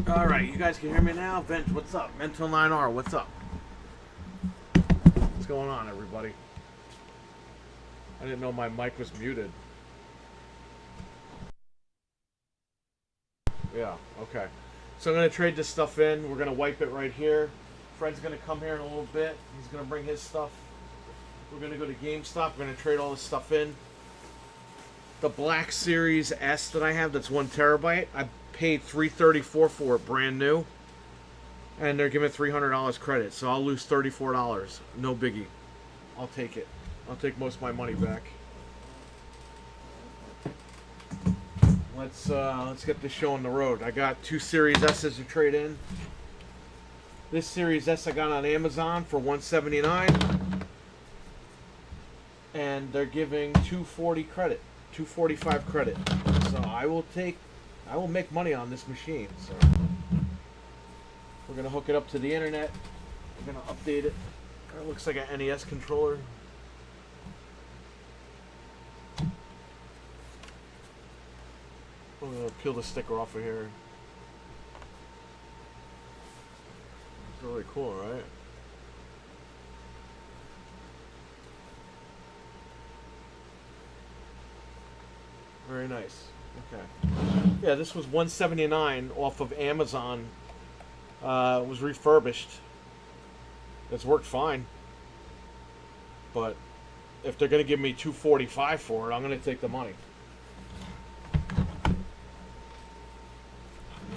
Alright, you guys can hear me now? Vent, what's up? Mental 9R, what's up? What's going on, everybody? I didn't know my mic was muted. Yeah, okay. So I'm going to trade this stuff in. We're going to wipe it right here. Fred's going to come here in a little bit. He's going to bring his stuff. We're going to go to GameStop. We're going to trade all this stuff in. The Black Series S that I have, that's 1 terabyte, I paid $334 for it, brand new. And they're giving $300 credit, so I'll lose $34. No biggie. I'll take it. I'll take most of my money back. Let's get this show on the road. I got 2 Series S's to trade in. This Series S I got on Amazon for $179, and they're giving $240 credit, $245 credit. So I will make money on this machine. So we're gonna hook it up to the internet. We're gonna update it. It looks like an NES controller. I'm gonna peel the sticker off of here. It's really cool, right? Very nice. Okay. Yeah, this was $179 off of Amazon. It was refurbished. It's worked fine. But if they're gonna give me $245 for it, I'm gonna take the money.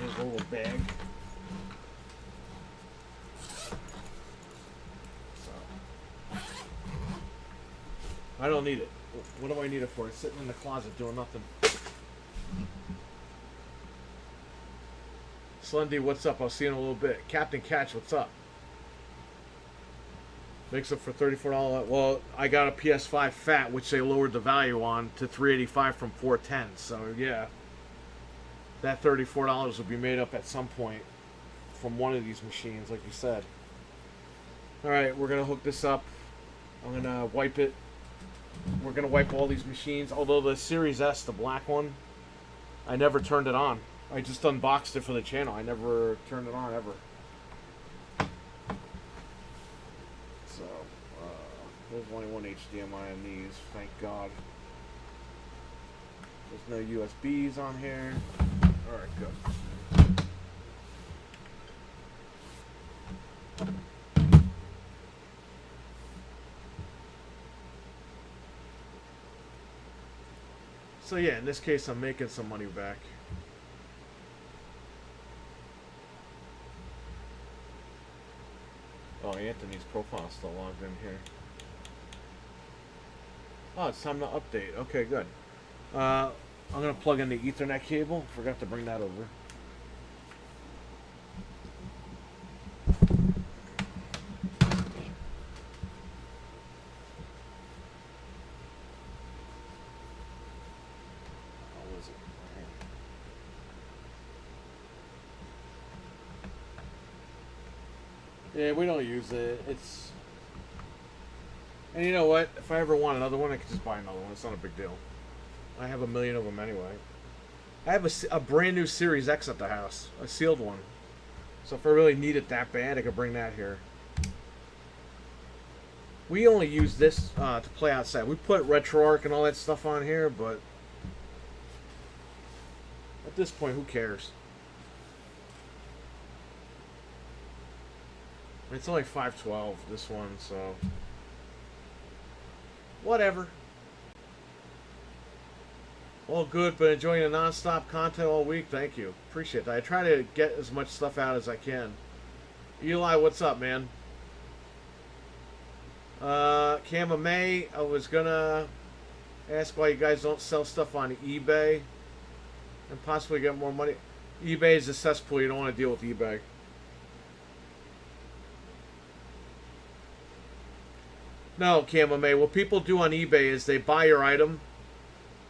Here's a little bag. So I don't need it. What do I need it for? It's sitting in the closet doing nothing. Slendy, what's up? I'll see you in a little bit. Captain Catch, what's up? Makes up for $34. Well, I got a PS5 Phat, which they lowered the value on to $385 from $410. So yeah, that $34 will be made up at some point from one of these machines, like you said. All right, we're gonna hook this up. I'm gonna wipe it. We're gonna wipe all these machines. Although the Series S, the black one, I never turned it on. I just unboxed it for the channel. I never turned it on ever. So there's only one HDMI on these. Thank God. There's no USBs on here. All right, good. So yeah, in this case, I'm making some money back. Oh, Anthony's profile's still logged in here. Oh, it's time to update. Okay, good. I'm going to plug in the Ethernet cable. Forgot to bring that over. Yeah, we don't use it. And you know what? If I ever want another one, I could just buy another one. It's not a big deal. I have a million of them anyway. I have a brand new Series X at the house. A sealed one. So if I really need it that bad, I could bring that here. We only use this to play outside. We put RetroArch and all that stuff on here, but at this point, who cares? It's only 512, this one, so whatever. All good, but enjoying the non-stop content all week. Thank you. Appreciate that. I try to get as much stuff out as I can. Eli, what's up, man? Cam May, I was gonna ask why you guys don't sell stuff on eBay and possibly get more money. eBay is a cesspool. You don't want to deal with eBay. No, Camame. What people do on eBay is they buy your item,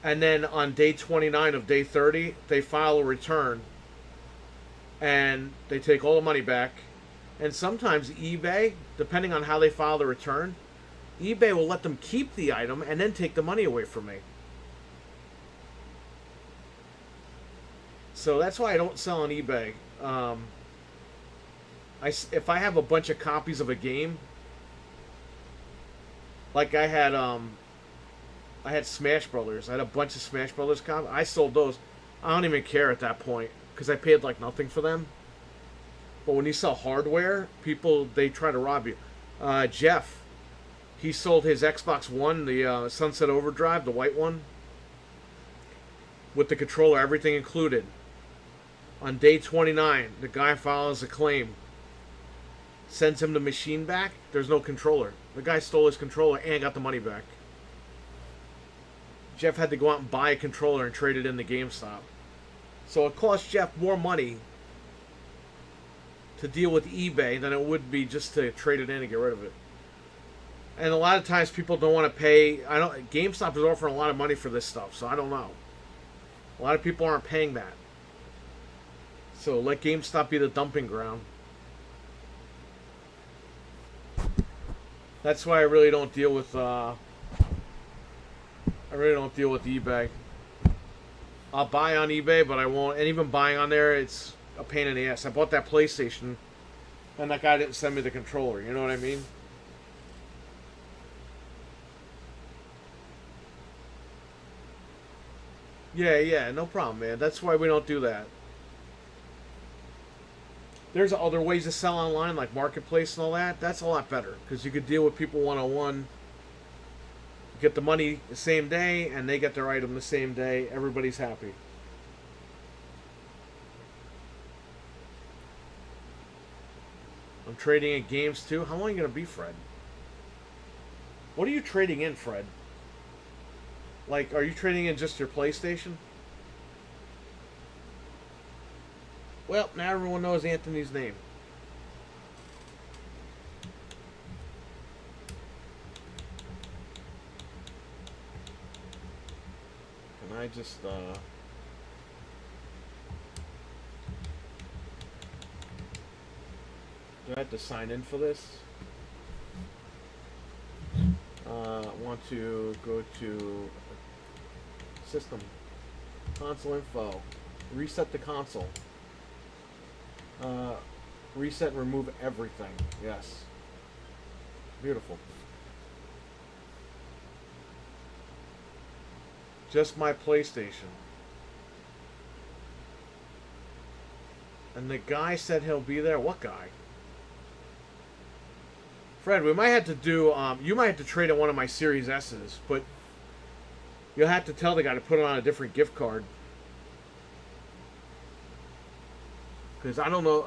and then on day 29 of day 30, they file a return, and they take all the money back. And sometimes eBay, depending on how they file the return, eBay will let them keep the item and then take the money away from me. So that's why I don't sell on eBay. Um, if I have a bunch of copies of a game, like I had Smash Brothers. I had a bunch of Smash Brothers copies. I sold those. I don't even care at that point because I paid like nothing for them. But when you sell hardware, people, they try to rob you. Jeff, he sold his Xbox One, the Sunset Overdrive, the white one, with the controller, everything included. On day 29, the guy files a claim, sends him the machine back. There's no controller. The guy stole his controller and got the money back. Jeff had to go out and buy a controller and trade it in to GameStop. So it cost Jeff more money to deal with eBay than it would be just to trade it in and get rid of it. And a lot of times people don't want to pay. GameStop is offering a lot of money for this stuff, so I don't know. A lot of people aren't paying that. So let GameStop be the dumping ground. That's why I really don't deal with eBay. I'll buy on eBay, but I won't. And even buying on there, it's a pain in the ass. I bought that PlayStation, and that guy didn't send me the controller. You know what I mean? Yeah, no problem, man. That's why we don't do that. There's other ways to sell online, like Marketplace and all that. That's a lot better, because you could deal with people one-on-one. Get the money the same day, and they get their item the same day. Everybody's happy. I'm trading in games too. How long are you going to be, Fred? What are you trading in, Fred? Like, are you trading in just your PlayStation? Well, now everyone knows Anthony's name. Can I just, do I have to sign in for this? I want to go to System, Console Info, reset the console. Reset and remove everything. Yes. Beautiful. Just my PlayStation. And the guy said he'll be there. What guy? Fred, we might have to do, you might have to trade in one of my Series S's, but you'll have to tell the guy to put it on a different gift card. Because I don't know,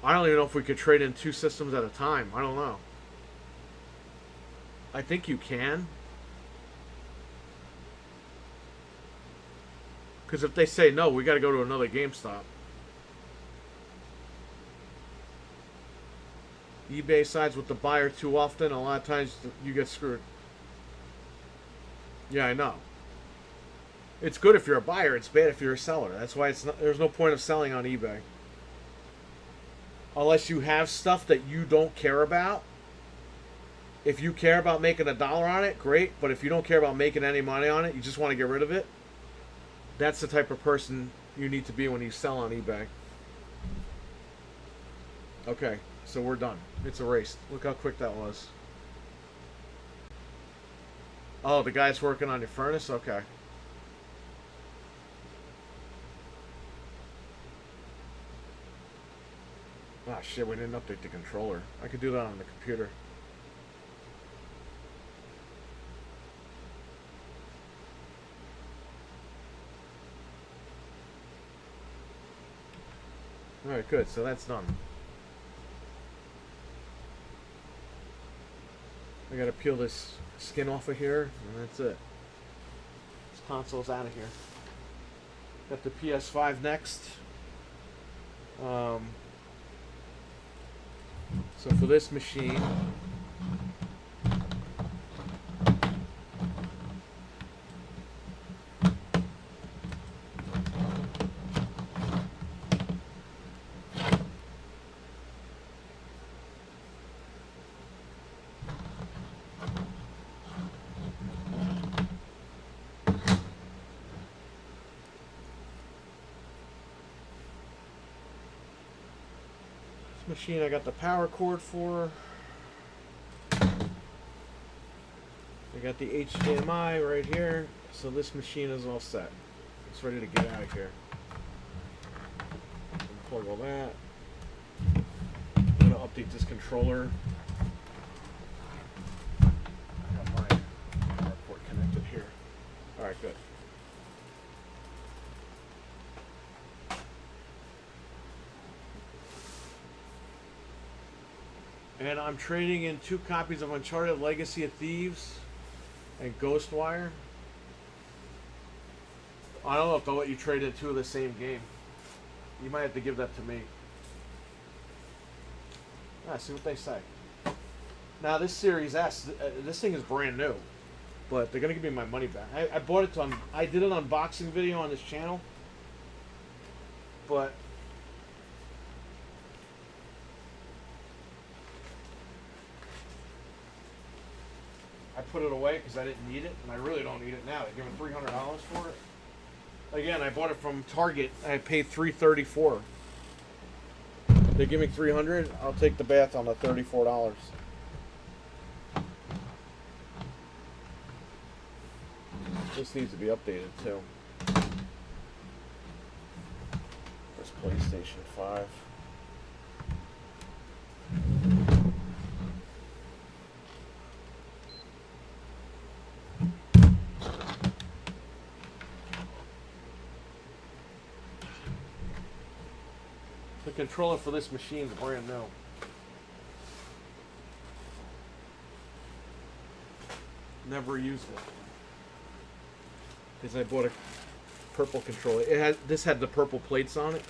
I don't even know if we could trade in 2 systems at a time. I don't know. I think you can. Because if they say no, we got to go to another GameStop. eBay sides with the buyer too often. A lot of times you get screwed. Yeah, I know. It's good if you're a buyer. It's bad if you're a seller. That's why there's no point of selling on eBay. Unless you have stuff that you don't care about. If you care about making $1 on it, great. But if you don't care about making any money on it, you just want to get rid of it. That's the type of person you need to be when you sell on eBay. Okay, so we're done. It's erased. Look how quick that was. Oh, the guy's working on your furnace? Okay. Ah, shit, we didn't update the controller. I could do that on the computer. Alright, good. So that's done. I gotta peel this skin off of here, and that's it. This console's out of here. Got the PS5 next. So for this machine, Machine I got the power cord for. I got the HDMI right here, so this machine is all set. It's ready to get out of here. Plug all that. I'm gonna update this controller. I got my power cord connected here. All right, good. And I'm trading in 2 copies of Uncharted Legacy of Thieves and Ghostwire. I don't know if they'll let you trade in 2 of the same game. You might have to give that to me. See what they say. Now this Series S, this thing is brand new, but they're gonna give me my money back. I bought it on. I did an unboxing video on this channel, but I put it away because I didn't need it, and I really don't need it now. They're giving $300 for it. Again, I bought it from Target. I paid $334. They give me $300. I'll take the bath on the $34. This needs to be updated too. There's PlayStation 5. The controller for this machine is brand new. Never used it because I bought a purple controller. This had the purple plates on it.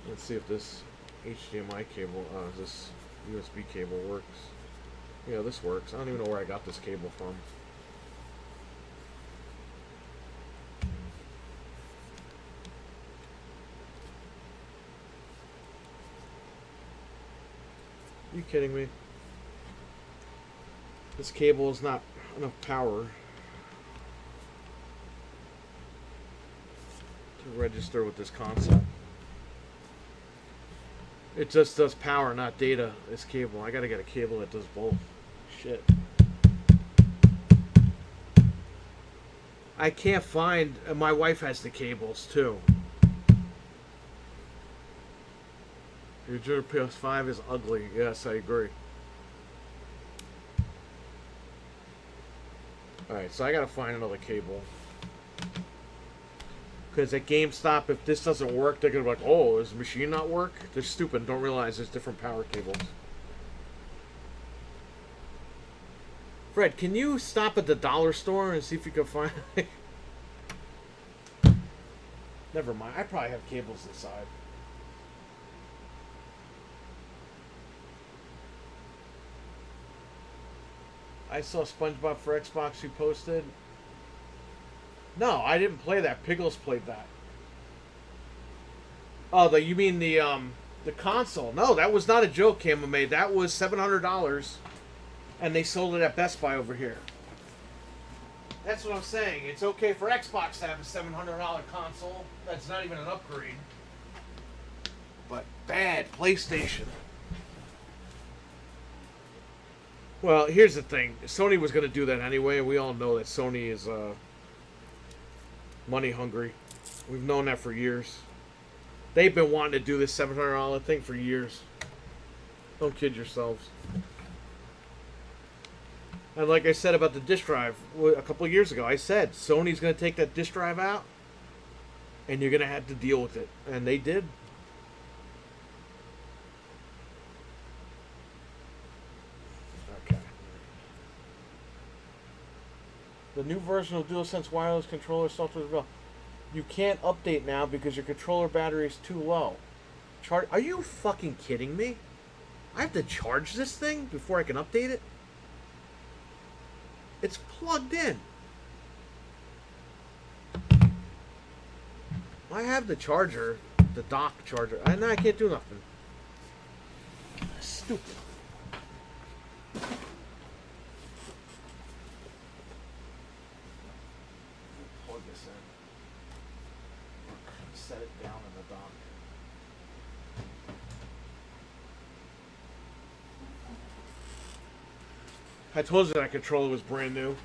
Let's see if this HDMI cable, this USB cable works. Yeah, this works. I don't even know where I got this cable from. Are you kidding me? This cable is not enough power to register with this console. It just does power, not data, this cable. I gotta get a cable that does both. Shit. I can't find... my wife has the cables, too. Your PS5 is ugly. Yes, I agree. Alright, so I gotta find another cable. Because at GameStop, if this doesn't work, they're gonna be like, oh, does the machine not work? They're stupid and don't realize there's different power cables. Fred, can you stop at the dollar store and see if you can find... Never mind. I probably have cables inside. I saw SpongeBob for Xbox you posted. No, I didn't play that. Pickles played that. Oh, you mean the console? No, that was not a joke Camo made. That was $700, and they sold it at Best Buy over here. That's what I'm saying. It's okay for Xbox to have a $700 console. That's not even an upgrade. But bad PlayStation. Well, here's the thing. Sony was going to do that anyway, and we all know that Sony is money hungry. We've known that for years. They've been wanting to do this $700 thing for years. Don't kid yourselves. And like I said about the disk drive a couple of years ago, I said Sony's going to take that disk drive out, and you're going to have to deal with it. And they did. The new version of DualSense wireless controller software developed. You can't update now because your controller battery is too low. Are you fucking kidding me? I have to charge this thing before I can update it? It's plugged in. I have the charger, the dock charger. I can't do nothing. Stupid. Set it down in the dock. I told you that controller was brand new.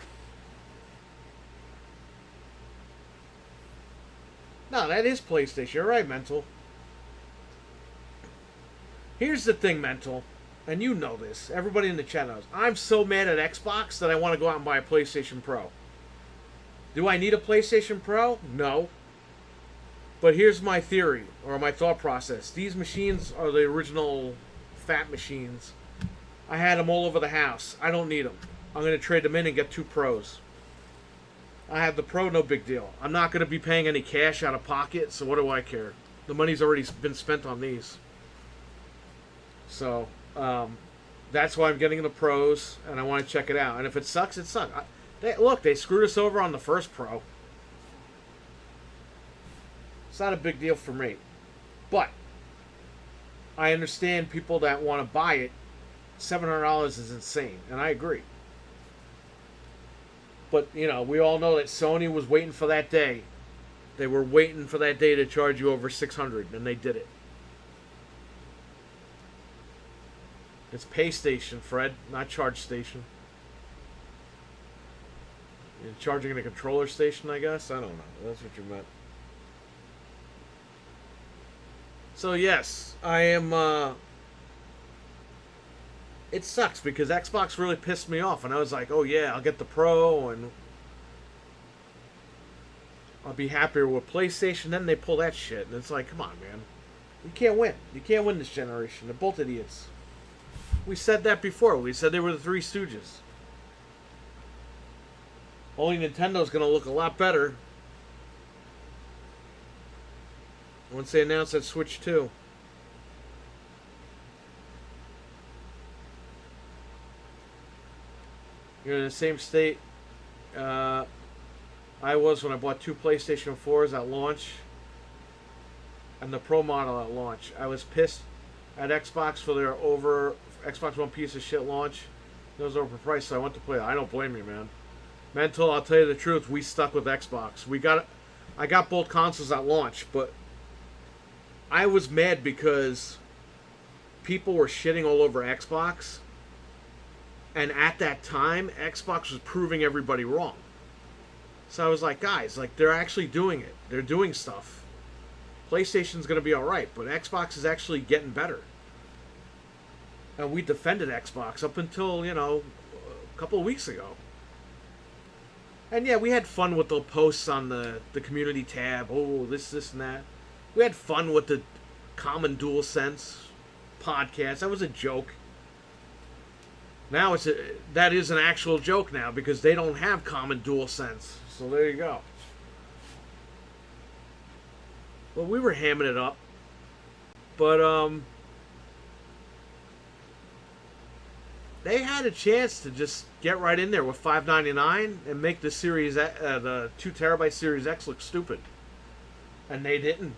No, that is PlayStation. You're right, Mental. Here's the thing, Mental, and you know this. Everybody in the chat knows. I'm so mad at Xbox that I want to go out and buy a PlayStation Pro. Do I need a PlayStation Pro? No. But here's my theory, or my thought process. These machines are the original Phat machines. I had them all over the house. I don't need them. I'm going to trade them in and get 2 Pros. I have the Pro, no big deal. I'm not going to be paying any cash out of pocket, so what do I care? The money's already been spent on these. So, that's why I'm getting the Pros, and I want to check it out. And if it sucks, it sucks. Look, they screwed us over on the first Pro. It's not a big deal for me. But I understand people that want to buy it. $700 is insane, and I agree. But, you know, we all know that Sony was waiting for that day. They were waiting for that day to charge you over $600, and they did it. It's pay station, Fred, not charge station. You're charging in a controller station, I guess? I don't know. That's what you meant. So, yes, I am, it sucks because Xbox really pissed me off. And I was like, oh, yeah, I'll get the Pro and I'll be happier with PlayStation. Then they pull that shit. And it's like, come on, man. You can't win. You can't win this generation. They're both idiots. We said that before. We said they were the Three Stooges. Only Nintendo's going to look a lot better once they announce that Switch 2. You're in the same state I was when I bought 2 PlayStation 4s at launch and the Pro model at launch. I was pissed at Xbox for their Xbox One piece of shit launch. It was overpriced, so I went to play it. I don't blame you, man. Mental, I'll tell you the truth, we stuck with Xbox. I got both consoles at launch, but I was mad because people were shitting all over Xbox. And at that time, Xbox was proving everybody wrong. So I was like, guys, like, they're actually doing it. They're doing stuff. PlayStation's going to be alright, but Xbox is actually getting better. And we defended Xbox up until, you know, a couple of weeks ago. And yeah, we had fun with the posts on the community tab. Oh, this, and that. We had fun with the Common DualSense podcast. That was a joke. Now that is an actual joke now because they don't have Common DualSense. So there you go. Well, we were hamming it up. But, they had a chance to just get right in there with $599 and make the Series, the 2 terabyte Series X look stupid. And they didn't.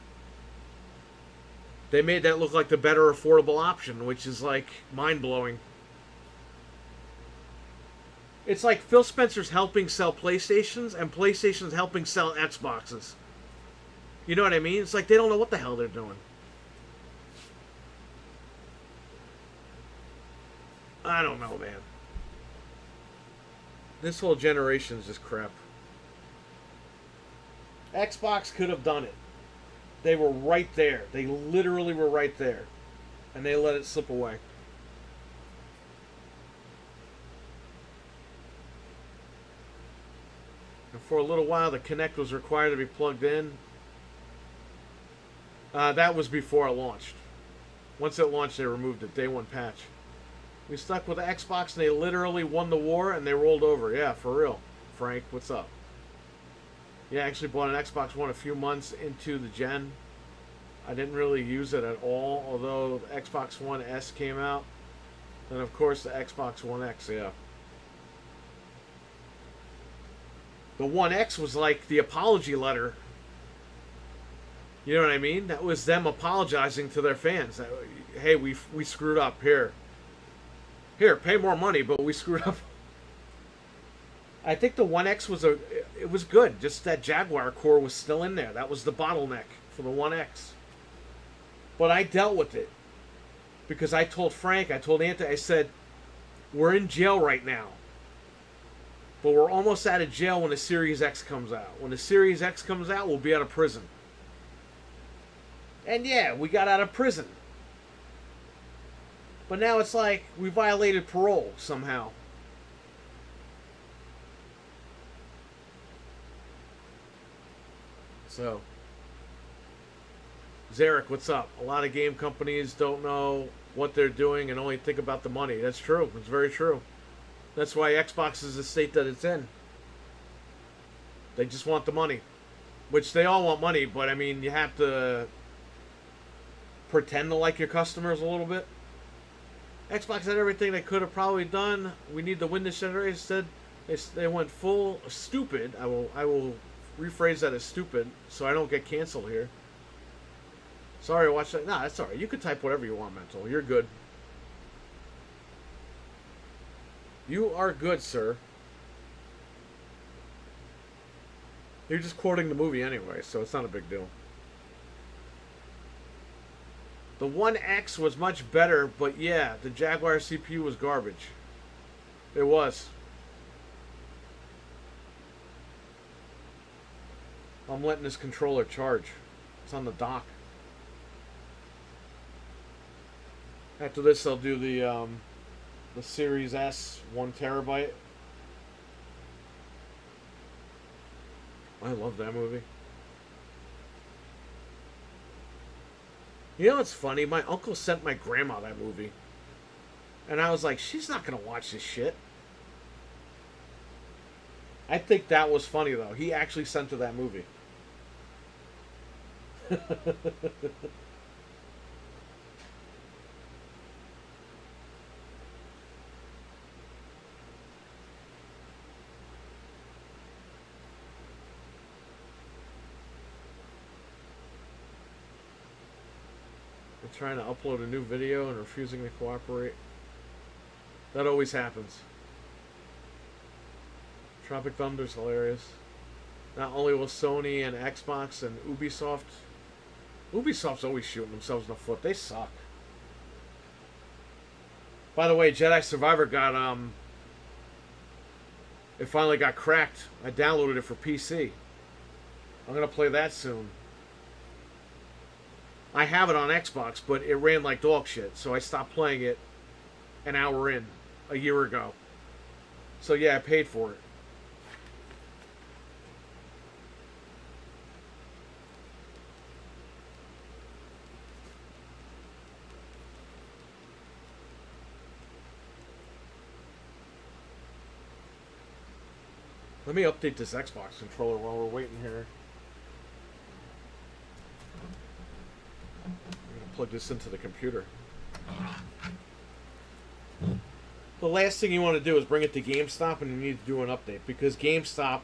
They made that look like the better affordable option, which is like mind-blowing. It's like Phil Spencer's helping sell PlayStations and PlayStation's helping sell Xboxes. You know what I mean? It's like they don't know what the hell they're doing. I don't know, man. This whole generation is just crap. Xbox could have done it. They were right there. They literally were right there. And they let it slip away. And for a little while, the Kinect was required to be plugged in. That was before it launched. Once it launched, they removed it. Day 1 patch. We stuck with the Xbox, and they literally won the war, and they rolled over. Yeah, for real. Frank, what's up? Yeah, I actually bought an Xbox One a few months into the gen. I didn't really use it at all, although the Xbox One S came out. And, of course, the Xbox One X, yeah. The One X was like the apology letter. You know what I mean? That was them apologizing to their fans. That, hey, we screwed up. Here, pay more money, but we screwed up. I think the One X was it was good. Just that Jaguar core was still in there. That was the bottleneck for the One X. But I dealt with it. Because I told Frank, I told Anthony, I said, we're in jail right now. But we're almost out of jail when the Series X comes out. When the Series X comes out, we'll be out of prison. And yeah, we got out of prison. But now it's like we violated parole somehow. So, Zarek, what's up? A lot of game companies don't know what they're doing and only think about the money. That's true. It's very true. That's why Xbox is the state that it's in. They just want the money. Which they all want money, but I mean, you have to pretend to like your customers a little bit. Xbox had everything they could have probably done. We need to win this generation. Instead, they went full stupid. I will rephrase that as stupid so I don't get canceled here. Sorry, watch that. Nah, that's alright. You can type whatever you want, Mental. You're good. You are good, sir. You're just quoting the movie anyway, so it's not a big deal. The One X was much better, but yeah, the Jaguar CPU was garbage. It was. I'm letting this controller charge. It's on the dock. After this, I'll do the Series S 1 terabyte. I love that movie. You know what's funny? My uncle sent my grandma that movie. And I was like, she's not going to watch this shit. I think that was funny, though. He actually sent her that movie. Trying to upload a new video and refusing to cooperate. That always happens. Tropic Thunder's hilarious. Not only will Sony and Xbox and Ubisoft's always shooting themselves in the foot. They suck. By the way, Jedi Survivor got it finally got cracked. I downloaded it for PC. I'm gonna play that soon. I have it on Xbox, but it ran like dog shit, so I stopped playing it an hour in, a year ago. So yeah, I paid for it. Let me update this Xbox controller while we're waiting here. Plug this into the computer. The last thing you want to do is bring it to GameStop and you need to do an update, because GameStop,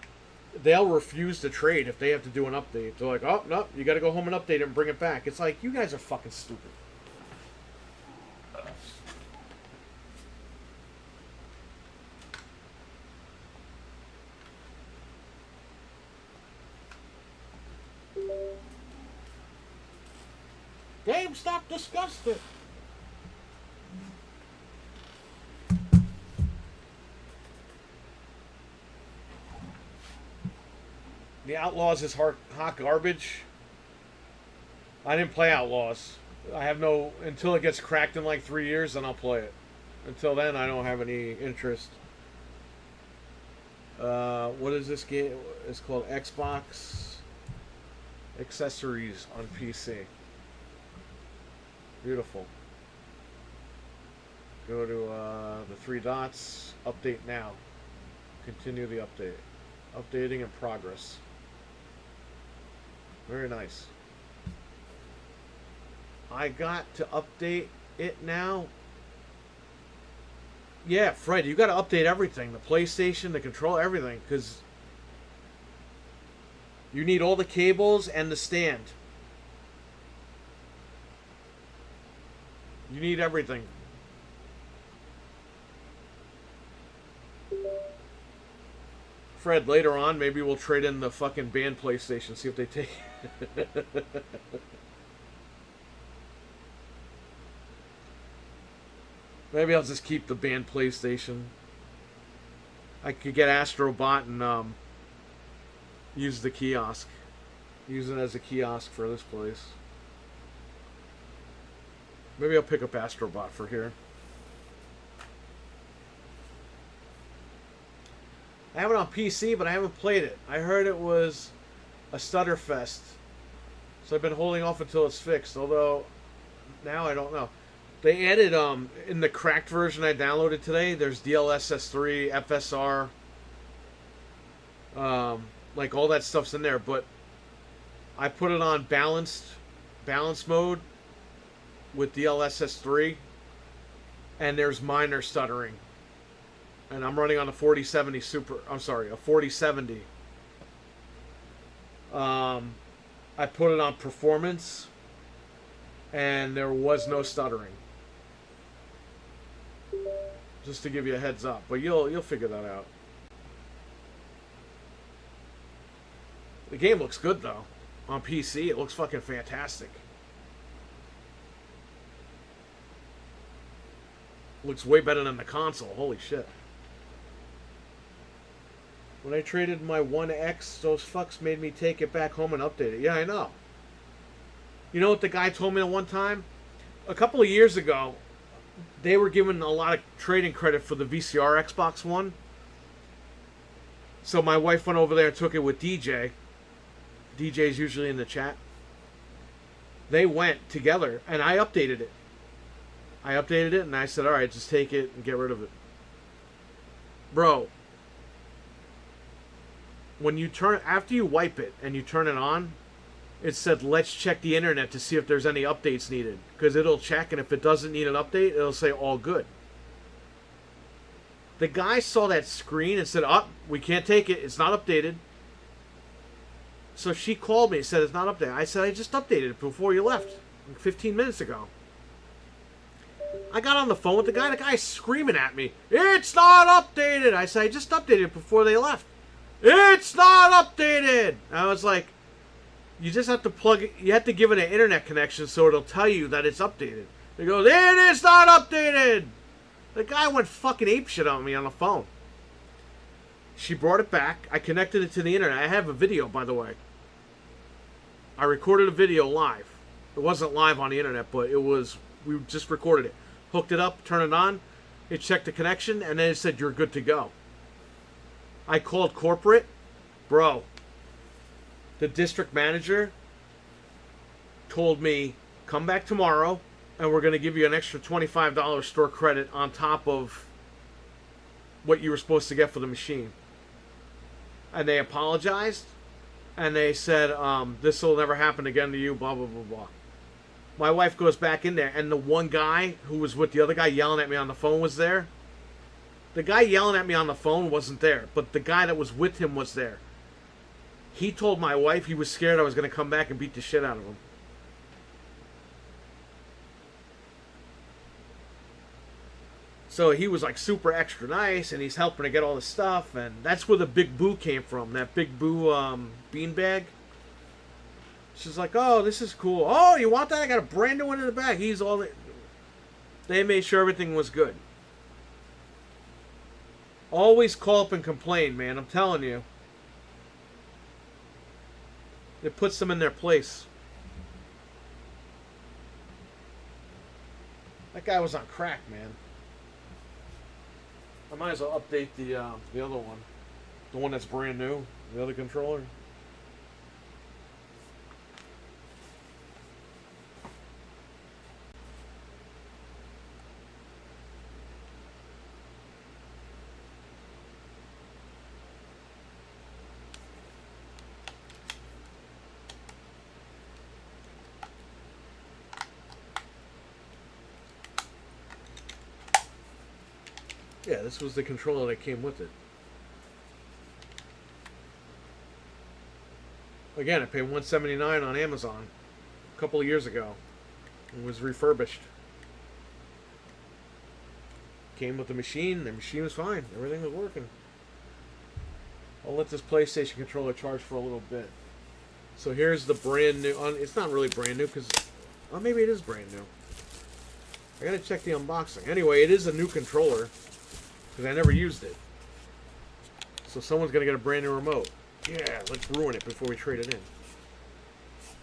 they'll refuse to trade if they have to do an update. They're like, oh, no, you got to go home and update it and bring it back. It's like, you guys are fucking stupid. GameStop discussed it. The Outlaws is hot garbage. I didn't play Outlaws. I have no... Until it gets cracked in like 3 years, then I'll play it. Until then, I don't have any interest. What is this game? It's called Xbox Accessories on PC. Beautiful. Go to the three dots. Update now. Continue the update. Updating in progress. Very nice. I got to update it now. Yeah, Fred, you got to update everything. The PlayStation, the controller, everything. Because you need all the cables and the stand. You need everything. Fred, later on, maybe we'll trade in the fucking banned PlayStation, see if they take it. Maybe I'll just keep the banned PlayStation. I could get Astro Bot and use the kiosk. Use it as a kiosk for this place. Maybe I'll pick up Astro Bot for here. I have it on PC, but I haven't played it. I heard it was a stutter fest. So I've been holding off until it's fixed. Although, now I don't know. They added, in the cracked version I downloaded today, there's DLSS3, FSR. Like all that stuff's in there. But I put it on balance mode with DLSS3. And there's minor stuttering. And I'm running on a 4070 Super. I'm sorry, a 4070. I put it on performance, and there was no stuttering. Just to give you a heads up, but you'll figure that out. The game looks good though. On PC, it looks fucking fantastic. Looks way better than the console. Holy shit. When I traded my 1X, those fucks made me take it back home and update it. Yeah, I know. You know what the guy told me one time? A couple of years ago, they were giving a lot of trading credit for the VCR Xbox One. So my wife went over there and took it with DJ. DJ's usually in the chat. They went together, and I updated it. I updated it, and I said, alright, just take it and get rid of it. Bro. When you turn, after you wipe it and you turn it on, it said, let's check the internet to see if there's any updates needed. Because it'll check, and if it doesn't need an update, it'll say all good. The guy saw that screen and said, oh, we can't take it. It's not updated. So she called me and said, it's not updated. I said, I just updated it before you left, like 15 minutes ago. I got on the phone with the guy. The guy's screaming at me, it's not updated. I said, I just updated it before they left. It's not updated. I was like, you just have to plug it. You have to give it an internet connection so it'll tell you that it's updated. He goes, it is not updated. The guy went fucking apeshit on me on the phone. She brought it back. I connected it to the internet. I have a video, by the way. I recorded a video live. It wasn't live on the internet, but it was. We just recorded it. Hooked it up, turned it on. It checked the connection, and then it said, you're good to go. I called corporate. Bro, the district manager told me, come back tomorrow, and we're going to give you an extra $25 store credit on top of what you were supposed to get for the machine. And they apologized, and they said, this will never happen again to you, blah, blah, blah, blah. My wife goes back in there, and the one guy who was with the other guy yelling at me on the phone was there. The guy yelling at me on the phone wasn't there, but the guy that was with him was there. He told my wife he was scared I was going to come back and beat the shit out of him. So he was like super extra nice, and he's helping to get all the stuff, and that's where the Big Boo came from, that Big Boo beanbag. She's like, oh, this is cool. Oh, you want that? I got a brand new one in the bag. He's all... They made sure everything was good. Always call up and complain, man. I'm telling you. It puts them in their place. That guy was on crack, man. I might as well update the other one. The one that's brand new. The other controller. Yeah, this was the controller that came with it. Again, I paid $179 on Amazon a couple of years ago. It was refurbished. Came with the machine was fine. Everything was working. I'll let this PlayStation controller charge for a little bit. So here's the brand new. It's not really brand new because, well, maybe it is brand new. I gotta check the unboxing. Anyway, it is a new controller because I never used it. So someone's gonna get a brand new remote. Yeah, let's ruin it before we trade it in.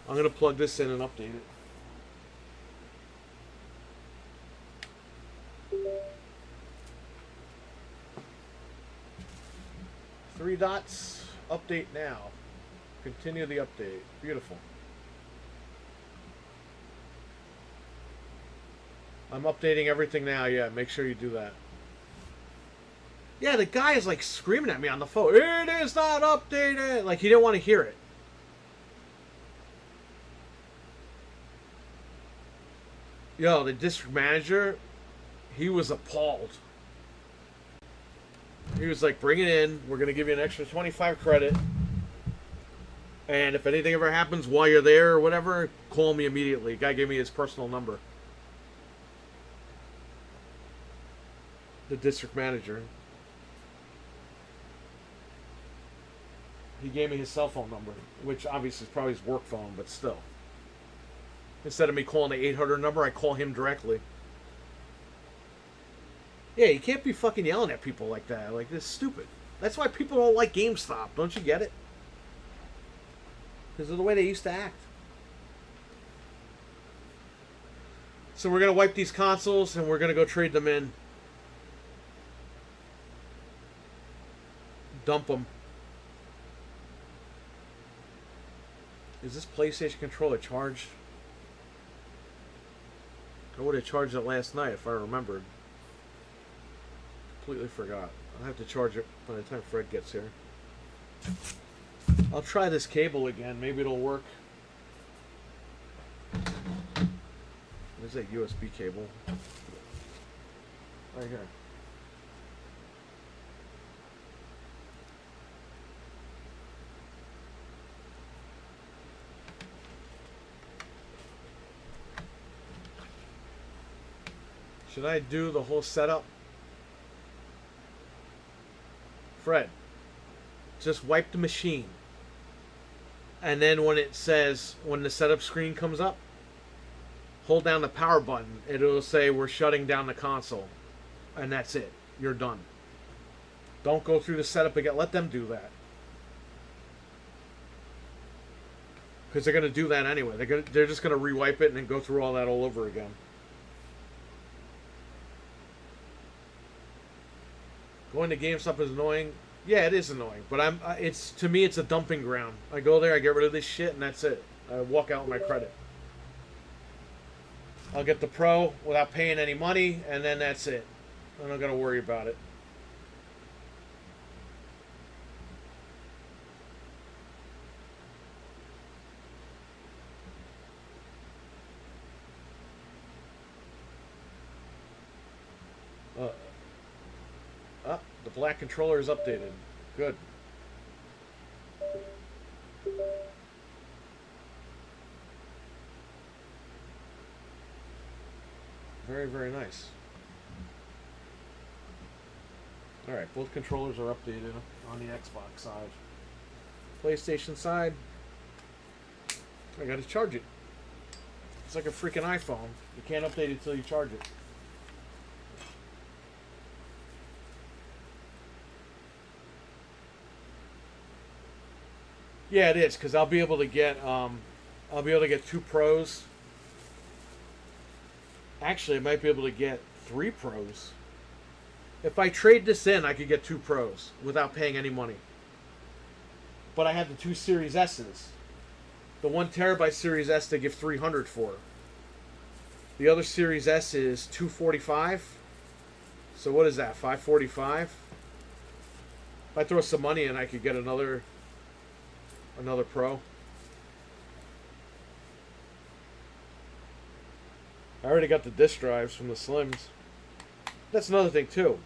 I'm gonna plug this in and update it. Three dots. Update now. Continue the update. Beautiful. I'm updating everything now. Yeah, make sure you do that. Yeah, the guy is like screaming at me on the phone. It is not updated. Like he didn't want to hear it. Yo, the district manager, he was appalled. He was like, bring it in. We're going to give you an extra 25 credit. And if anything ever happens while you're there or whatever, call me immediately. Guy gave me his personal number. The district manager. He gave me his cell phone number, which obviously is probably his work phone, but still. Instead of me calling the 800 number, I call him directly. Yeah, you can't be fucking yelling at people like that. Like, this is stupid. That's why people don't like GameStop. Don't you get it? Because of the way they used to act. So we're going to wipe these consoles and we're going to go trade them in. Dump them. Is this PlayStation controller charged? I would have charged it last night if I remembered. Completely forgot. I'll have to charge it by the time Fred gets here. I'll try this cable again. Maybe it'll work. There's that USB cable. Right here. Should I do the whole setup? Fred, just wipe the machine. And then when it says, when the setup screen comes up, hold down the power button. It'll say we're shutting down the console. And that's it. You're done. Don't go through the setup again. Let them do that. Because they're going to do that anyway. They're just going to rewipe it and then go through all that all over again. Going to GameStop is annoying. Yeah, it is annoying, but it's to me it's a dumping ground. I go there, I get rid of this shit, and that's it. I walk out with my credit. I'll get the Pro without paying any money, and then that's it. I'm not gonna worry about it. The black controller is updated. Good. Very, very nice. Alright, both controllers are updated on the Xbox side. PlayStation side, I gotta charge it. It's like a freaking iPhone. You can't update it until you charge it. Yeah, it is, because I'll be able to get two Pros. Actually, I might be able to get 3 Pros. If I trade this in, I could get 2 Pros without paying any money. But I have the 2 Series S's. The 1 terabyte Series S they give $300 for. The other Series S is $245. So what is that? $545. If I throw some money in, I could get another Pro. I already got the disk drives from the Slims. That's another thing too.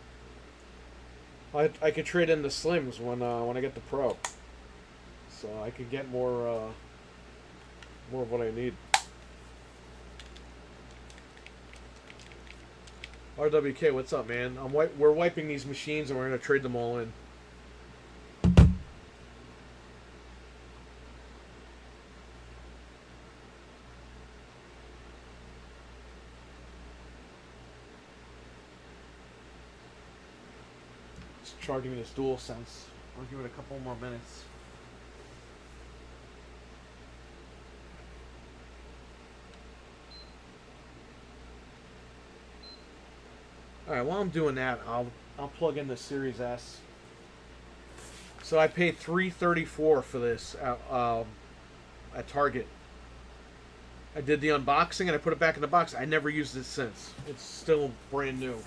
I could trade in the Slims when I get the Pro, so I could get more of what I need. RWK, what's up, man? We're wiping these machines and we're gonna trade them all in. It's charging this DualSense. I'll give it a couple more minutes. All right, while I'm doing that, I'll plug in the Series S. So I paid $334 for this at Target. I did the unboxing and I put it back in the box. I never used it since. It's still brand new.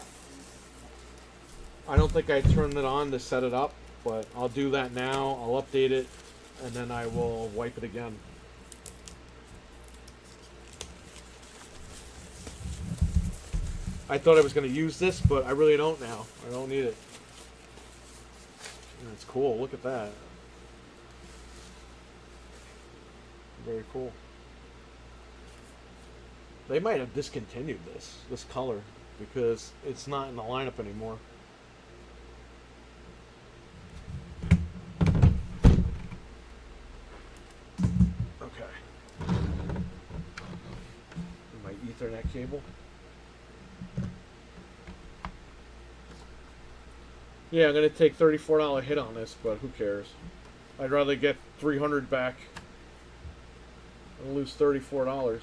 I don't think I turned it on to set it up, but I'll do that now. I'll update it, and then I will wipe it again. I thought I was going to use this, but I really don't now. I don't need it. And it's cool. Look at that. Very cool. They might have discontinued this color, because it's not in the lineup anymore. Okay. My Ethernet cable. Yeah, I'm going to take $34 hit on this, but who cares? I'd rather get $300 back and lose $34.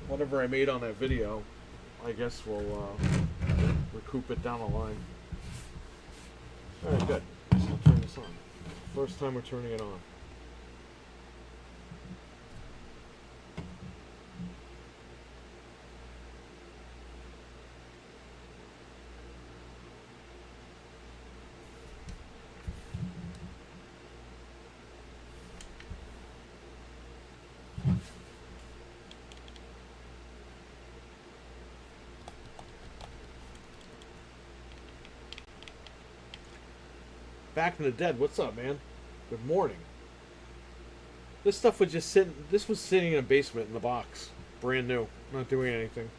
Whatever I made on that video, I guess we'll recoup it down the line. Alright, good. So I'll turn this on. First time we're turning it on. Back from the dead. What's up, man? Good morning. This stuff was just sitting. This was sitting in a basement in the box, brand new, not doing anything.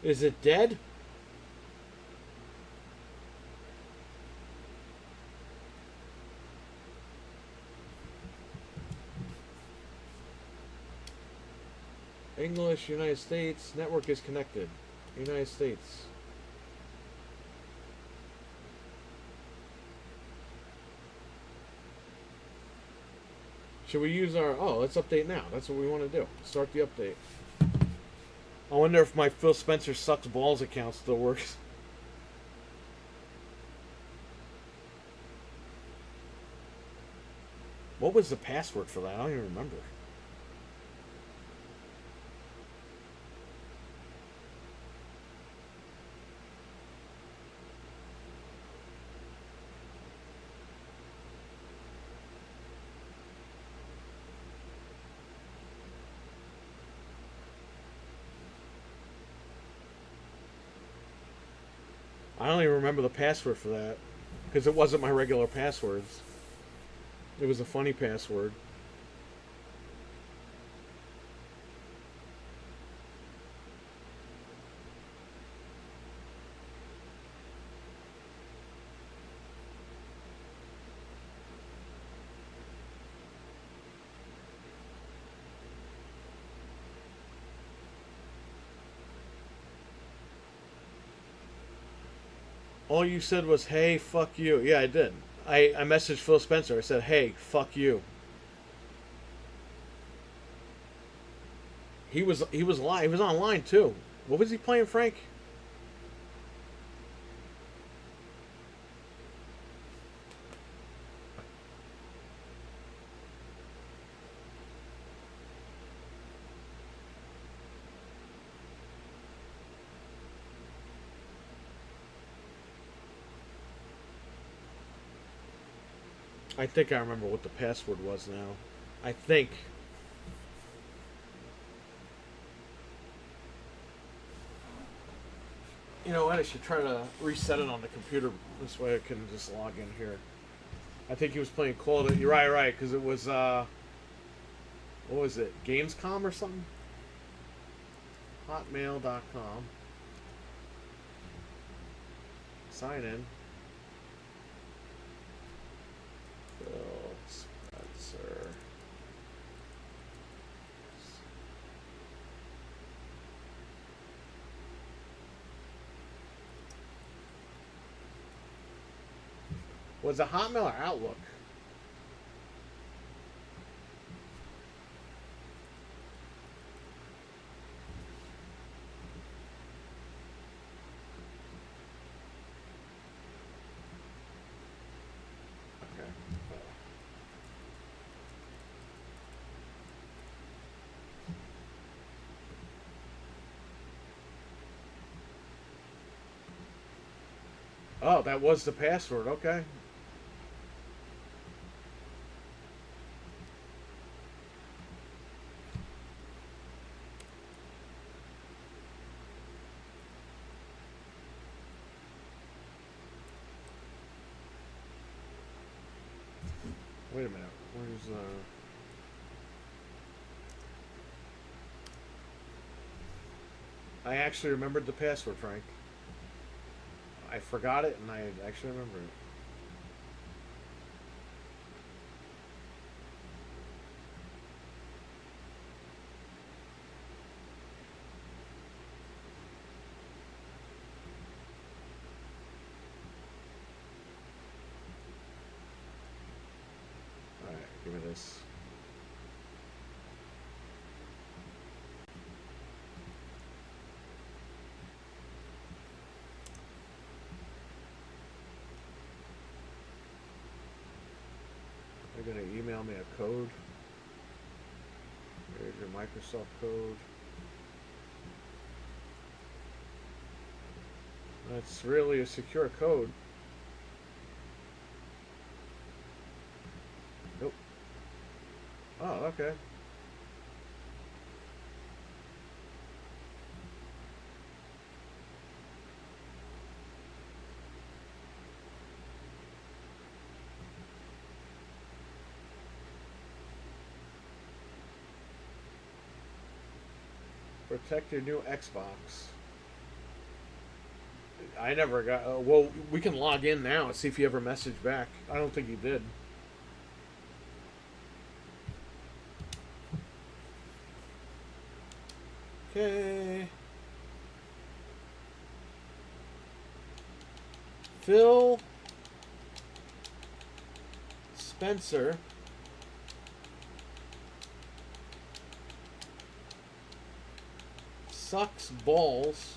Is it dead? English, United States, network is connected. United States. Should we use our... Oh, let's update now. That's what we want to do. Start the update. I wonder if my Phil Spencer Sucks Balls account still works. What was the password for that? I don't even remember. I don't even remember the password for that, because it wasn't my regular passwords. It was a funny password. All you said was, hey, fuck you. Yeah, I did. I messaged Phil Spencer. I said, hey, fuck you. He was live. He was online too. What was he playing, Frank? I think I remember what the password was now. I think. You know what? I should try to reset it on the computer. This way I can just log in here. I think he was playing Call of Duty. You're right, because it was, what was it? Gamescom or something? hotmail.com. Sign in. Phil Spencer. Was it Hotmail or Outlook? Okay. Oh, that was the password. Okay. Wait a minute. Where's I actually remembered the password, Frank. I forgot it, and I actually remember it. Alright, give me this. They're going to email me a code. Here's your Microsoft code. That's really a secure code. Nope. Oh, okay. Protect your new Xbox. I never got. Well, we can log in now and see if he ever messaged back. I don't think he did. Okay. Phil Spencer. Sucks balls.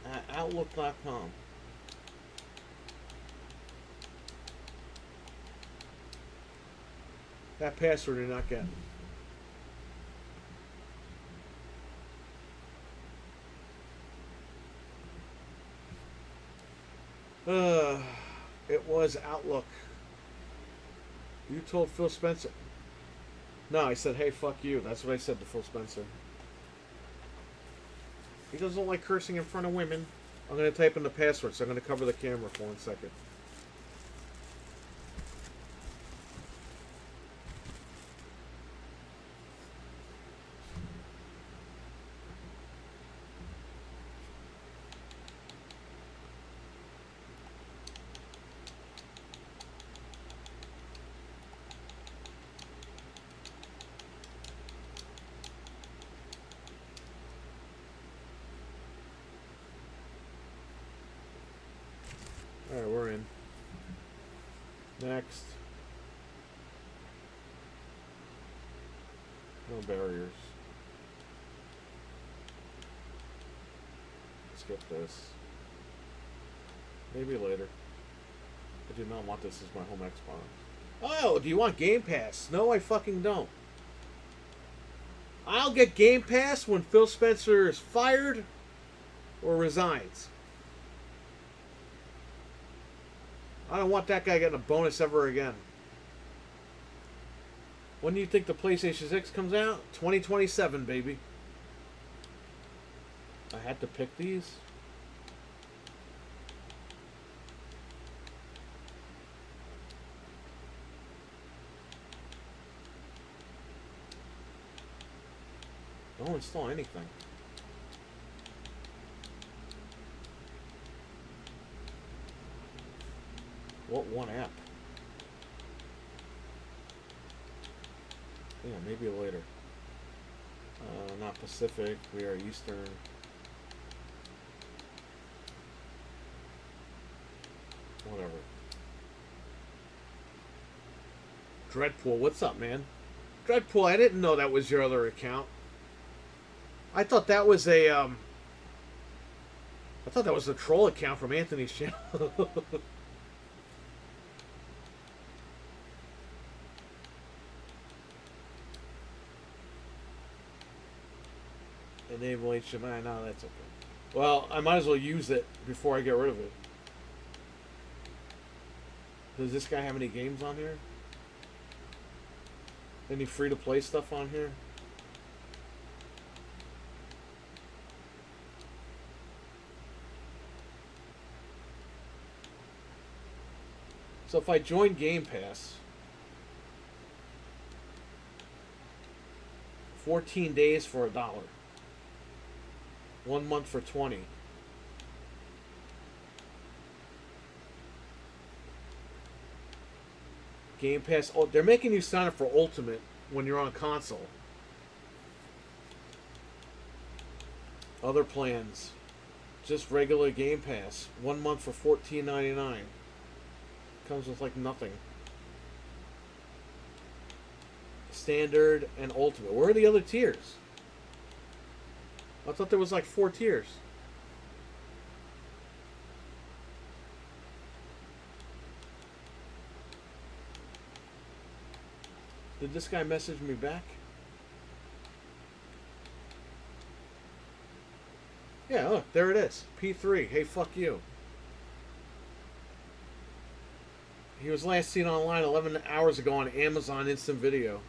At Outlook.com. That password you're not getting. It was Outlook. You told Phil Spencer. No, I said, hey, fuck you. That's what I said to Phil Spencer. He doesn't like cursing in front of women. I'm going to type in the password, so I'm going to cover the camera for 1 second. Alright, we're in. Next. No barriers. Skip this. Maybe later. I do not want this as my home Xbox. Oh, do you want Game Pass? No, I fucking don't. I'll get Game Pass when Phil Spencer is fired or resigns. I don't want that guy getting a bonus ever again. When do you think the PlayStation 6 comes out? 2027, baby. I had to pick these. Don't install anything. What one app? Yeah, maybe later. Not Pacific, we are Eastern. Whatever. Dreadpool, what's up, man? Dreadpool, I didn't know that was your other account. I thought that was a troll account from Anthony's channel. Enable HMI, no, that's okay. Well, I might as well use it before I get rid of it. Does this guy have any games on here? Any free-to-play stuff on here? So if I join Game Pass, 14 days for $1. 1 month for 20. Game Pass. Oh, they're making you sign up for Ultimate when you're on a console. Other plans. Just regular Game Pass. 1 month for $14.99. Comes with like nothing. Standard and Ultimate. Where are the other tiers? I thought there was like 4 tiers. Did this guy message me back? Yeah, look, there it is. P3. Hey, fuck you. He was last seen online 11 hours ago on Amazon Instant Video.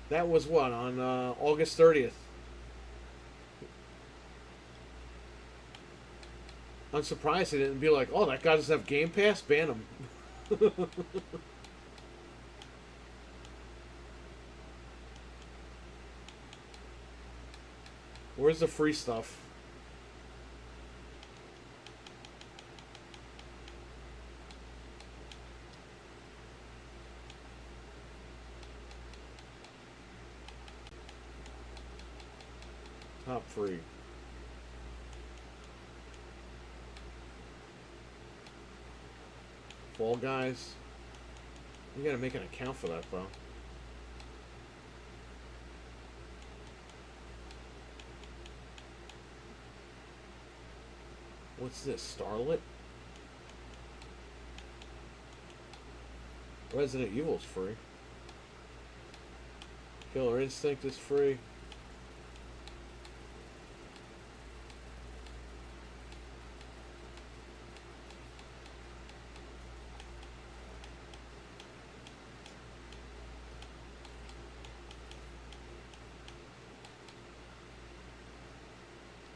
That was what, on August 30th. I'm surprised he didn't be like, oh, that guy doesn't have Game Pass? Ban him. Where's the free stuff? Top free. Fall Guys. You gotta make an account for that, though. What's this? Starlit? Resident Evil's free. Killer Instinct is free.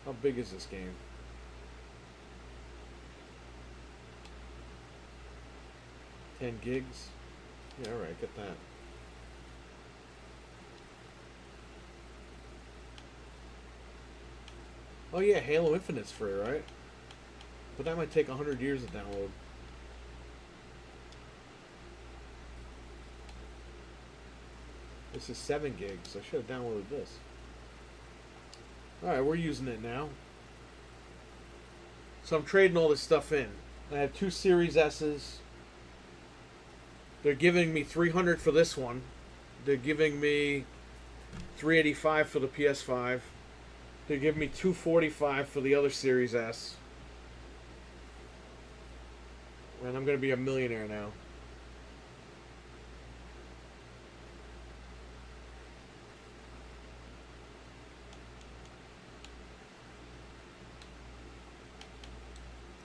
How big is this game? $10 gigs? Yeah, alright, get that. Oh yeah, Halo Infinite's free, right? But that might take 100 years to download. This is 7 gigs. I should have downloaded this. Alright, we're using it now. So I'm trading all this stuff in. I have 2 Series S's. They're giving me $300 for this one. They're giving me $385 for the PS5. They're giving me $245 for the other Series S. And I'm going to be a millionaire now.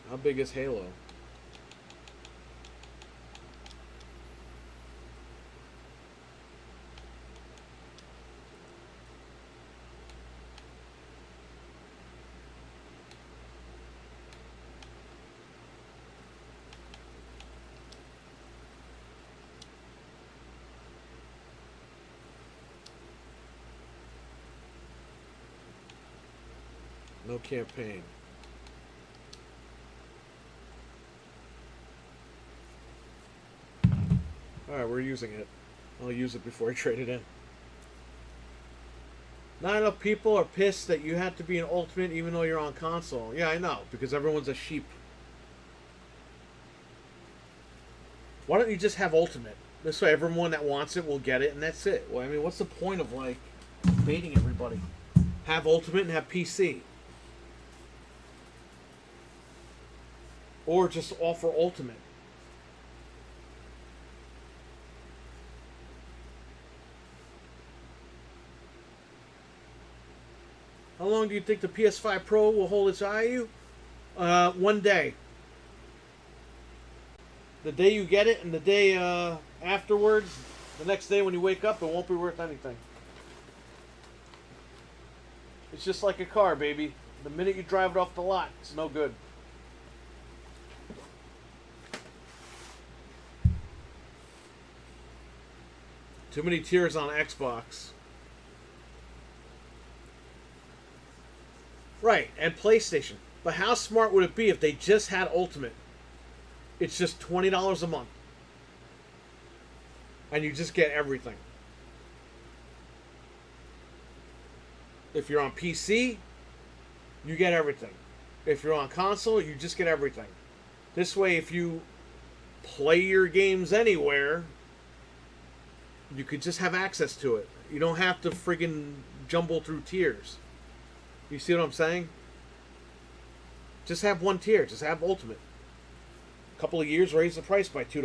How big is Halo? No campaign. Alright, we're using it. I'll use it before I trade it in. Not enough people are pissed that you have to be an Ultimate even though you're on console. Yeah, I know, because everyone's a sheep. Why don't you just have Ultimate? This way everyone that wants it will get it, and that's it. Well, I mean, what's the point of, like, baiting everybody? Have Ultimate and have PC. Or just offer Ultimate. How long do you think the PS5 Pro will hold its value? 1 day. The day you get it and the day afterwards, the next day when you wake up, it won't be worth anything. It's just like a car, baby. The minute you drive it off the lot, it's no good. Too many tiers on Xbox. Right, and PlayStation. But how smart would it be if they just had Ultimate? It's just $20 a month. And you just get everything. If you're on PC, you get everything. If you're on console, you just get everything. This way, if you play your games anywhere, you could just have access to it. You don't have to friggin' jumble through tiers. You see what I'm saying? Just have one tier. Just have Ultimate. A couple of years, raise the price by $2.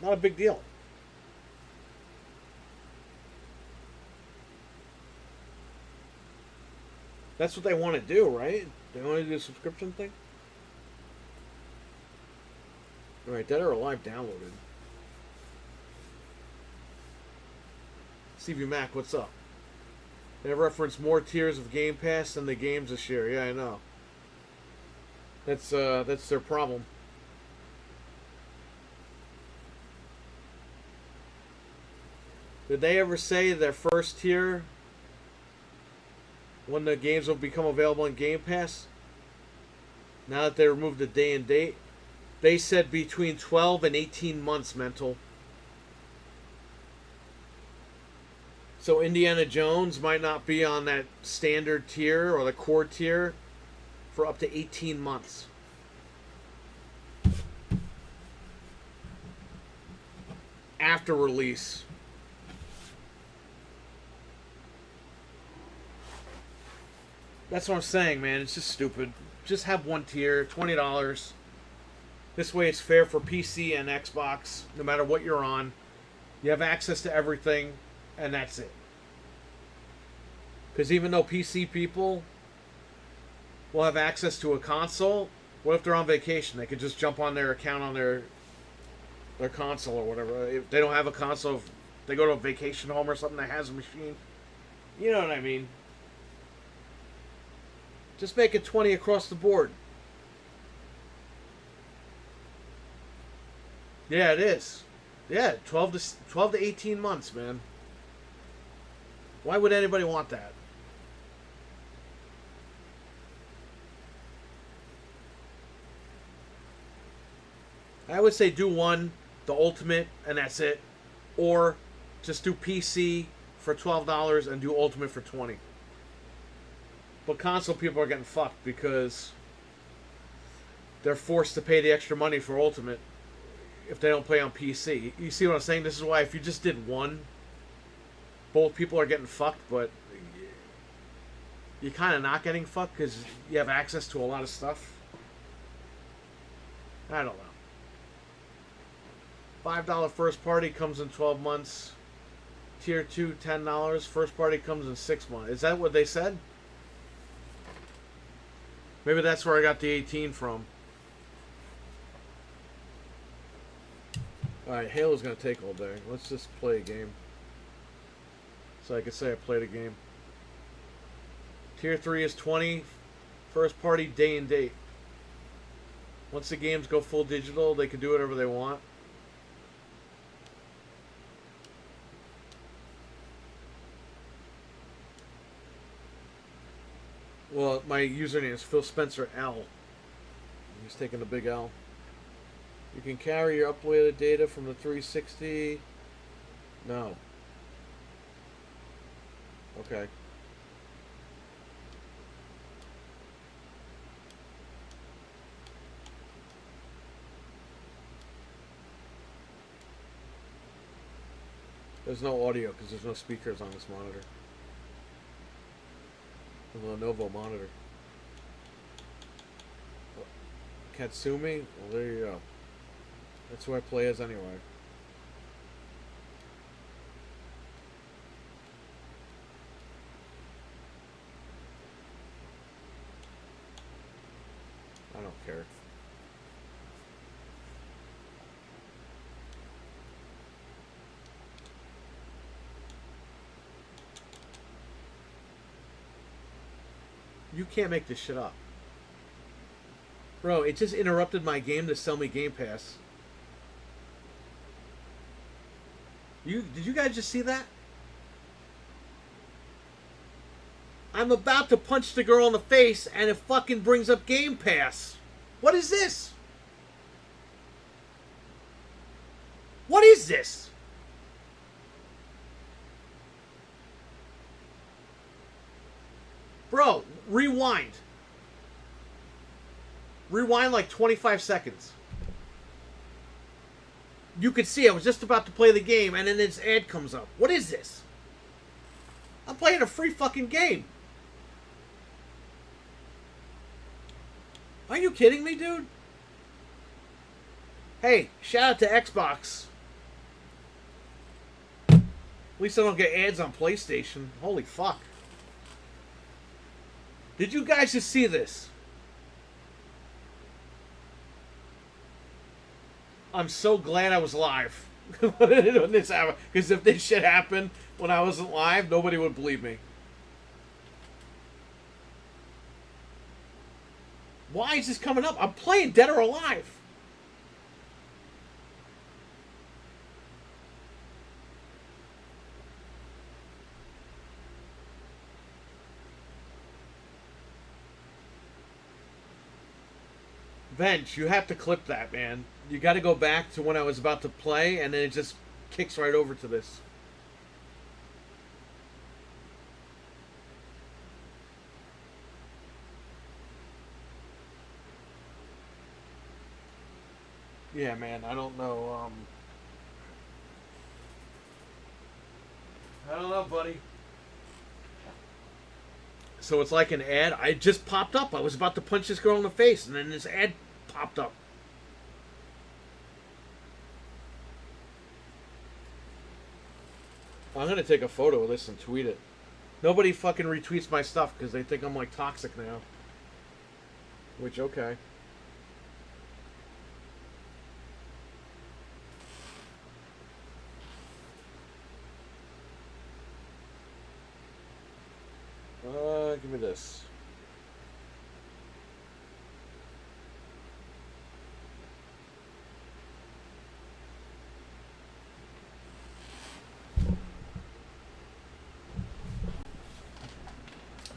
Not a big deal. That's what they want to do, right? They want to do a subscription thing? Alright, Dead or Alive downloaded. CV Mac, what's up? They reference more tiers of Game Pass than the games this year. Yeah, I know. That's their problem. Did they ever say their first tier when the games will become available in Game Pass? Now that they removed the day and date, they said between 12 and 18 months, mental. So Indiana Jones might not be on that standard tier or the core tier for up to 18 months. After release. That's what I'm saying, man. It's just stupid. Just have one tier, $20. This way it's fair for PC and Xbox, no matter what you're on. You have access to everything. And that's it. Because even though PC people will have access to a console, what if they're on vacation? They could just jump on their account on their console or whatever. If they don't have a console, if they go to a vacation home or something that has a machine. You know what I mean? Just make it 20 across the board. Yeah, it is. Yeah, 12 to 18 months, man. Why would anybody want that? I would say do one, the Ultimate, and that's it. Or just do PC for $12 and do Ultimate for $20. But console people are getting fucked because they're forced to pay the extra money for Ultimate if they don't play on PC. You see what I'm saying? This is why if you just did one, both people are getting fucked, but you're kind of not getting fucked because you have access to a lot of stuff. I don't know. $5 first party comes in 12 months. Tier 2, $10. First party comes in 6 months. Is that what they said? Maybe that's where I got the 18 from. Alright, Halo's going to take all day. Let's just play a game. So I can say I played a game. Tier 3 is 20. First party, day and date. Once the games go full digital, they can do whatever they want. Well, my username is Phil Spencer L. He's taking the big L. You can carry your uploaded data from the 360. No. Okay. There's no audio because there's no speakers on this monitor. The Lenovo monitor. Katsumi? Well, there you go. That's who I play as anyway. I don't care. You can't make this shit up. Bro, it just interrupted my game to sell me Game Pass. Did you guys just see that? I'm about to punch the girl in the face and it fucking brings up Game Pass. What is this? What is this? Bro, rewind. Rewind like 25 seconds. You could see I was just about to play the game and then this ad comes up. What is this? I'm playing a free fucking game. Are you kidding me, dude? Hey, shout out to Xbox. At least I don't get ads on PlayStation. Holy fuck. Did you guys just see this? I'm so glad I was live when this happened. Because if this shit happened when I wasn't live, nobody would believe me. Why is this coming up? I'm playing Dead or Alive. Bench, you have to clip that, man. You got to go back to when I was about to play, and then it just kicks right over to this. Yeah, man, I don't know. I don't know, buddy. So it's like an ad. I just popped up. I was about to punch this girl in the face, and then this ad popped up. I'm going to take a photo of this and tweet it. Nobody fucking retweets my stuff because they think I'm like toxic now. Which, okay. Give me this.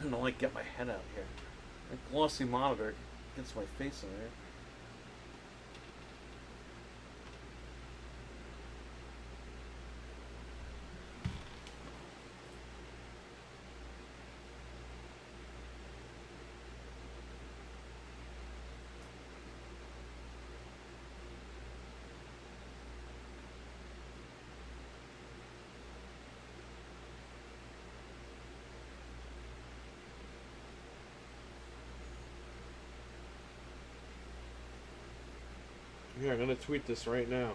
I'm gonna like get my head out here. A glossy monitor gets my face in there. Here, I'm gonna tweet this right now.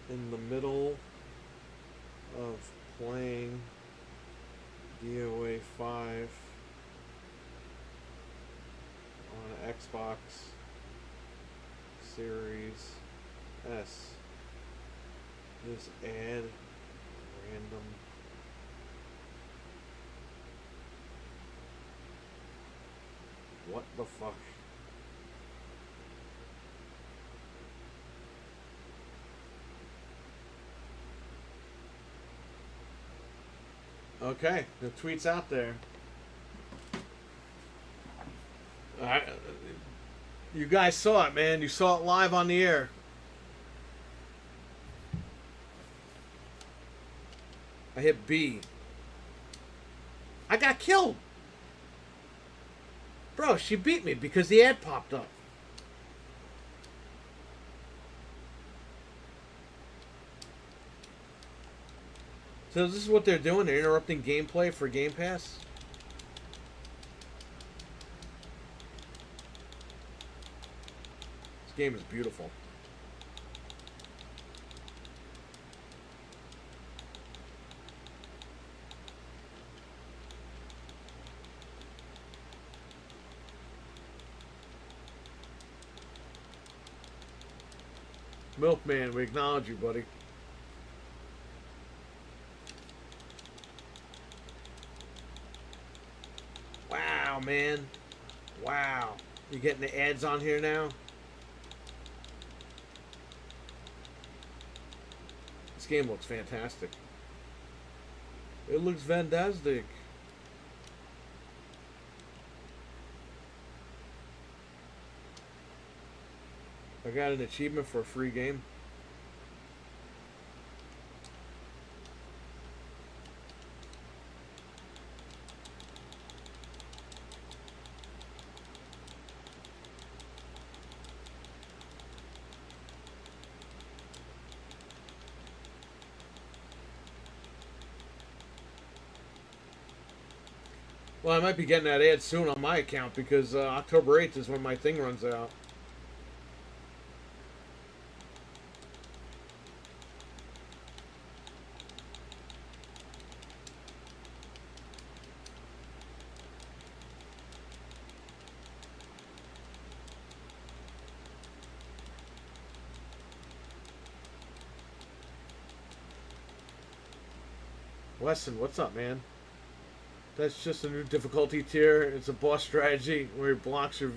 In the middle of playing DOA 5 on Xbox Series S. This ad random. What the fuck? Okay, the tweet's out there. You guys saw it, man. You saw it live on the air. I hit B. I got killed. Bro, she beat me because the ad popped up. So this is what they're doing? They're interrupting gameplay for Game Pass? This game is beautiful. Milkman, we acknowledge you, buddy. Wow, man. Wow. You getting the ads on here now? This game looks fantastic. It looks fantastic. I got an achievement for a free game. Well, I might be getting that ad soon on my account because October 8th is when my thing runs out. Weston, what's up, man? That's just a new difficulty tier. It's a boss strategy where it blocks your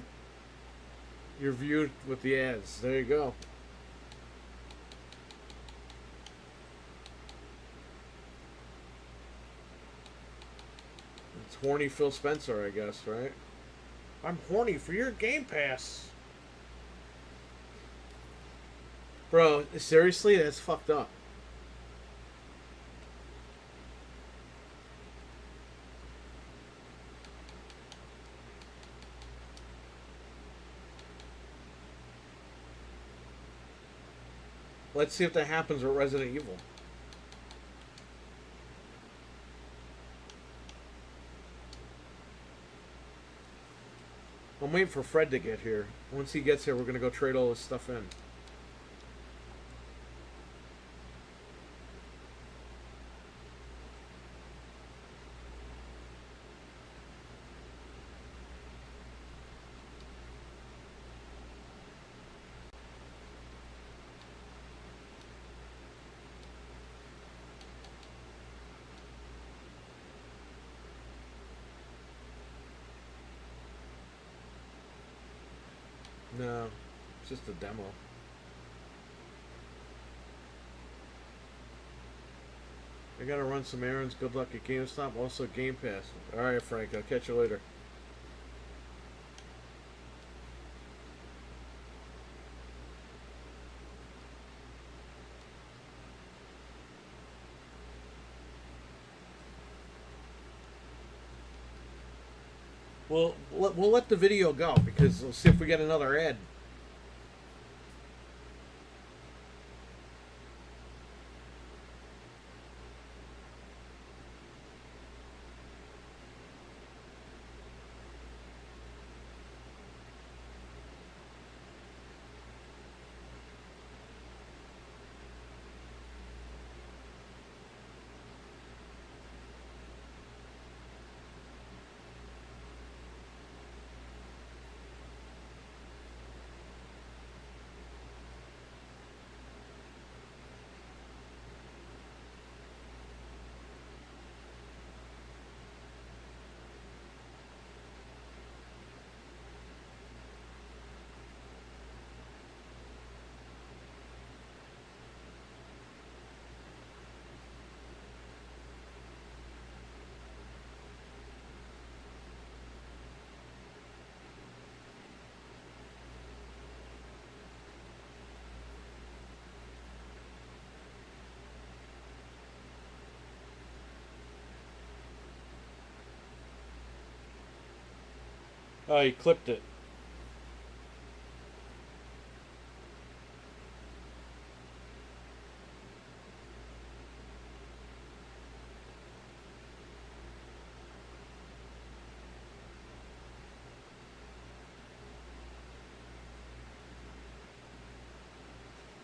view with the ads. There you go. It's horny Phil Spencer, I guess, right? I'm horny for your Game Pass. Bro, seriously? That's fucked up. Let's see if that happens with Resident Evil. I'm waiting for Fred to get here. Once he gets here, we're going to go trade all this stuff in. No, it's just a demo. I gotta run some errands. Good luck at GameStop. Also Game Pass. Alright, Frank. I'll catch you later. We'll let the video go because we'll see if we get another ad. Oh, he clipped it.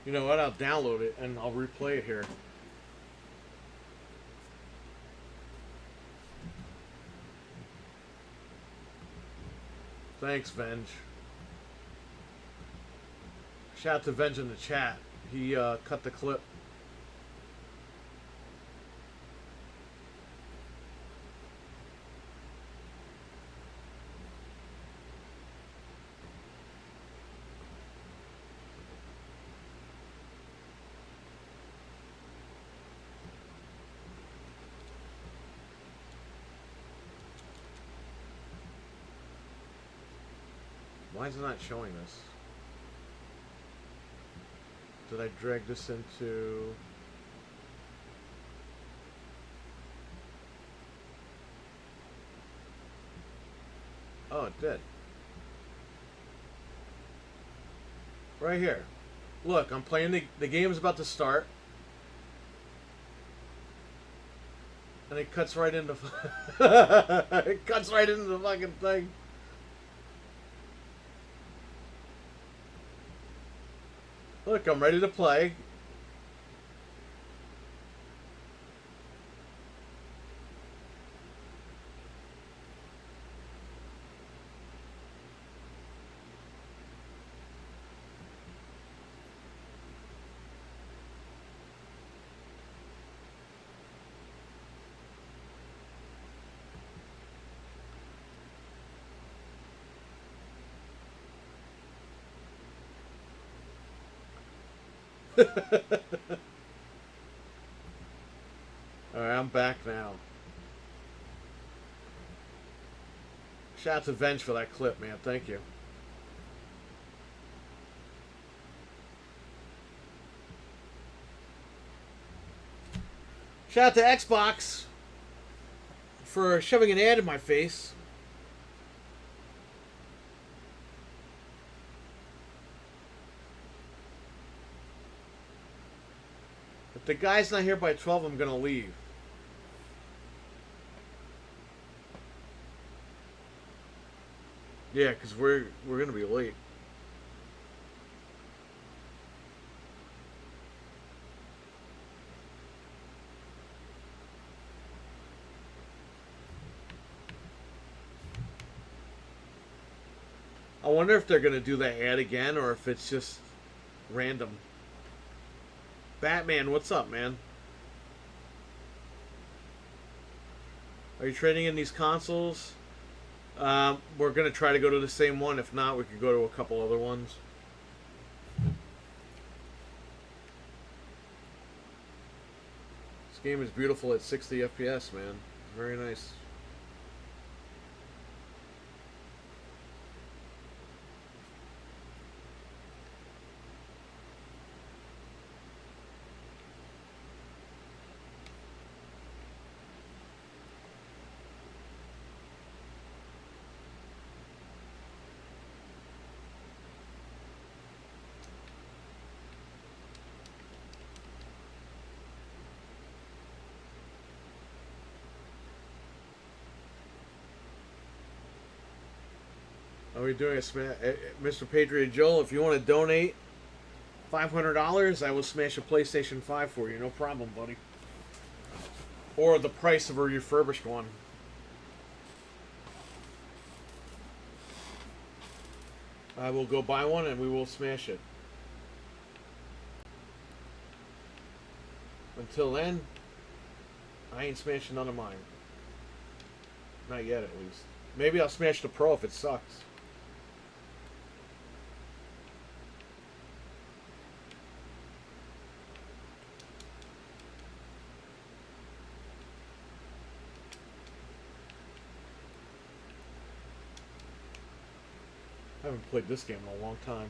You know what? I'll download it and I'll replay it here. Thanks, Venge. Shout out to Venge in the chat. He cut the clip. Why is it not showing this? Did I drag this into... Oh, it did. Right here. Look, I'm playing the game's about to start. And it cuts right into... it cuts right into the fucking thing. Look, I'm ready to play. Alright, I'm back now. Shout out to Venge for that clip, man. Thank you. Shout out to Xbox for shoving an ad in my face. If the guy's not here by 12, I'm gonna leave. Yeah, because we're gonna be late. I wonder if they're gonna do that ad again or if it's just random. Batman, what's up, man? Are you trading in these consoles? We're going to try to go to the same one. If not, we could go to a couple other ones. This game is beautiful at 60 FPS, man. Very nice. Are we doing a Mr. Patriot Joel? If you want to donate $500, I will smash a PlayStation 5 for you. No problem, buddy. Or the price of a refurbished one. I will go buy one and we will smash it. Until then, I ain't smashing none of mine. Not yet, at least. Maybe I'll smash the Pro if it sucks. I haven't played this game in a long time.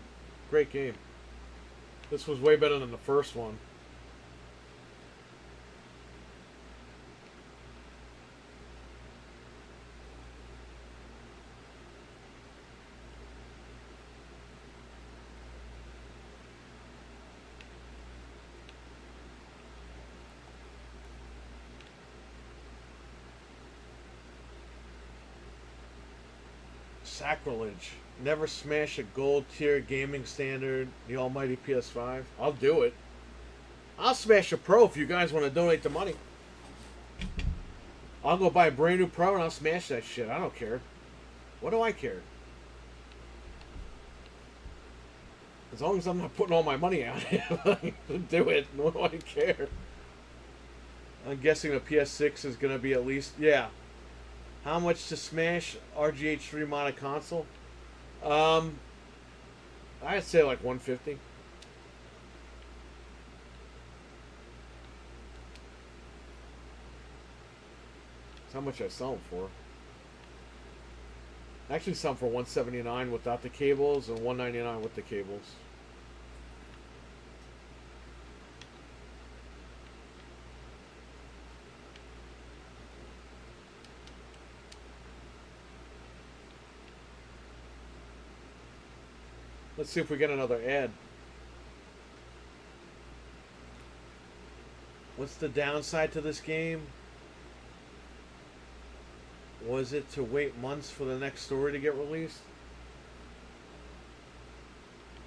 Great game. This was way better than the first one. Sacrilege. Never smash a gold tier gaming standard, the almighty PS5. I'll do it. I'll smash a Pro if you guys want to donate the money. I'll go buy a brand new Pro and I'll smash that shit. I don't care. What do I care? As long as I'm not putting all my money out, do it. What do I care? I'm guessing the PS6 is going to be at least... Yeah. How much to smash RGH3 modded console? I'd say like 150. That's how much I sell them for. I actually sell them for 179 without the cables and 199 with the cables. Let's see if we get another ad. What's the downside to this game? Was it to wait months for the next story to get released?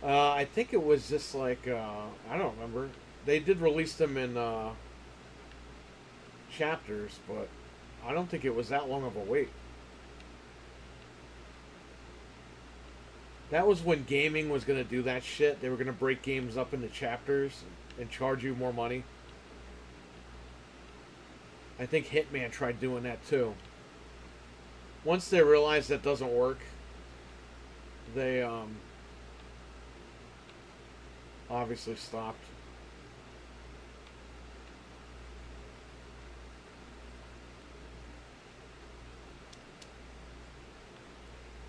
I think it was just like, I don't remember. They did release them in chapters, but I don't think it was that long of a wait. That was when gaming was going to do that shit. They were going to break games up into chapters and charge you more money. I think Hitman tried doing that too. Once they realized that doesn't work, they obviously stopped.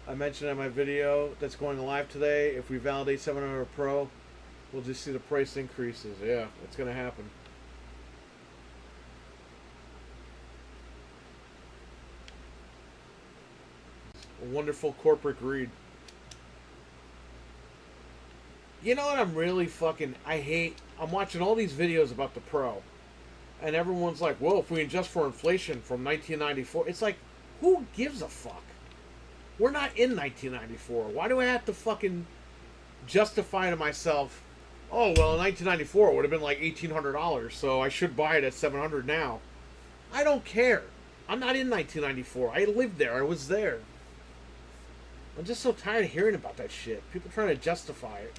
I mentioned in my video that's going live today, if we validate 700 Pro, we'll just see the price increases. Yeah, it's going to happen. A wonderful corporate greed. You know what I'm really fucking... I hate... I'm watching all these videos about the Pro. And everyone's like, well, if we adjust for inflation from 1994... It's like, who gives a fuck? We're not in 1994. Why do I have to fucking justify to myself, oh, well, in 1994 it would have been like $1,800, so I should buy it at $700 now. I don't care. I'm not in 1994. I lived there. I was there. I'm just so tired of hearing about that shit. People trying to justify it.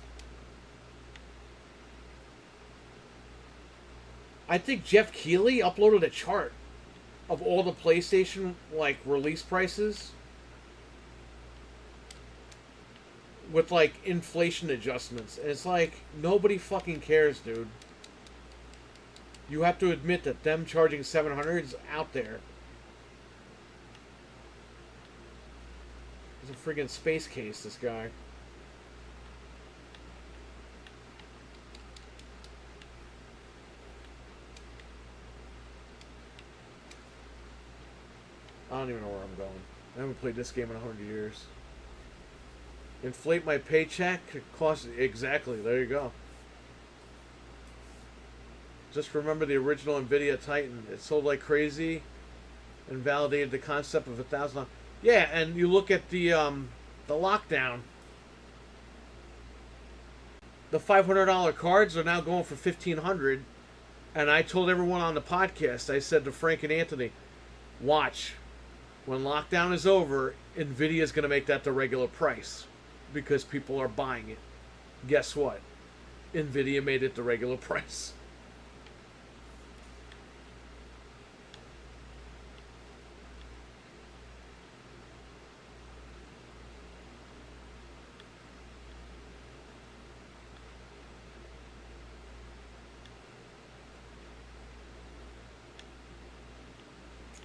I think Jeff Keighley uploaded a chart of all the PlayStation, like, release prices with, like, inflation adjustments. And it's like, nobody fucking cares, dude. You have to admit that them charging $700 is out there. He's a friggin' space case, this guy. I don't even know where I'm going. I haven't played this game in 100 years. Inflate my paycheck? Cost... Exactly, there you go. Just remember the original NVIDIA Titan. It sold like crazy and validated the concept of $1,000. Yeah, and you look at the lockdown. The $500 cards are now going for $1,500. And I told everyone on the podcast, I said to Frank and Anthony, watch. When lockdown is over, NVIDIA is going to make that the regular price. Because people are buying it. Guess what? NVIDIA made it the regular price.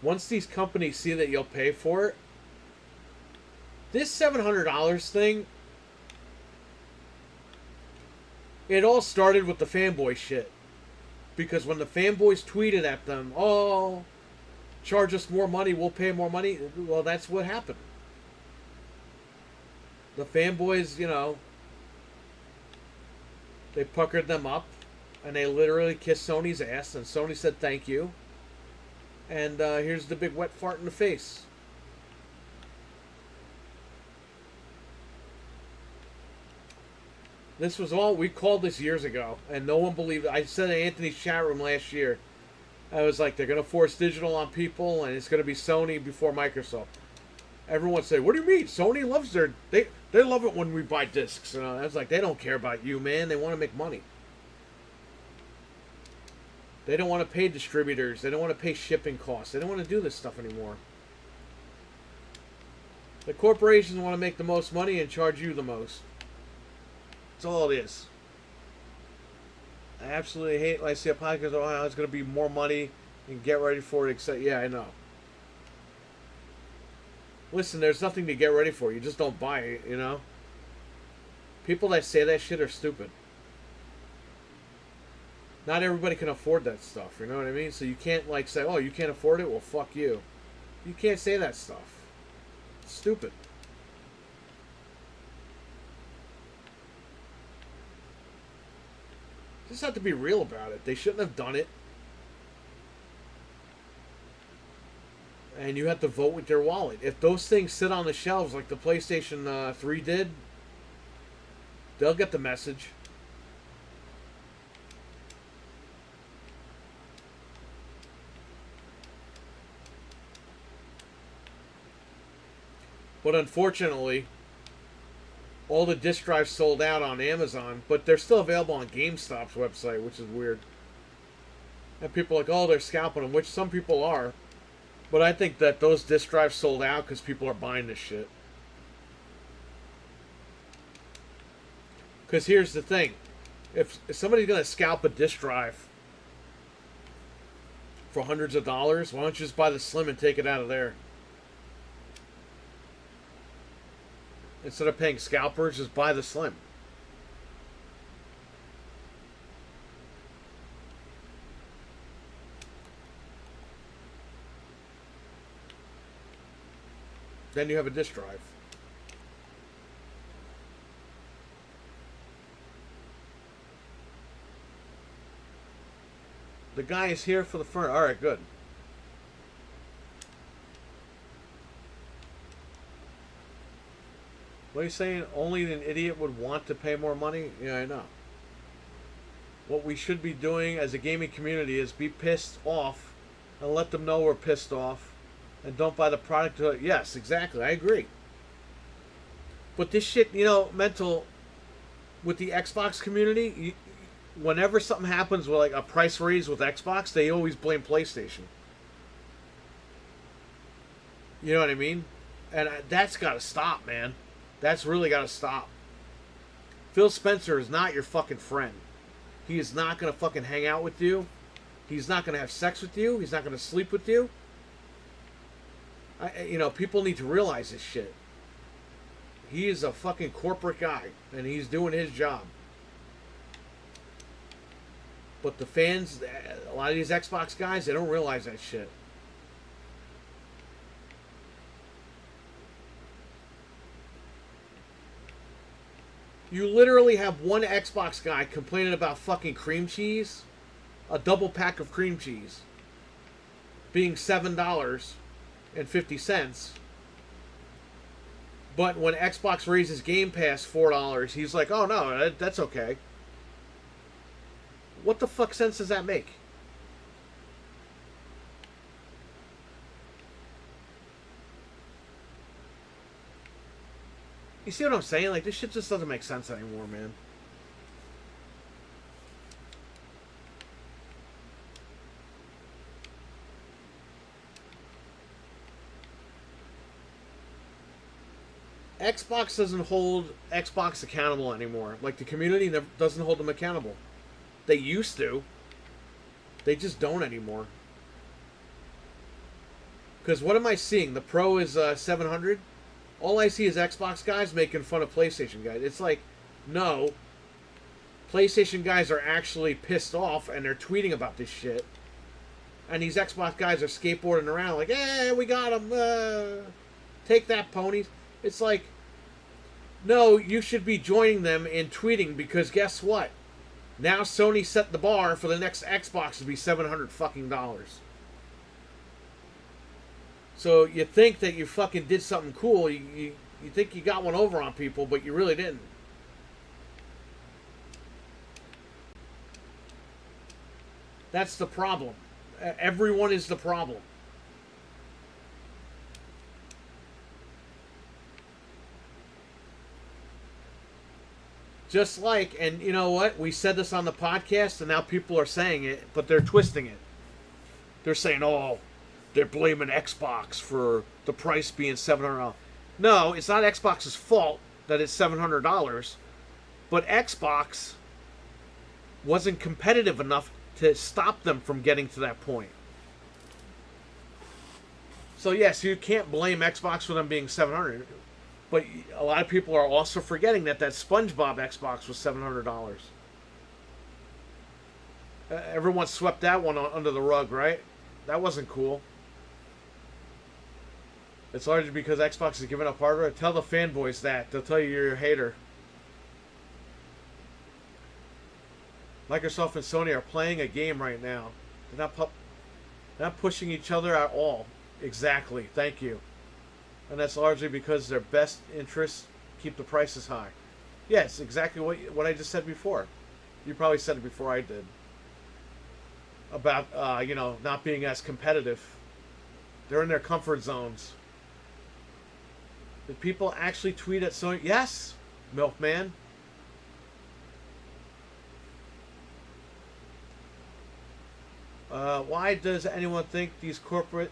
Once these companies see that you'll pay for it, this $700 thing, it all started with the fanboy shit. Because when the fanboys tweeted at them, oh, charge us more money, we'll pay more money, well, that's what happened. The fanboys, you know, they puckered them up, and they literally kissed Sony's ass, and Sony said thank you. And here's the big wet fart in the face. This was all, we called this years ago, and no one believed it. I said in Anthony's chat room last year, I was like, they're going to force digital on people, and it's going to be Sony before Microsoft. Everyone said, what do you mean? Sony loves they love it when we buy discs. And I was like, they don't care about you, man. They want to make money. They don't want to pay distributors. They don't want to pay shipping costs. They don't want to do this stuff anymore. The corporations want to make the most money and charge you the most. That's all it is. I absolutely hate when I see a podcast, oh, it's going to be more money and get ready for it, except, yeah, I know. Listen, there's nothing to get ready for. You just don't buy it, you know? People that say that shit are stupid. Not everybody can afford that stuff, you know what I mean? So you can't, like, say, oh, you can't afford it? Well, fuck you. You can't say that stuff. It's stupid. Just have to be real about it. They shouldn't have done it. And you have to vote with your wallet. If those things sit on the shelves like the PlayStation 3 did, they'll get the message. But unfortunately, all the disc drives sold out on Amazon, but they're still available on GameStop's website, which is weird. And people are like, oh, they're scalping them, which some people are. But I think that those disc drives sold out because people are buying this shit. Because here's the thing. If somebody's going to scalp a disc drive for hundreds of dollars, why don't you just buy the Slim and take it out of there? Instead of paying scalpers, just buy the Slim. Then you have a disc drive. The guy is here for the furniture. Alright, good. What are you saying? Only an idiot would want to pay more money? Yeah, I know. What we should be doing as a gaming community is be pissed off and let them know we're pissed off and don't buy the product. Yes, exactly. I agree. But this shit, you know, mental with the Xbox community, whenever something happens with like a price raise with Xbox, they always blame PlayStation. You know what I mean? And that's got to stop, man. That's really got to stop. Phil Spencer is not your fucking friend. He is not going to fucking hang out with you. He's not going to have sex with you. He's not going to sleep with you. You know, people need to realize this shit. He is a fucking corporate guy, and he's doing his job. But the fans, a lot of these Xbox guys, they don't realize that shit. You literally have one Xbox guy complaining about fucking cream cheese, a double pack of cream cheese, being $7.50. But when Xbox raises Game Pass $4, he's like, oh no, that's okay. What the fuck sense does that make? You see what I'm saying? Like, this shit just doesn't make sense anymore, man. Xbox doesn't hold Xbox accountable anymore. Like, the community doesn't hold them accountable. They used to. They just don't anymore. Because what am I seeing? The Pro is 700. All I see is Xbox guys making fun of PlayStation guys. It's like, no. PlayStation guys are actually pissed off and they're tweeting about this shit. And these Xbox guys are skateboarding around like, eh, we got them. Take that, ponies. It's like, no, you should be joining them in tweeting because guess what? Now Sony set the bar for the next Xbox to be $700 fucking dollars. So you think that you fucking did something cool. You think you got one over on people, but you really didn't. That's the problem. Everyone is the problem. Just like, and you know what? We said this on the podcast, and now people are saying it, but they're twisting it. They're saying, oh, they're blaming Xbox for the price being $700. No, it's not Xbox's fault that it's $700, but Xbox wasn't competitive enough to stop them from getting to that point. So yes, you can't blame Xbox for them being $700, but a lot of people are also forgetting that SpongeBob Xbox was $700. Everyone swept that one under the rug, right? That wasn't cool. It's largely because Xbox is giving up hardware. Tell the fanboys that. They'll tell you you're a hater. Microsoft and Sony are playing a game right now. They're not pushing each other at all. Exactly. Thank you. And that's largely because their best interests keep the prices high. Yes, exactly what I just said before. You probably said it before I did. About, not being as competitive. They're in their comfort zones. Did people actually tweet at Sony? Yes, Milkman. Why does anyone think these corporate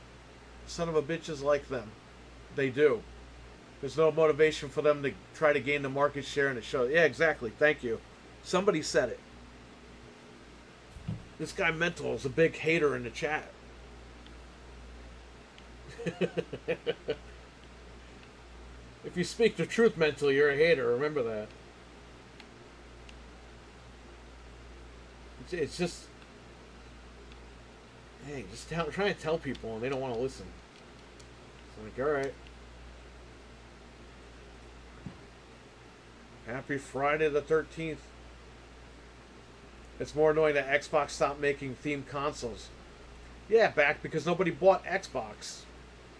son of a bitches like them? They do. There's no motivation for them to try to gain the market share in the show. Yeah, exactly. Thank you. Somebody said it. This guy Mental is a big hater in the chat. If you speak the truth, Mental, you're a hater. Remember that. It's just... Hey, just trying to tell people and they don't want to listen. It's like, alright. Happy Friday the 13th. It's more annoying that Xbox stopped making themed consoles. Yeah, back because nobody bought Xbox.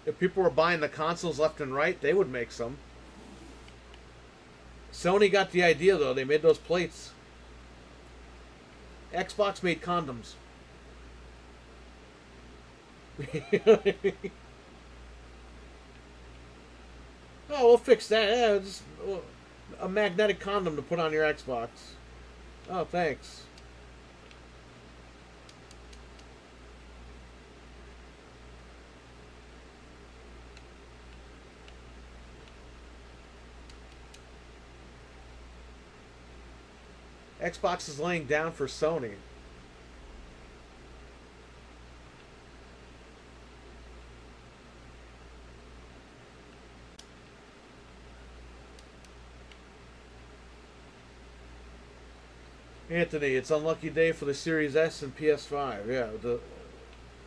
If people were buying the consoles left and right, they would make some. Sony got the idea, though. They made those plates. Xbox made condoms. Oh, we'll fix that. Yeah, just a magnetic condom to put on your Xbox. Oh, thanks. Xbox is laying down for Sony. Anthony, it's unlucky day for the Series S and PS5. Yeah,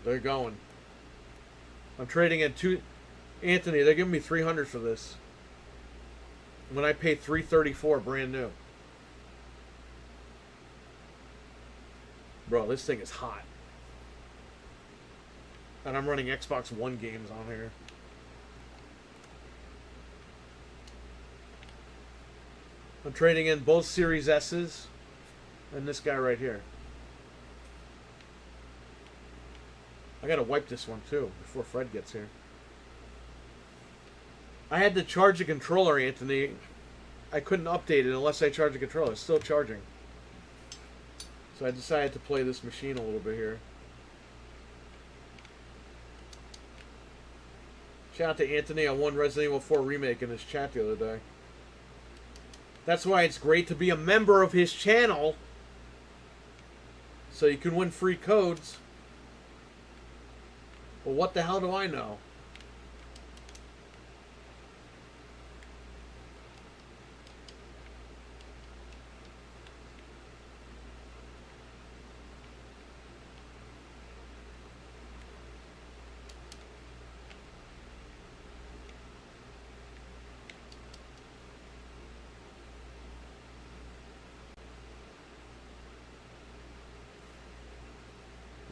they're going. I'm trading in two. Anthony, they're giving me $300 for this. When I pay $334 brand new. Bro, this thing is hot. And I'm running Xbox One games on here. I'm trading in both Series S's and this guy right here. I gotta wipe this one too before Fred gets here. I had to charge a controller, Anthony. I couldn't update it unless I charge a controller. It's still charging. So I decided to play this machine a little bit here. Shout out to Anthony. I won Resident Evil 4 Remake in his chat the other day. That's why it's great to be a member of his channel. So you can win free codes. Well, what the hell do I know?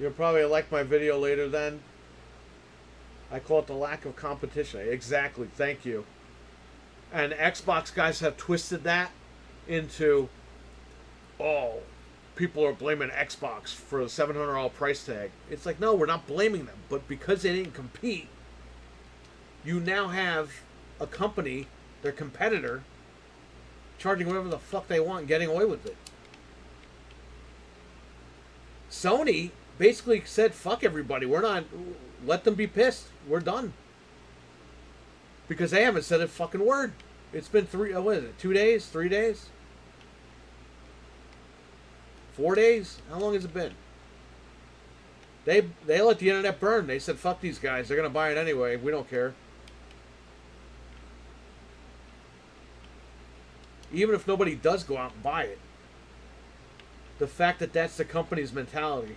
You'll probably like my video later then. I call it the lack of competition. Exactly. Thank you. And Xbox guys have twisted that into, oh, people are blaming Xbox for the $700 price tag. It's like, no, we're not blaming them. But because they didn't compete, you now have a company, their competitor, charging whatever the fuck they want and getting away with it. Sony basically said, fuck everybody. We're not... Let them be pissed. We're done. Because they haven't said a fucking word. It's been 2 days? 3 days? 4 days? How long has it been? They let the internet burn. They said, fuck these guys. They're going to buy it anyway. We don't care. Even if nobody does go out and buy it. The fact that that's the company's mentality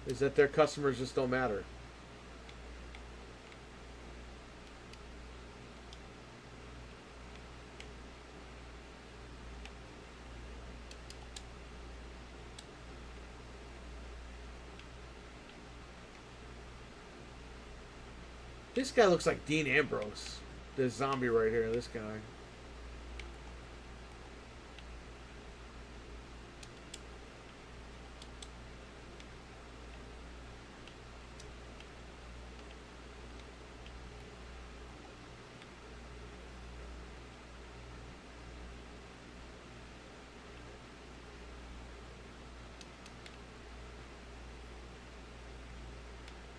is that their customers just don't matter. This guy looks like Dean Ambrose. This zombie right here, this guy.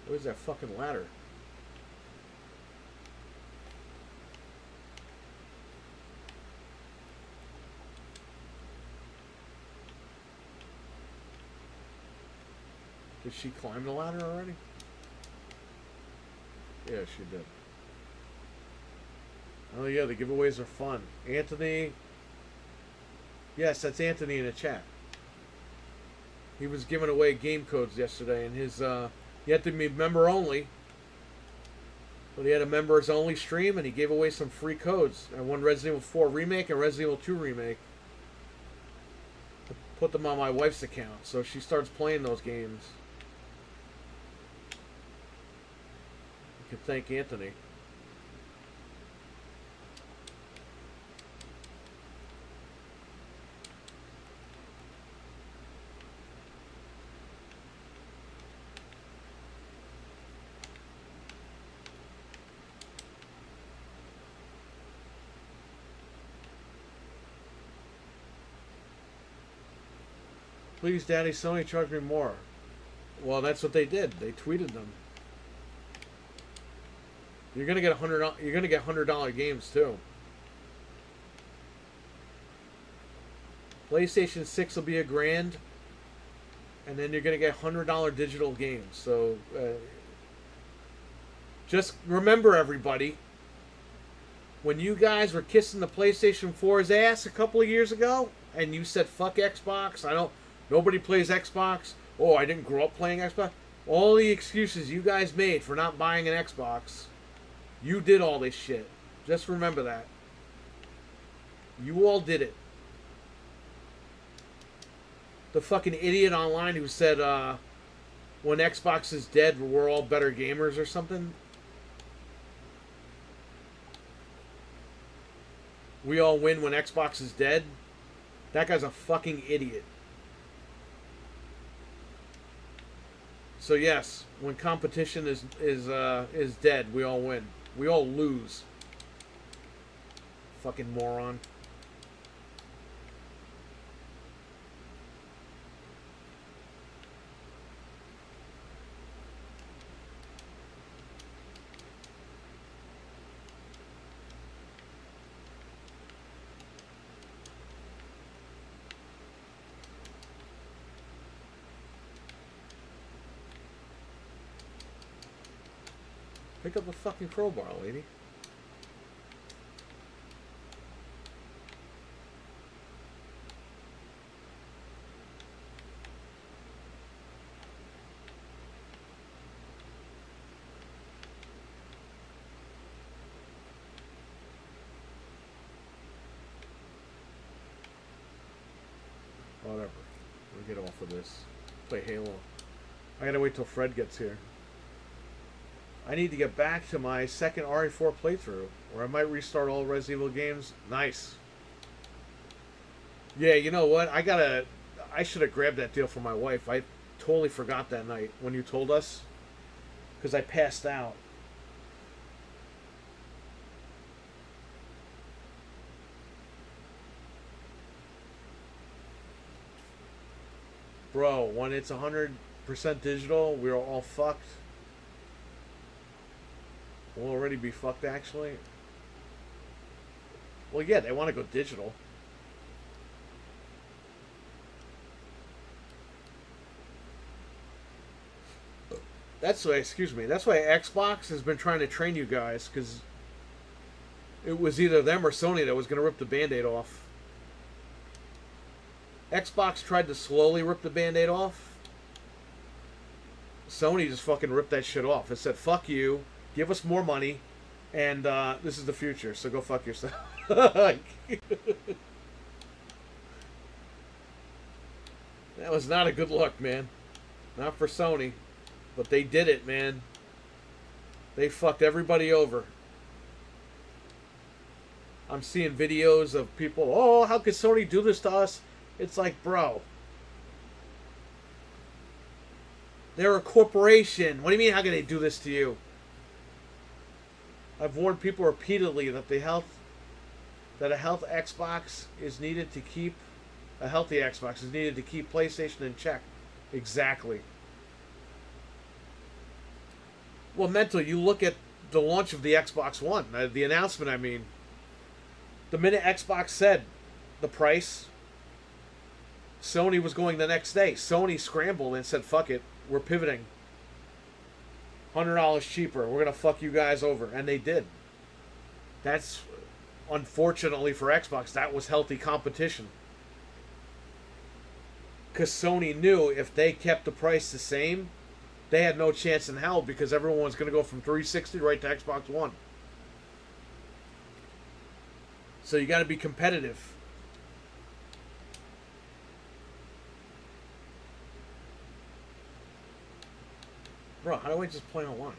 Where's that fucking ladder? Did she climb the ladder already? Yeah, she did. Oh yeah, the giveaways are fun. Anthony. Yes, that's Anthony in the chat. He was giving away game codes yesterday, and his you have to be member only. But he had a members only stream, and he gave away some free codes. I won Resident Evil 4 Remake and Resident Evil 2 Remake. I put them on my wife's account, so she starts playing those games. You can thank Anthony. Please, Daddy, Sony charged me more. Well, that's what they did. They tweeted them. You're gonna get You're gonna get $100 games too. PlayStation 6 will be $1,000, and then you're gonna get $100 digital games. So, just remember, everybody, when you guys were kissing the PlayStation 4's ass a couple of years ago, and you said fuck Xbox, nobody plays Xbox. Oh, I didn't grow up playing Xbox. All the excuses you guys made for not buying an Xbox, you did all this shit. Just remember that. You all did it. The fucking idiot online who said, when Xbox is dead, we're all better gamers or something. We all win when Xbox is dead. That guy's a fucking idiot. So yes, when competition is dead, we all win. We all lose. Fucking moron. Pick up the fucking crowbar, lady. Whatever. We'll get off of this. Play Halo. I gotta wait till Fred gets here. I need to get back to my second RE4 playthrough, or I might restart all Resident Evil games. Nice. Yeah, you know what? I should have grabbed that deal for my wife. I totally forgot that night when you told us because I passed out. Bro, when it's 100% digital, we're all fucked. We'll already be fucked, actually. Well, yeah, they want to go digital. That's why, excuse me, that's why Xbox has been trying to train you guys, because it was either them or Sony that was going to rip the Band-Aid off. Xbox tried to slowly rip the Band-Aid off. Sony just fucking ripped that shit off. It said, fuck you, give us more money, and this is the future, so go fuck yourself. That was not a good look, man. Not for Sony. But they did it, man. They fucked everybody over. I'm seeing videos of people, oh, how could Sony do this to us? It's like, bro. They're a corporation. What do you mean, how can they do this to you? I've warned people repeatedly that a health Xbox is needed to keep a healthy Xbox is needed to keep PlayStation in check. Exactly. Well, Mental, you look at the launch of the Xbox One, the announcement, I mean. The minute Xbox said the price, Sony was going the next day. Sony scrambled and said, fuck it, we're pivoting. $100 cheaper, we're going to fuck you guys over. And they did. That's, unfortunately for Xbox, that was healthy competition. Because Sony knew if they kept the price the same, they had no chance in hell because everyone was going to go from 360 right to Xbox One. So you got to be competitive. Bro, how do I just play online?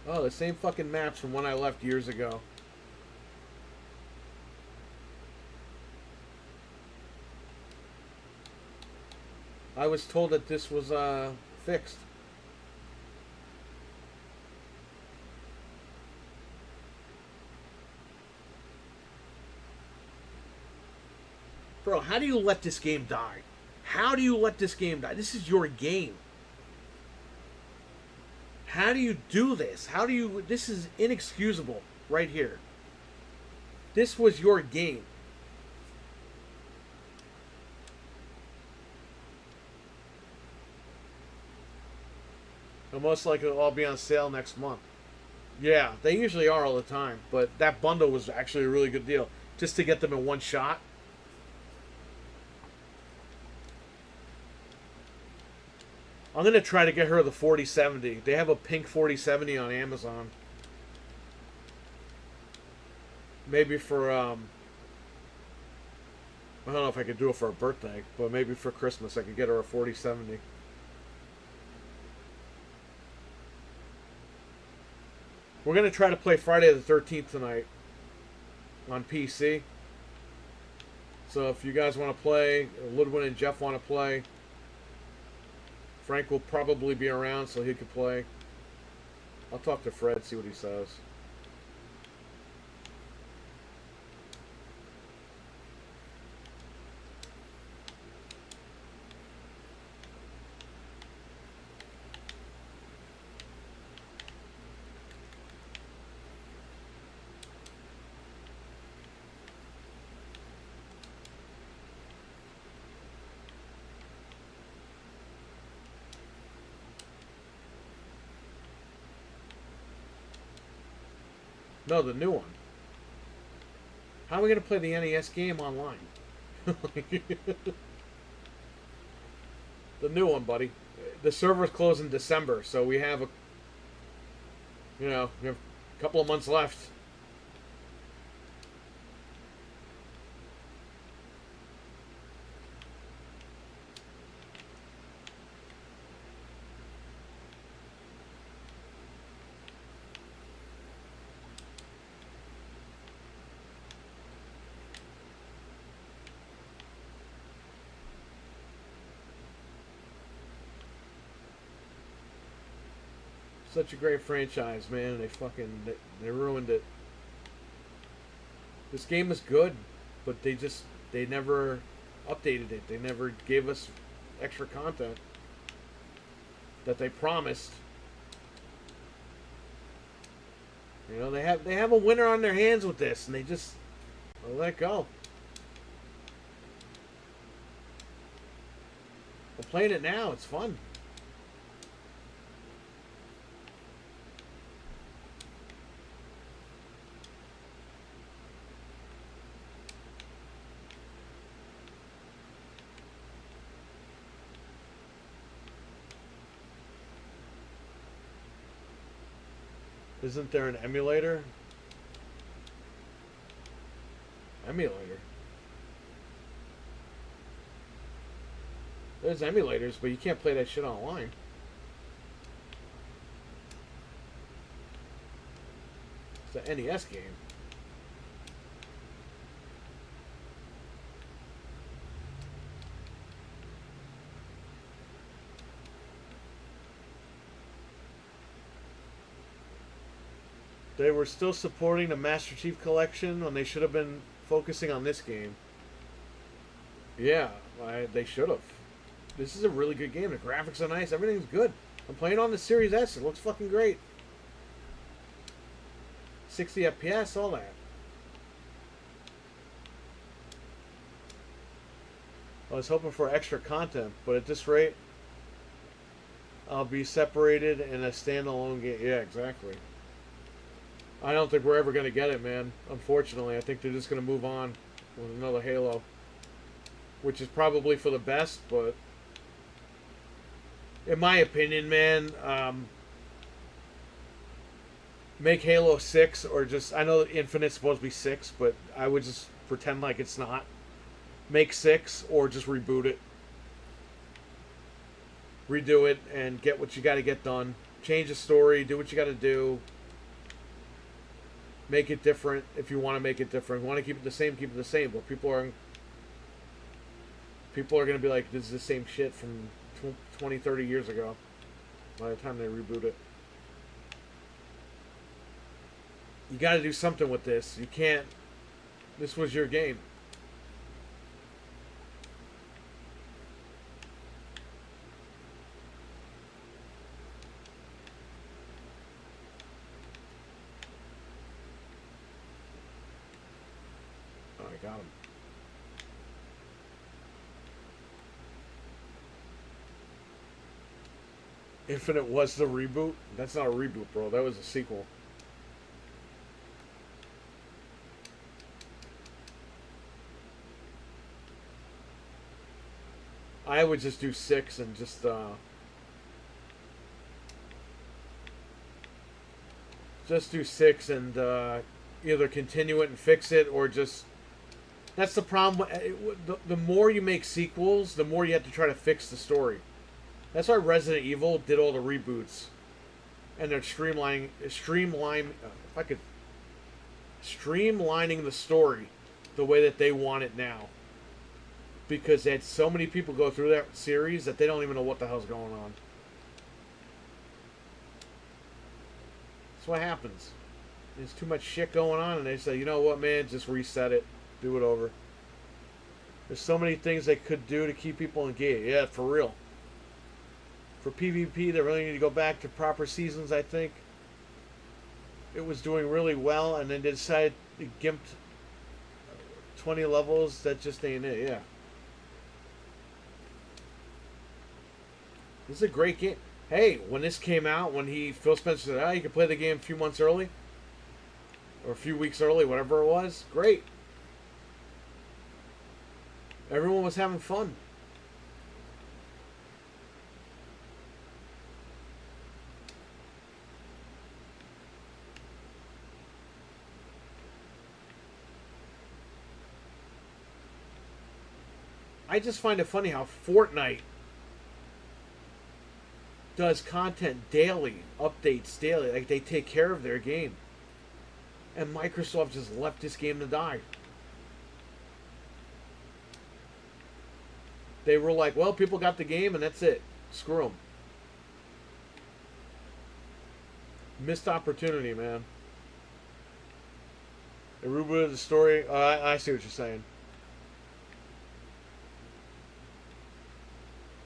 Oh, the same fucking maps from when I left years ago. I was told that this was fixed. Bro, how do you let this game die? How do you let this game die? This is your game. How do you do this? How do you... This is inexcusable right here. This was your game. And most likely it'll all be on sale next month. Yeah, they usually are all the time. But that bundle was actually a really good deal. Just to get them in one shot. I'm going to try to get her the 4070. They have a pink 4070 on Amazon. Maybe for, I don't know if I could do it for her birthday, but maybe for Christmas I could get her a 4070. We're going to try to play Friday the 13th tonight on PC. So if you guys want to play, Ludwin and Jeff want to play, Frank will probably be around so he could play. I'll talk to Fred, see what he says. No, the new one. How are we going to play the NES game online? The new one, buddy. The servers close in December, so we have we have a couple of months left. Such a great franchise, man. They ruined it. This game is good, but they never updated it. They never gave us extra content that they promised. You know, they have a winner on their hands with this, and they just let it go. I'm playing it now. It's fun. Isn't there an emulator? Emulator? There's emulators, but you can't play that shit online. It's an NES game. They were still supporting the Master Chief Collection when they should have been focusing on this game. Yeah, they should have. This is a really good game. The graphics are nice. Everything's good. I'm playing on the Series S. It looks fucking great. 60 FPS, all that. I was hoping for extra content, but at this rate, I'll be separated in a standalone game. Yeah, exactly. I don't think we're ever going to get it, man. Unfortunately, I think they're just going to move on with another Halo. Which is probably for the best, but in my opinion, man, make Halo 6 or just... I know Infinite's supposed to be 6, but I would just pretend like it's not. Make 6 or just reboot it. Redo it and get what you got to get done. Change the story, do what you got to do. Make it different if you want to make it different. If you want to keep it the same, keep it the same. But people are going to be like, this is the same shit from 20, 30 years ago by the time they reboot it. You got to do something with this. You can't... This was your game. Oh, I got him. Infinite was the reboot? That's not a reboot, bro. That was a sequel. I would just do 6 and just do 6 and either continue it and fix it or just... That's the problem. The more you make sequels, the more you have to try to fix the story. That's why Resident Evil did all the reboots, and they're streamlining the story the way that they want it now. Because they had so many people go through that series that they don't even know what the hell's going on. That's what happens. There's too much shit going on, and they say, you know what, man, just reset it, do it over. There's so many things they could do to keep people engaged. Yeah, for real. For PvP, they really need to go back to proper seasons, I think. It was doing really well, and then they decided to gimp 20 levels. That just ain't it, yeah. This is a great game. Hey, when this came out, Phil Spencer said, you can play the game a few months early, or a few weeks early, whatever it was, great. Everyone was having fun. I just find it funny how Fortnite does content daily, updates daily, like they take care of their game. And Microsoft just left this game to die. They were like, well, people got the game and that's it. Screw them. Missed opportunity, man. They rebooted the story. Oh, I see what you're saying.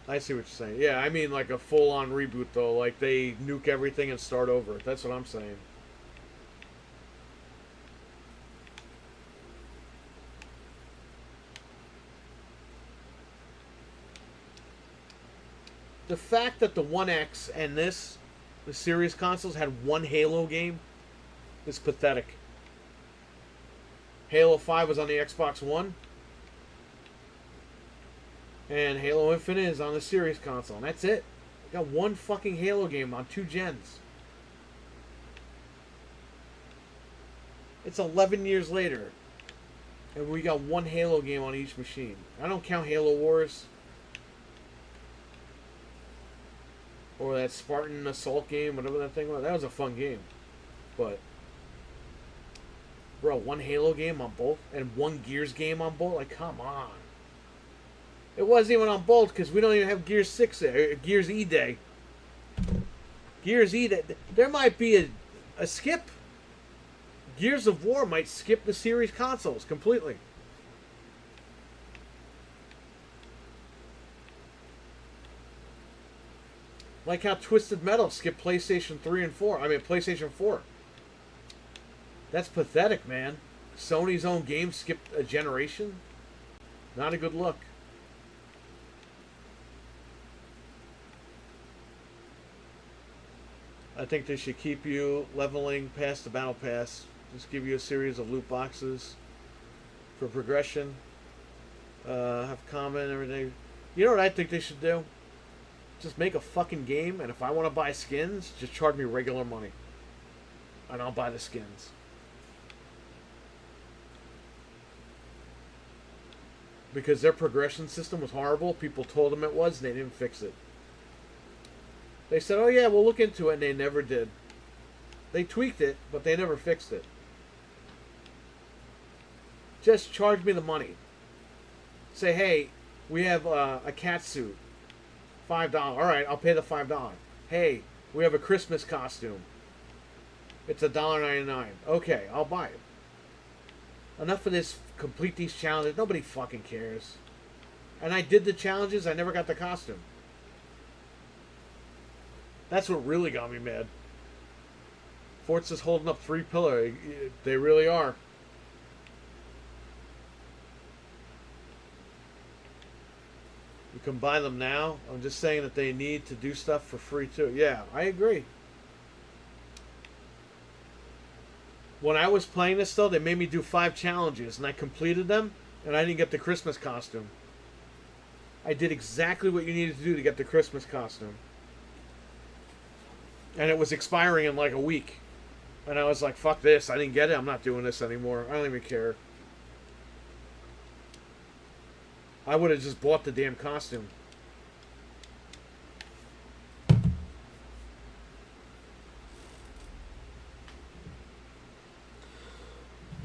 I see what you're saying. Yeah, I mean like a full-on reboot, though. Like they nuke everything and start over. That's what I'm saying. The fact that the One X and the series consoles, had one Halo game is pathetic. Halo 5 was on the Xbox One, and Halo Infinite is on the series console, and that's it. We got one fucking Halo game on 2 gens. It's 11 years later, and we got one Halo game on each machine. I don't count Halo Wars or that Spartan Assault game, whatever that thing was. That was a fun game. But, bro, one Halo game on both and one Gears game on both? Like, come on. It wasn't even on both because we don't even have Gears 6 there. Gears E-Day. Gears E-Day. There might be a skip. Gears of War might skip the series consoles completely. Like how Twisted Metal skipped PlayStation 3 and 4. I mean, PlayStation 4. That's pathetic, man. Sony's own game skipped a generation? Not a good look. I think they should keep you leveling past the Battle Pass. Just give you a series of loot boxes for progression. Have common and everything. You know what I think they should do? Just make a fucking game, and if I want to buy skins, just charge me regular money. And I'll buy the skins. Because their progression system was horrible. People told them it was, and they didn't fix it. They said, oh yeah, we'll look into it, and they never did. They tweaked it, but they never fixed it. Just charge me the money. Say, hey, we have a cat suit. $5. Alright, I'll pay the $5. Hey, we have a Christmas costume. It's $1.99. Okay, I'll buy it. Enough of this, complete these challenges. Nobody fucking cares. And I did the challenges, I never got the costume. That's what really got me mad. Forza's holding up 3 pillar. They really are. You can buy them now. I'm just saying that they need to do stuff for free too. Yeah, I agree. When I was playing this though, they made me do 5 challenges and I completed them and I didn't get the Christmas costume. I did exactly what you needed to do to get the Christmas costume. And it was expiring in like a week. And I was like, fuck this, I didn't get it, I'm not doing this anymore. I don't even care. I would have just bought the damn costume.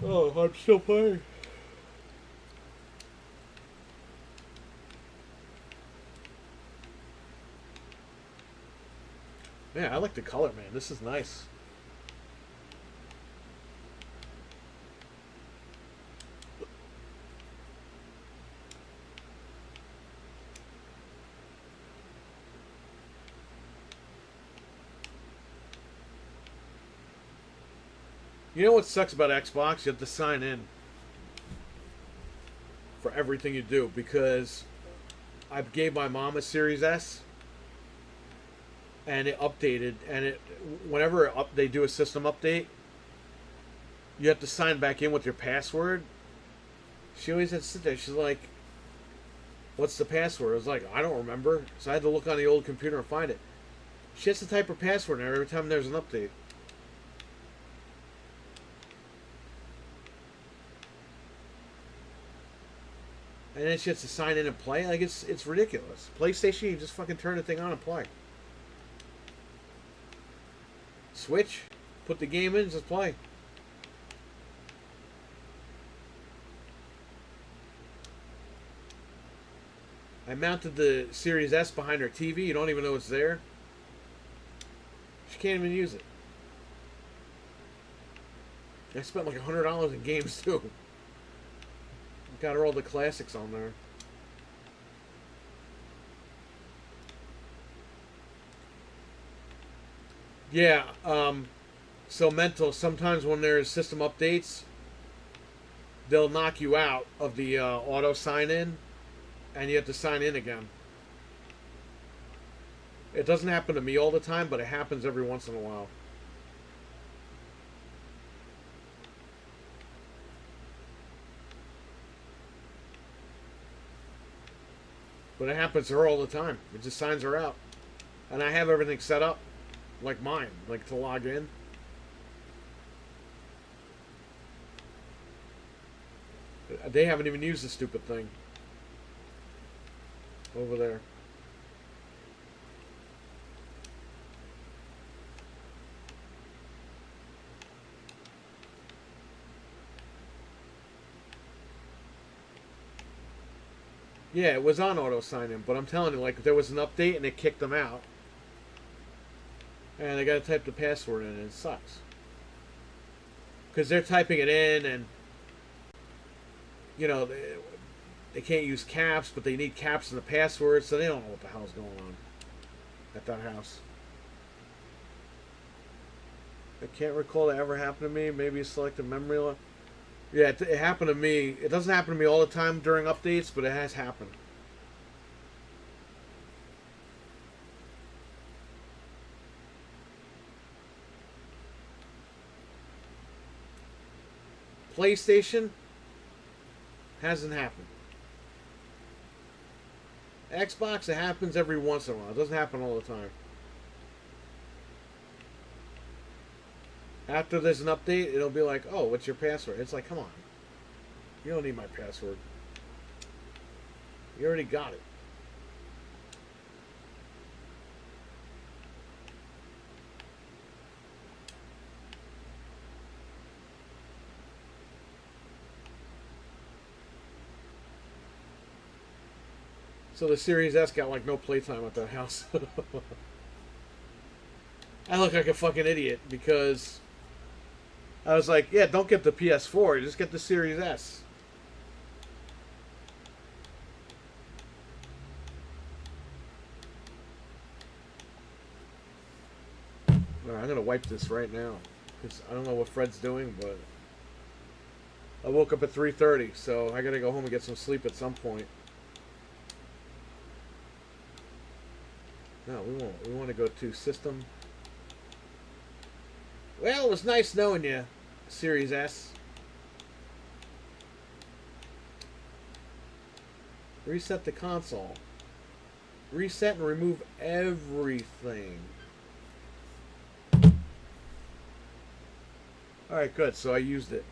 Oh, I'm still playing. Yeah, I like the color, man. This is nice. You know what sucks about Xbox? You have to sign in for everything you do because I gave my mom a Series S and it updated, and it whenever they do a system update, you have to sign back in with your password. She always had to sit there. She's like, "What's the password?" I was like, "I don't remember." So I had to look on the old computer and find it. She has to type her password in every time there's an update. And then she has to sign in and play. Like, it's ridiculous. PlayStation, you just fucking turn the thing on and play. Switch, put the game in, just play. I mounted the Series S behind her TV. You don't even know it's there. She can't even use it. I spent like $100 in games too. Got all the classics on there. Yeah, so mental, sometimes when there's system updates, they'll knock you out of the auto sign in, and you have to sign in again. It doesn't happen to me all the time, but it happens every once in a while. But it happens to her all the time. It just signs her out. And I have everything set up, like mine, like to log in. They haven't even used the stupid thing. Over there. Yeah, it was on auto sign in, but I'm telling you, like, there was an update and it kicked them out. And they got to type the password in, and it sucks. Because they're typing it in, and, you know, they can't use caps, but they need caps in the password, so they don't know what the hell's going on at that house. I can't recall that ever happened to me. Maybe select a memory lock. Yeah, it happened to me. It doesn't happen to me all the time during updates, but it has happened. PlayStation hasn't happened. Xbox, it happens every once in a while. It doesn't happen all the time. After there's an update, it'll be like, oh, what's your password? It's like, come on. You don't need my password. You already got it. So the Series S got like no playtime at that house. I look like a fucking idiot because I was like, yeah, don't get the PS4, just get the Series S. Alright, I'm gonna wipe this right now because I don't know what Fred's doing, but I woke up at 3:30, so I gotta go home and get some sleep at some point. No, we won't. We want to go to system. Well, it was nice knowing you, Series S. Reset the console. Reset and remove everything. Alright, good. So I used it.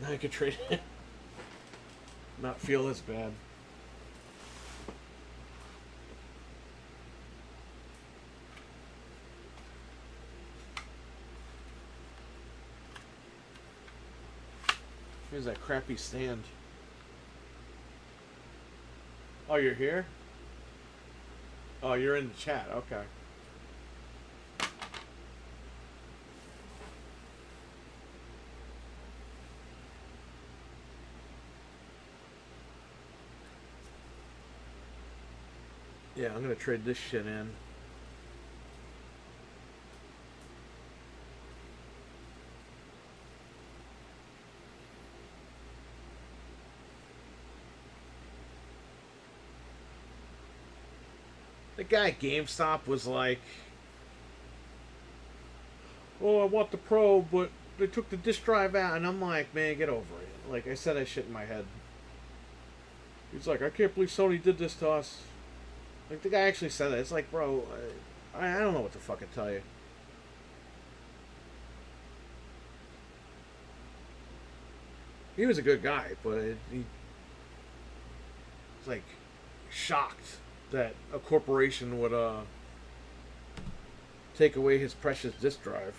Now I can trade it. Not feel as bad. Here's that crappy stand. Oh, you're here? Oh, you're in the chat. Okay. Yeah, I'm gonna trade this shit in. The guy at GameStop was like, oh, I want the Pro, but they took the disk drive out. And I'm like, man, get over it. Like, I said that shit in my head. He's like, I can't believe Sony did this to us. Like, the guy actually said that. It's like, bro, I don't know what to fucking tell you. He was a good guy, but he was like shocked that a corporation would take away his precious disk drive.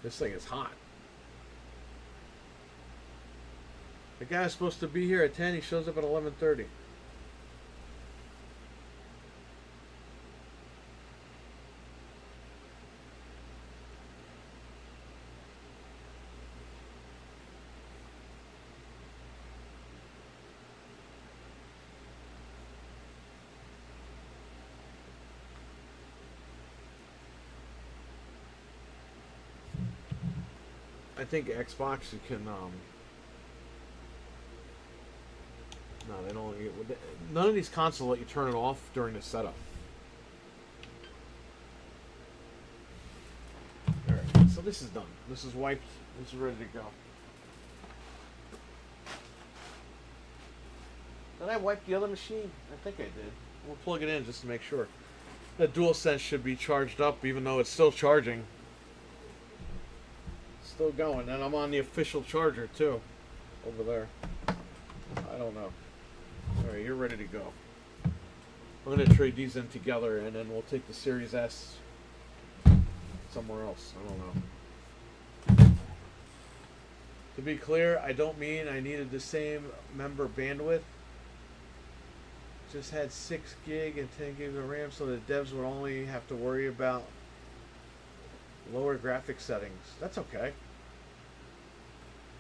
This thing is hot. The guy's supposed to be here at 10. He shows up at 11:30. I think Xbox you can no, they don't. None of these consoles let you turn it off during the setup. All right, so this is done. This is wiped. This is ready to go. Did I wipe the other machine? I think I did. We'll plug it in just to make sure. The DualSense should be charged up, even though it's still charging. Still going, and I'm on the official charger too, over there. I don't know. All right, you're ready to go. I'm gonna trade these in together, and then we'll take the Series S somewhere else. I don't know. To be clear, I don't mean I needed the same member bandwidth. Just had 6 gig and 10 gigs of RAM, so the devs would only have to worry about lower graphics settings. That's okay.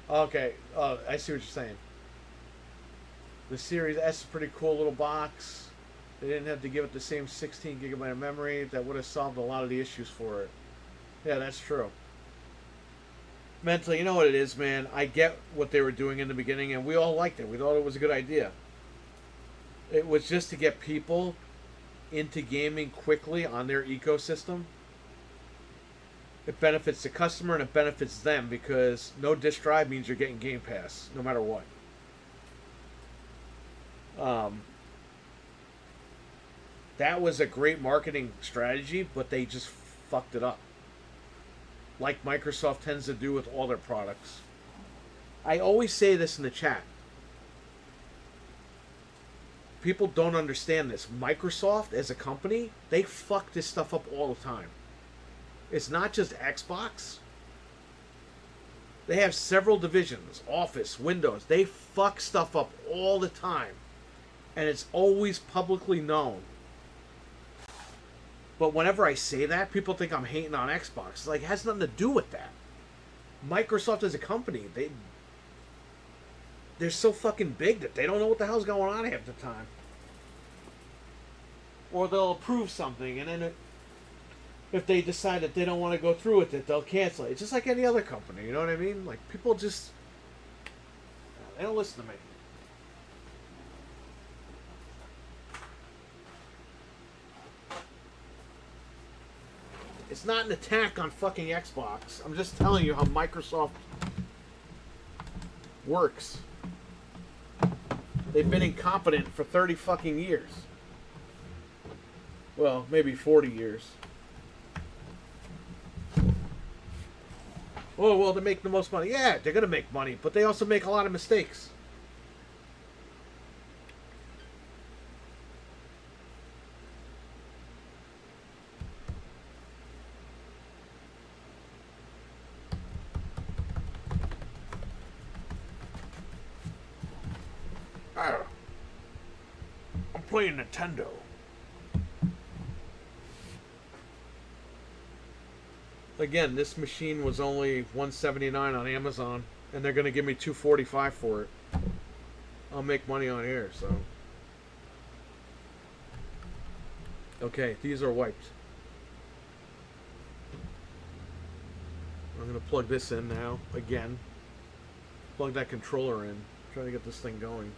Okay, I see what you're saying. The Series S is a pretty cool little box. They didn't have to give it the same 16 gigabyte of memory. That would have solved a lot of the issues for it. Yeah, that's true. Mentally, you know what it is, man. I get what they were doing in the beginning, and we all liked it. We thought it was a good idea. It was just to get people into gaming quickly on their ecosystem. It benefits the customer and it benefits them because no disk drive means you're getting Game Pass no matter what. That was a great marketing strategy, but they just fucked it up. Like Microsoft tends to do with all their products. I always say this in the chat. People don't understand this. Microsoft as a company, they fuck this stuff up all the time. It's not just Xbox. They have several divisions. Office, Windows. They fuck stuff up all the time. And it's always publicly known. But whenever I say that, people think I'm hating on Xbox. It's like, it has nothing to do with that. Microsoft as a company, they're so fucking big that they don't know what the hell's going on half the time. Or they'll approve something, and then if they decide that they don't want to go through with it, they'll cancel it. It's just like any other company, you know what I mean? Like, people just, they don't listen to me. It's not an attack on fucking Xbox. I'm just telling you how Microsoft works. They've been incompetent for 30 fucking years. Well, maybe 40 years. Oh, well, they make the most money. Yeah, they're going to make money, but they also make a lot of mistakes. I'm playing Nintendo. Again, this machine was only $179 on Amazon, and they're going to give me $245 for it. I'll make money on here, so. Okay, these are wiped. I'm going to plug this in now, again. Plug that controller in. Try to get this thing going.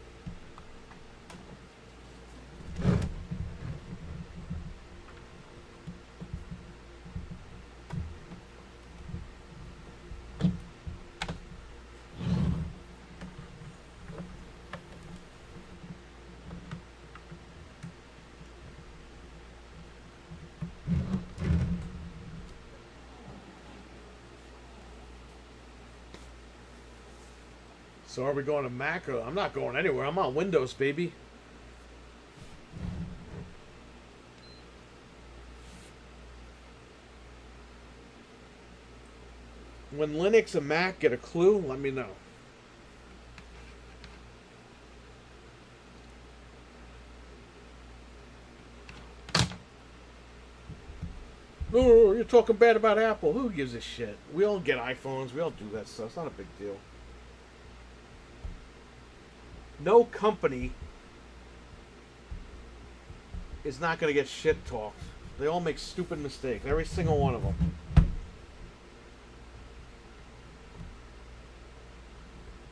So are we going to Mac? Or I'm not going anywhere. I'm on Windows, baby. When Linux and Mac get a clue, let me know. Oh, you're talking bad about Apple. Who gives a shit? We all get iPhones. We all do that stuff. It's not a big deal. No company is not going to get shit talked. They all make stupid mistakes. Every single one of them.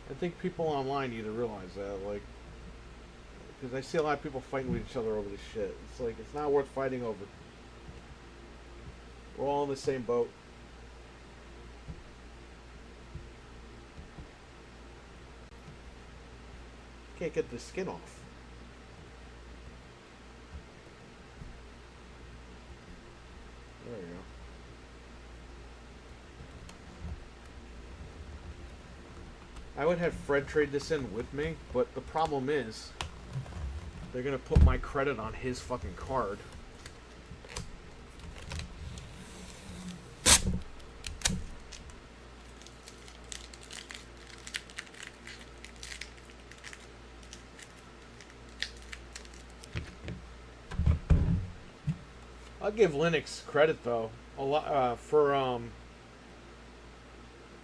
I think people online need to realize that, like, because I see a lot of people fighting with each other over this shit. It's like, it's not worth fighting over. We're all in the same boat. Can't get the skin off. There you go. I would have Fred trade this in with me, but the problem is they're gonna put my credit on his fucking card. I'll give Linux credit though. A lot for a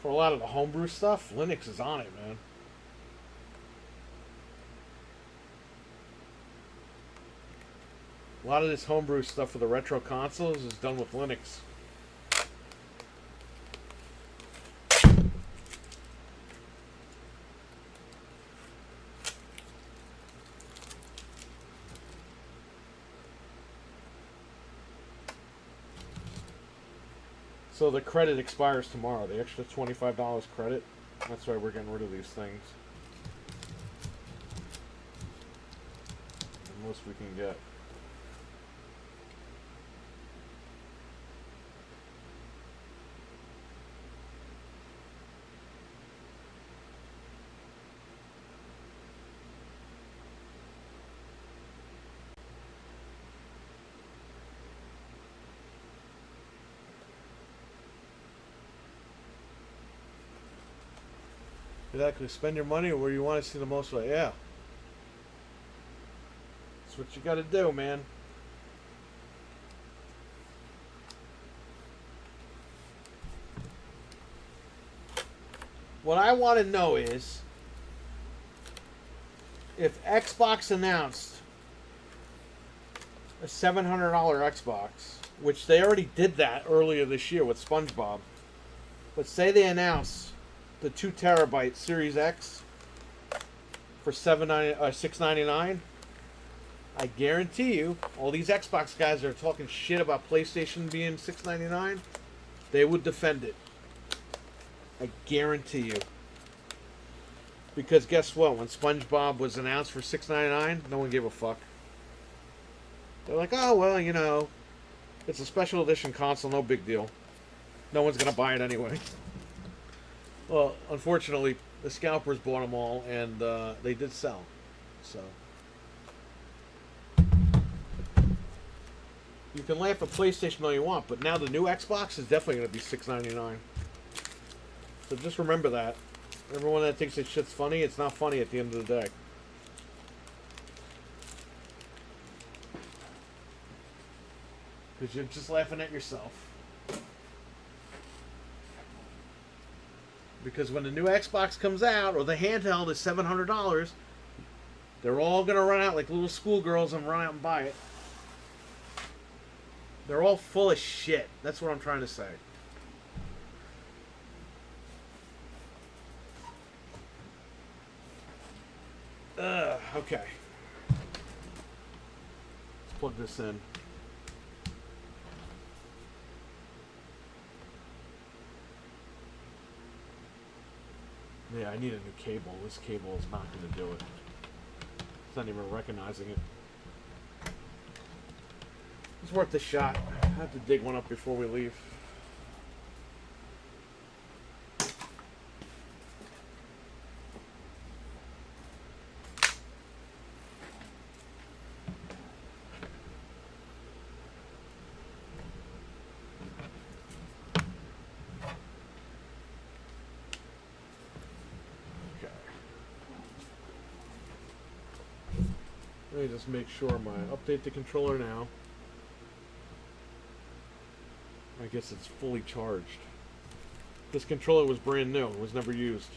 lot of the homebrew stuff. Linux is on it, man. A lot of this homebrew stuff for the retro consoles is done with Linux. So the credit expires tomorrow. The extra $25 credit. That's why we're getting rid of these things. The most we can get. Exactly. Spend your money where you want to see the most of it. Yeah. That's what you got to do, man. What I want to know is if Xbox announced a $700 Xbox, which they already did that earlier this year with SpongeBob, but say they announced the 2 terabyte Series X for $699, I guarantee you, all these Xbox guys that are talking shit about PlayStation being $699, they would defend it. I guarantee you. Because guess what? When SpongeBob was announced for $699, no one gave a fuck. They're like, oh, well, you know, it's a special edition console, no big deal. No one's going to buy it anyway. Well, unfortunately, the scalpers bought them all, and they did sell. So you can laugh at PlayStation all you want, but now the new Xbox is definitely going to be $699. So just remember that. Everyone that thinks this shit's funny, it's not funny at the end of the day. Because you're just laughing at yourself. Because when the new Xbox comes out, or the handheld is $700, they're all going to run out like little schoolgirls and run out and buy it. They're all full of shit. That's what I'm trying to say. Okay. Let's plug this in. Yeah, I need a new cable. This cable is not going to do it. It's not even recognizing it. It's worth the shot. I have to dig one up before we leave. Let me just make sure my update the controller now. I guess it's fully charged. This controller was brand new. It was never used.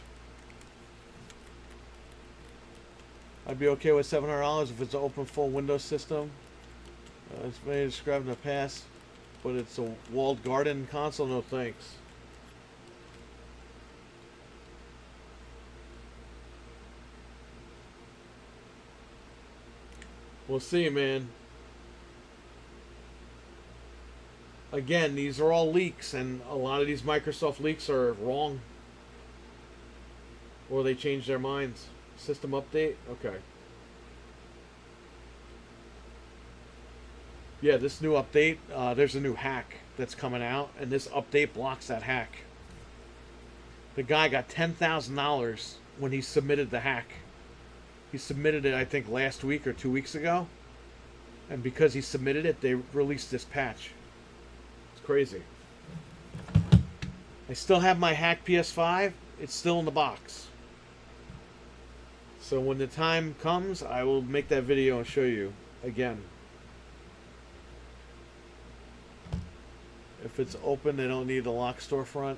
I'd be okay with $700 if it's an open full Windows system. It's been described in the past, but it's a walled garden console. No thanks. We'll see, man. Again, these are all leaks, and a lot of these Microsoft leaks are wrong. Or they change their minds. System update? Okay. Yeah, this new update, there's a new hack that's coming out, and this update blocks that hack. The guy got $10,000 when he submitted the hack. He submitted it, I think, last week or 2 weeks ago. And because he submitted it, they released this patch. It's crazy. I still have my hacked PS5. It's still in the box. So when the time comes, I will make that video and show you again. If it's open, they don't need the lock storefront.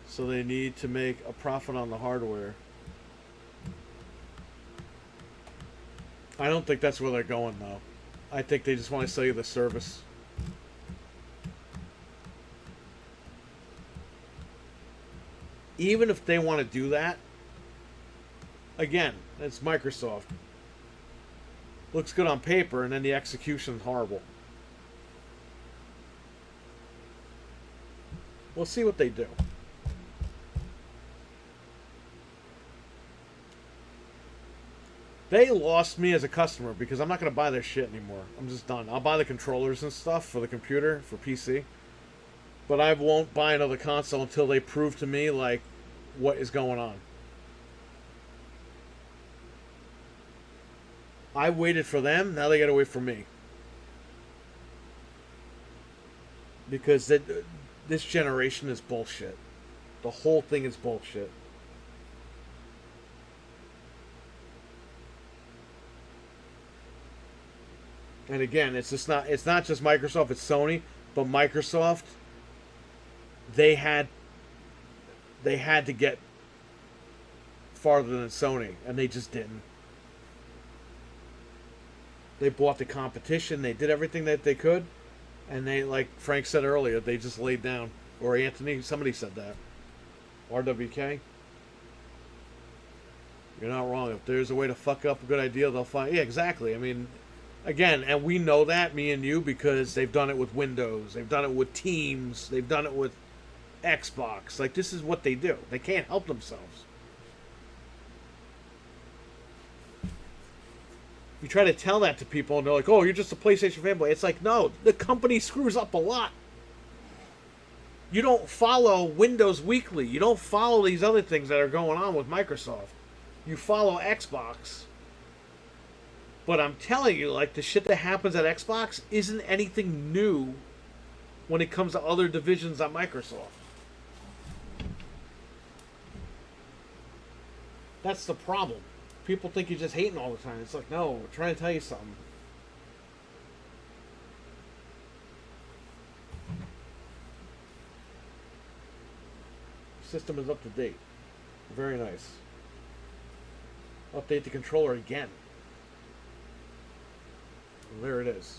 So they need to make a profit on the hardware. I don't think that's where they're going, though. I think they just want to sell you the service. Even if they want to do that, again, it's Microsoft. Looks good on paper, and then the execution's horrible. We'll see what they do. They lost me as a customer because I'm not going to buy their shit anymore. I'm just done. I'll buy the controllers and stuff for the computer, for PC. But I won't buy another console until they prove to me, like, what is going on. I waited for them, now they got to wait for me. Because this generation is bullshit. The whole thing is bullshit. And again, it's not just Microsoft, it's Sony, but Microsoft, they had to get farther than Sony, and they just didn't. They bought the competition, they did everything that they could, and they, like Frank said earlier, they just laid down. Or Anthony, somebody said that. RWK. You're not wrong. If there's a way to fuck up a good idea, they'll find. Yeah, exactly. I mean, again, and we know that, me and you, because they've done it with Windows, they've done it with Teams, they've done it with Xbox. Like, this is what they do. They can't help themselves. You try to tell that to people, and they're like, oh, you're just a PlayStation fanboy. It's like, no, the company screws up a lot. You don't follow Windows Weekly. You don't follow these other things that are going on with Microsoft. You follow Xbox. But I'm telling you, like, the shit that happens at Xbox isn't anything new when it comes to other divisions at Microsoft. That's the problem. People think you're just hating all the time. It's like, no, we're trying to tell you something. System is up to date. Very nice. Update the controller again. And there it is.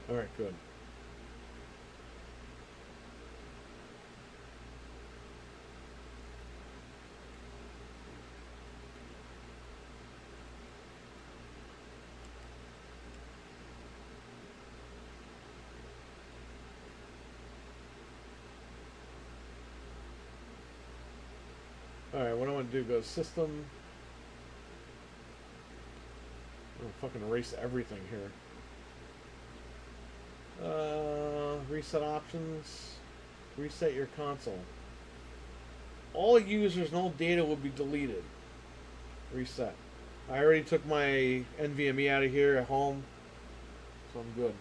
All right, good. Alright, what I want to do, go system. I'm gonna fucking erase everything here. Reset options. Reset your console. All users and all data will be deleted. Reset. I already took my NVMe out of here at home, so I'm good.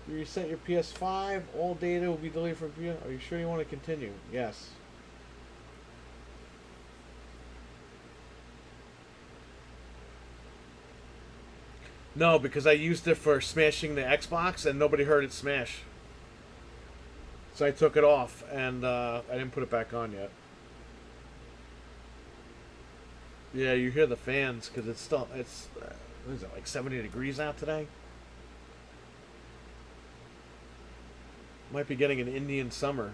You reset your PS5, all data will be deleted from PS. Are you sure you want to continue? Yes. No, because I used it for smashing the Xbox and nobody heard it smash. So I took it off and I didn't put it back on yet. Yeah, you hear the fans because it's still, what is it, like 70 degrees out today? Might be getting an Indian summer.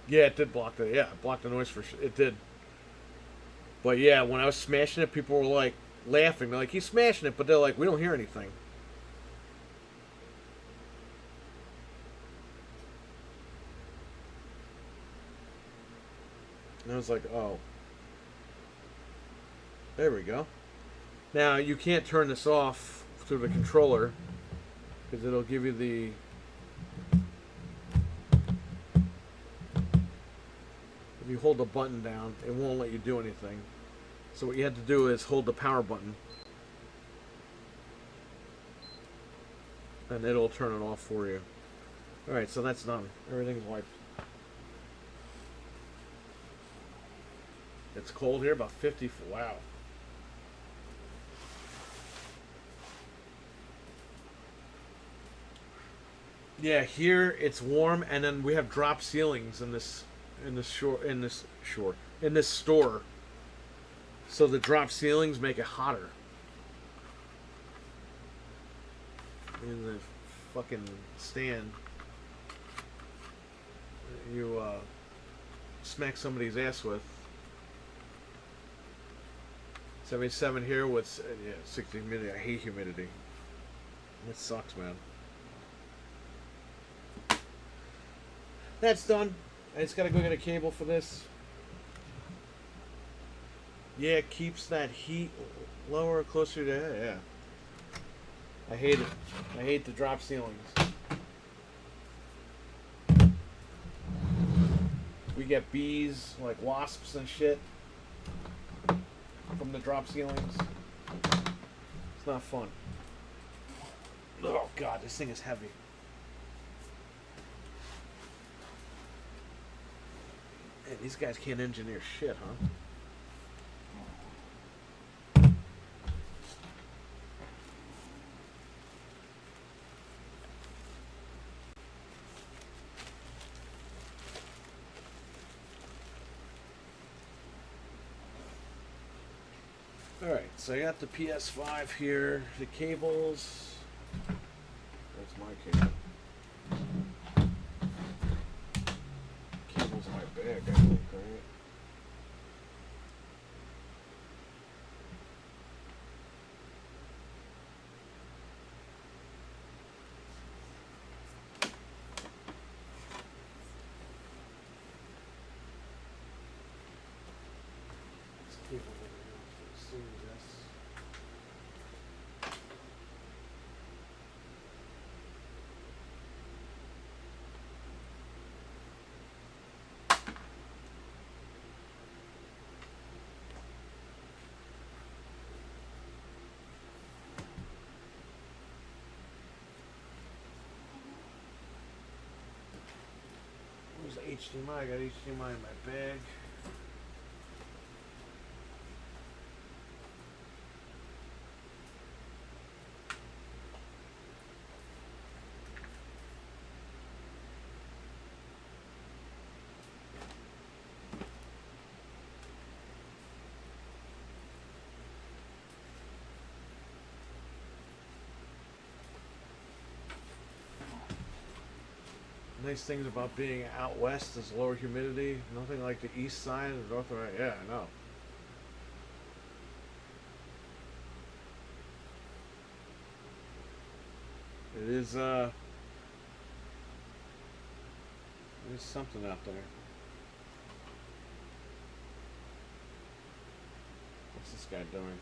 Yeah, it did block the, yeah, it blocked the noise for sure. It did. But yeah, when I was smashing it, people were like laughing. They're like, he's smashing it, but they're like, we don't hear anything. And I was like, oh. There we go. Now, you can't turn this off through the controller because it'll give you the... If you hold the button down, it won't let you do anything. So what you have to do is hold the power button. And it'll turn it off for you. Alright, so that's done. Everything's wiped. It's cold here, about 50. Wow. Yeah, here it's warm, and then we have drop ceilings in this store. So the drop ceilings make it hotter. In the fucking stand, you smack somebody's ass with. 77 here with 60 humidity. I hate humidity. It sucks, man. That's done. I just gotta go get a cable for this. Yeah, it keeps that heat lower, closer to, yeah. I hate it. I hate the drop ceilings. We get bees, like wasps and shit, from the drop ceilings. It's not fun. Oh god, this thing is heavy. Man, these guys can't engineer shit, huh? Alright, so I got the PS5 here, the cables. That's my cable. Cable's in my bag, I think, right? This cable over here is Series S. Where's the HDMI? I got HDMI in my bag. Nice things about being out west is lower humidity. Nothing like the east side or north of it. Yeah, I know. There's something out there. this guy doing?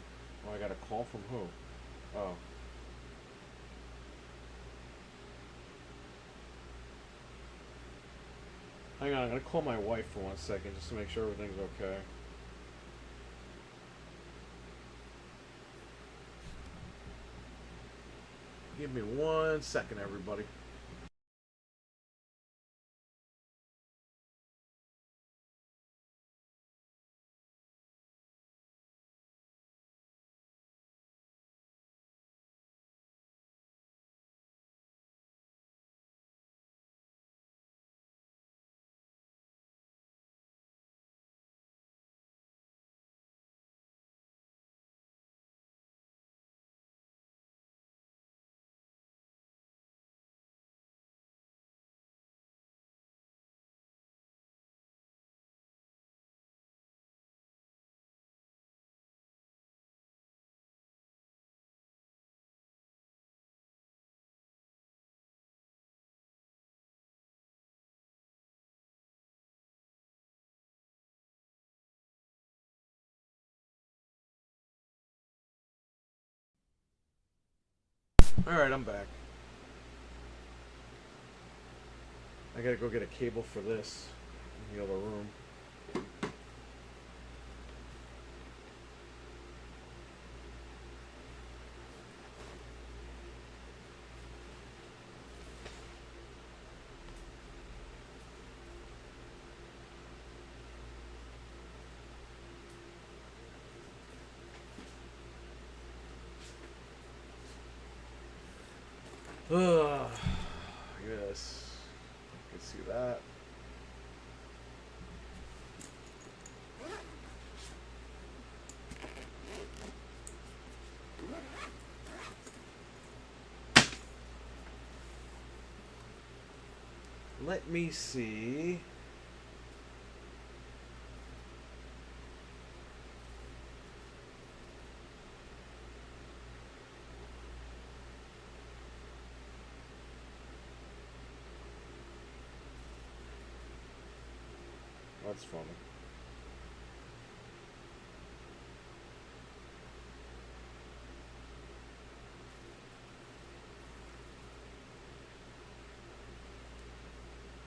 Oh, I got a call from who? Oh. Hang on, I'm gonna call my wife for 1 second just to make sure everything's okay. Give me 1 second, everybody. Alright, I'm back. I gotta go get a cable for this in the other room. Ugh. Yes. You can see that. Let me see. That's funny.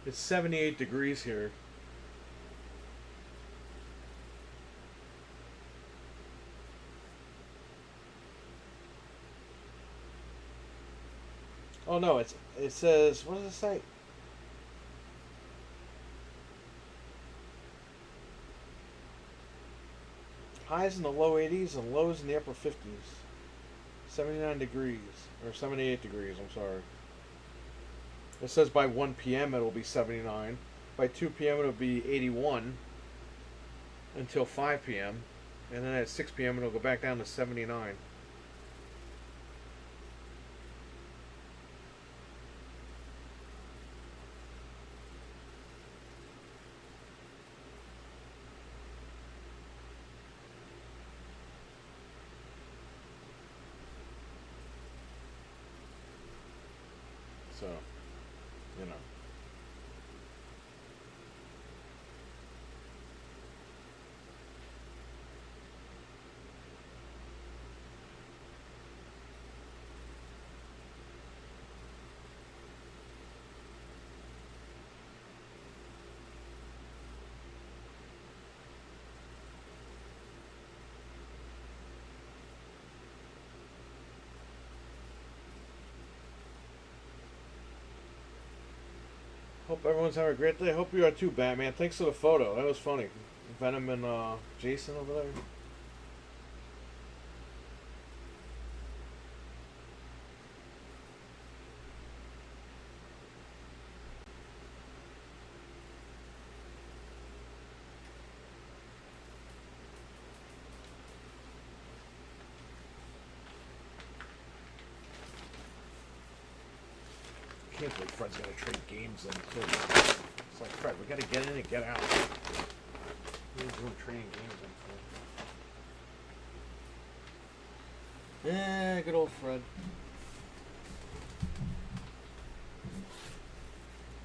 It's 78 degrees here. Oh no, it says, what does it say? Highs in the low 80s and lows in the upper 50s. 79 degrees. Or 78 degrees, I'm sorry. It says by 1 p.m. it'll be 79. By 2 p.m. it'll be 81. Until 5 p.m. And then at 6 p.m. it'll go back down to 79. So, you know. Hope everyone's having a great day. Hope you are too, Batman. Thanks for the photo. That was funny. Venom and Jason over there. I can't believe Fred's gonna trade games in too. It's like, Fred, we gotta get in and get out. What are you doing trading games in for? Yeah, good old Fred.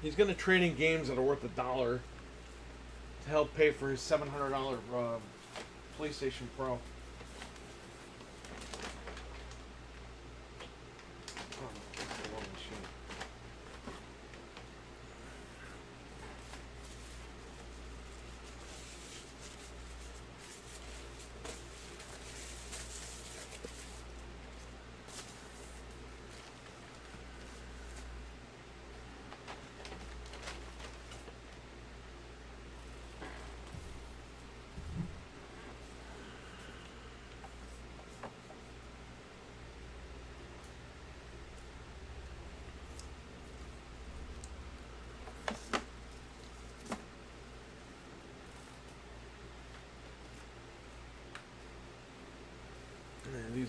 He's gonna trade in games that are worth $1 to help pay for his $700 PlayStation Pro.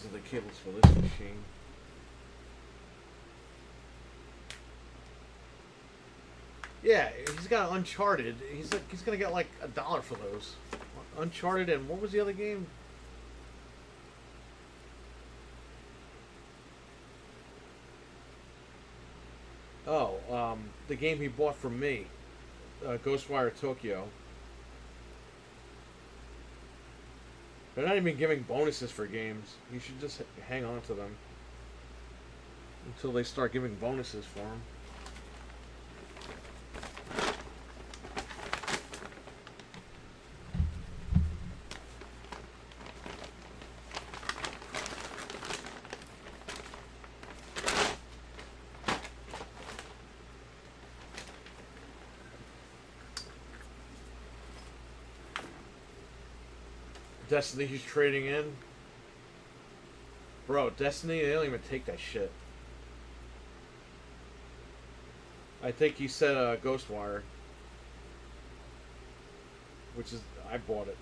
These are the cables for this machine. Yeah, he's got Uncharted. He's gonna get like $1 for those. Uncharted and what was the other game? Oh, the game he bought from me, Ghostwire Tokyo. They're not even giving bonuses for games. You should just hang on to them until they start giving bonuses for them. Destiny he's trading in. Bro, Destiny, they don't even take that shit. I think he said Ghostwire. Which is, I bought it.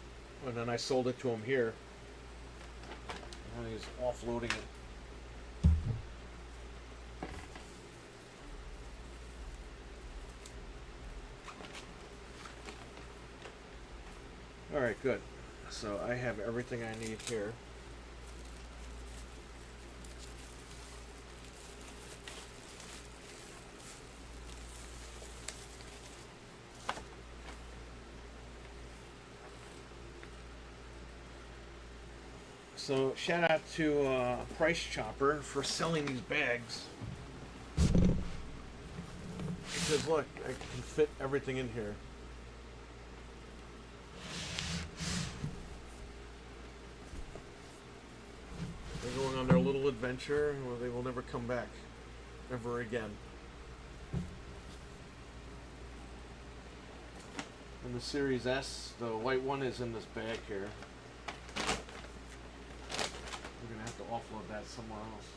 And then I sold it to him here. And he's offloading it. Alright, good. So I have everything I need here. So shout out to Price Chopper for selling these bags. Because look, I can fit everything in here. They're going on their little adventure where they will never come back. Ever again. And the Series S, the white one, is in this bag here. We're going to have to offload that somewhere else.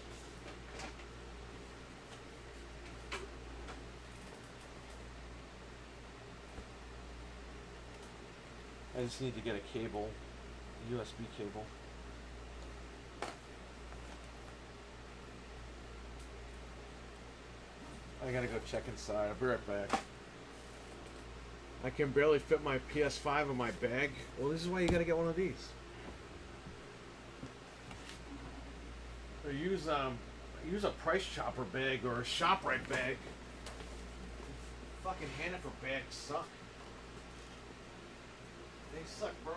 I just need to get a cable, a USB cable. I gotta go check inside. I'll be right back. I can barely fit my PS5 in my bag. Well, this is why you gotta get one of these. Or use a Price Chopper bag or a ShopRite bag. Fucking Hannaford bags suck. They suck, bro.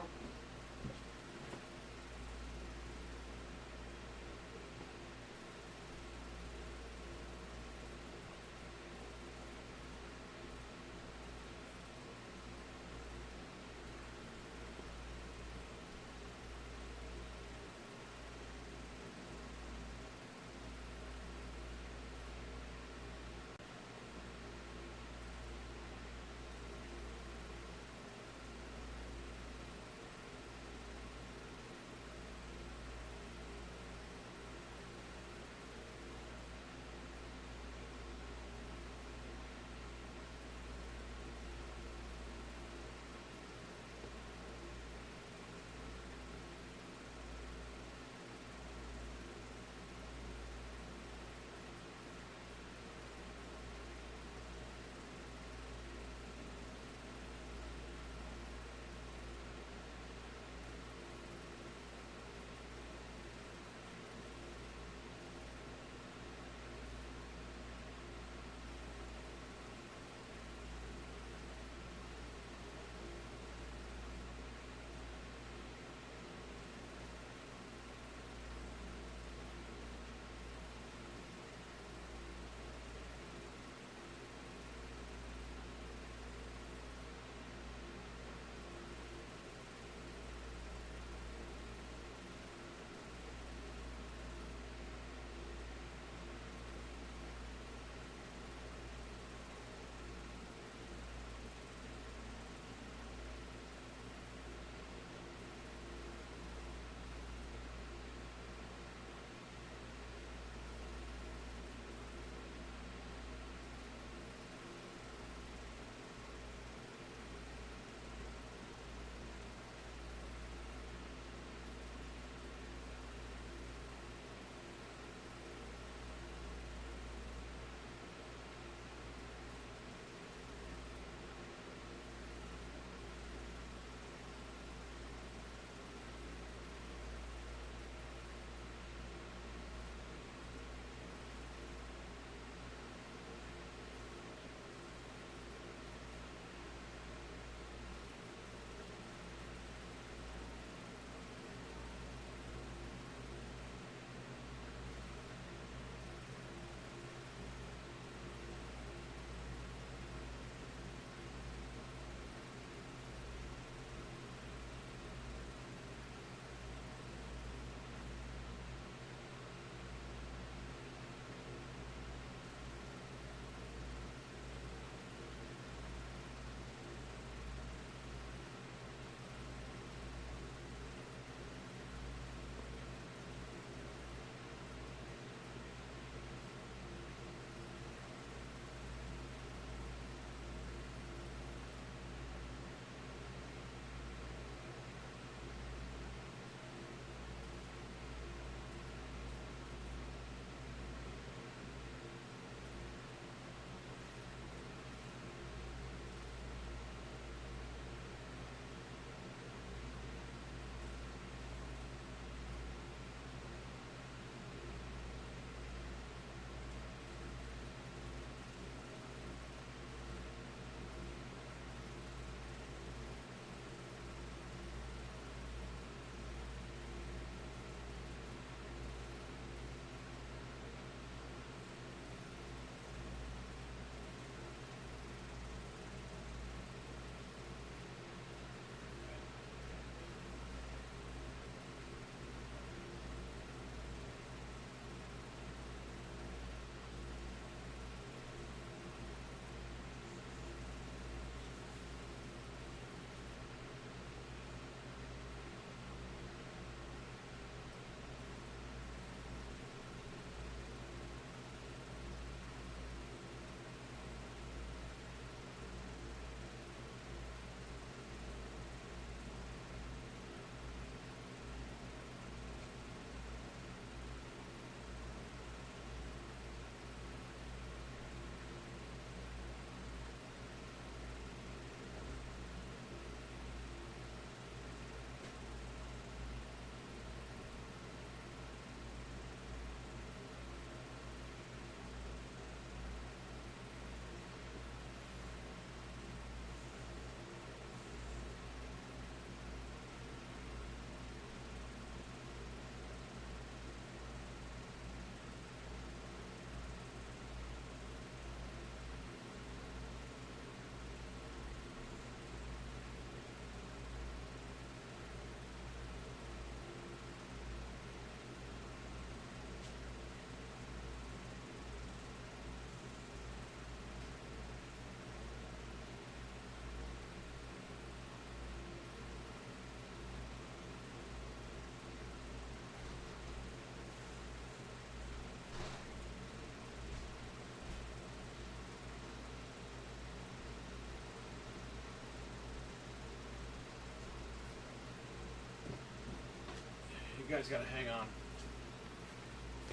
You guys gotta hang on.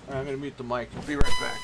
All right, I'm gonna mute the mic. I'll be right back.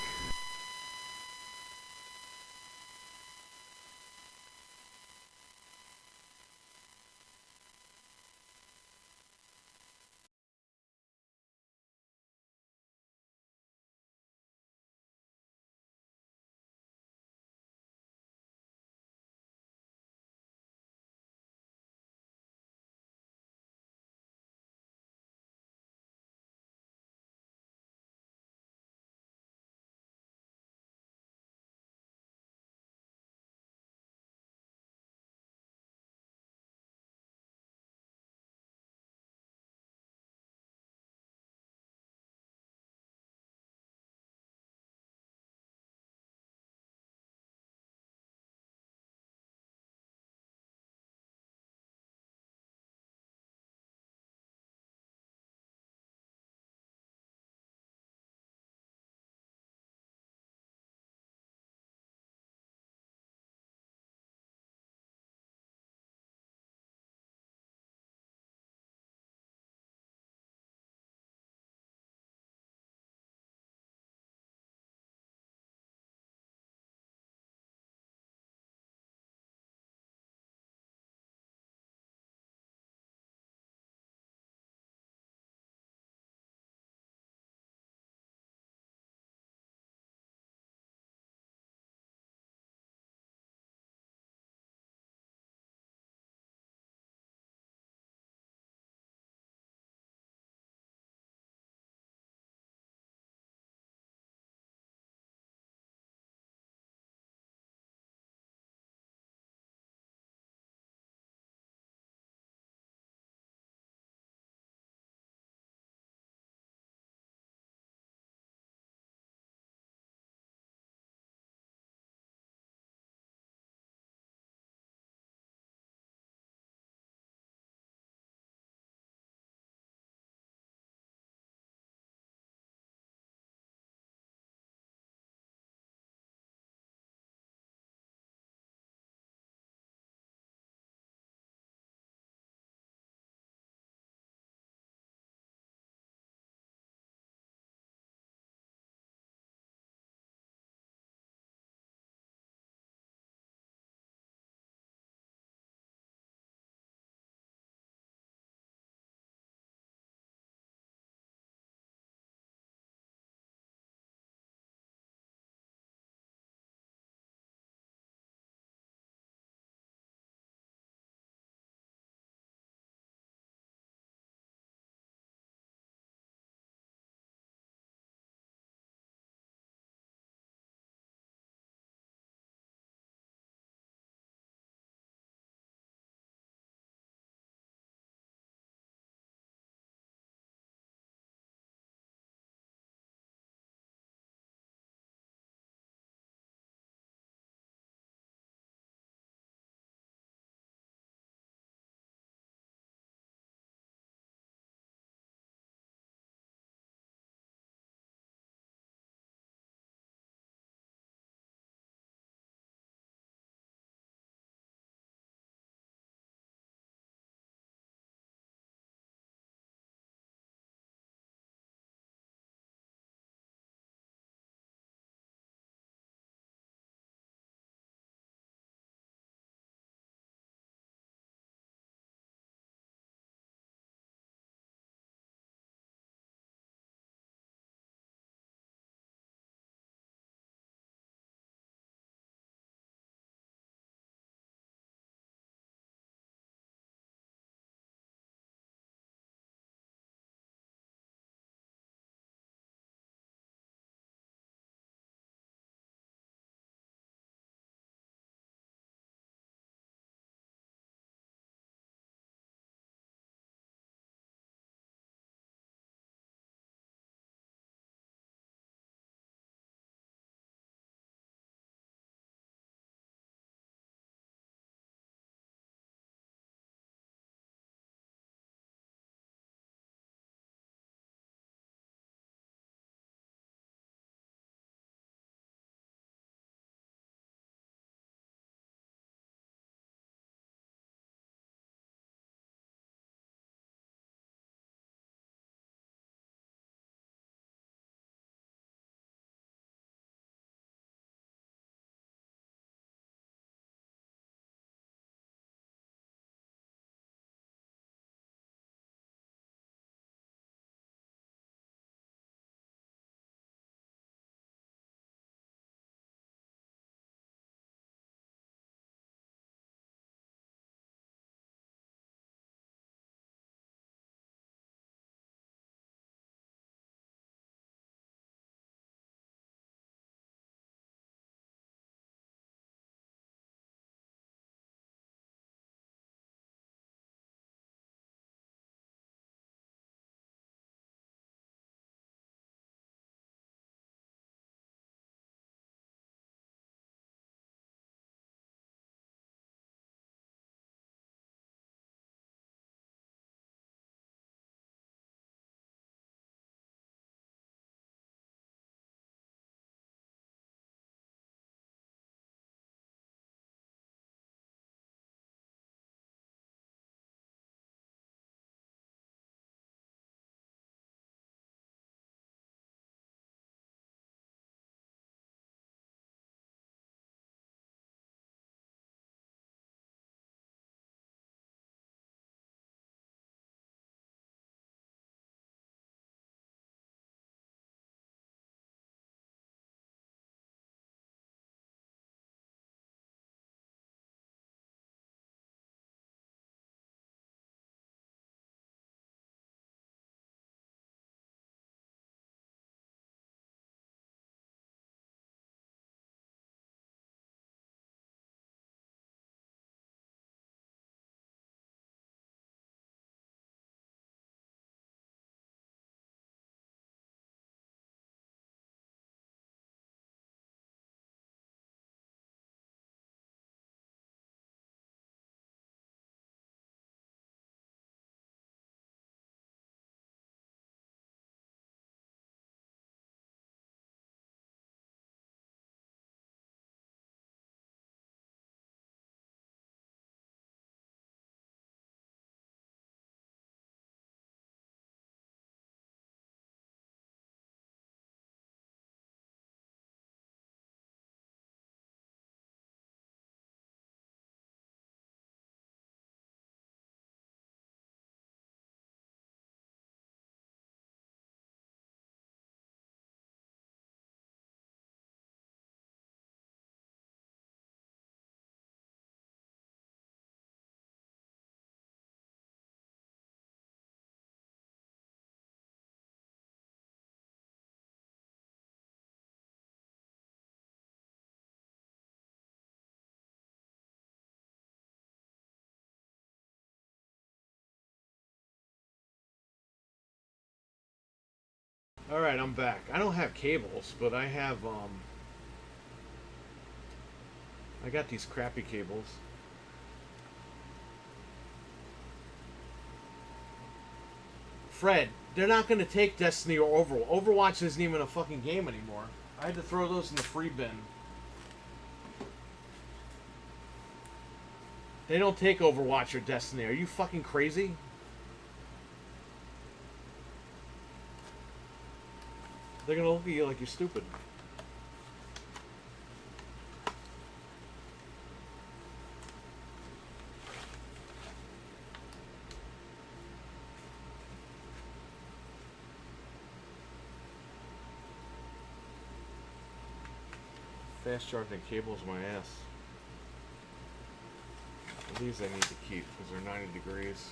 Alright, I'm back. I don't have cables, but I have, I got these crappy cables. Fred, they're not going to take Destiny or Overwatch. Overwatch isn't even a fucking game anymore. I had to throw those in the free bin. They don't take Overwatch or Destiny. Are you fucking crazy? They're going to look at you like you're stupid. Fast charging cables, my ass. These I need to keep because they're 90 degrees.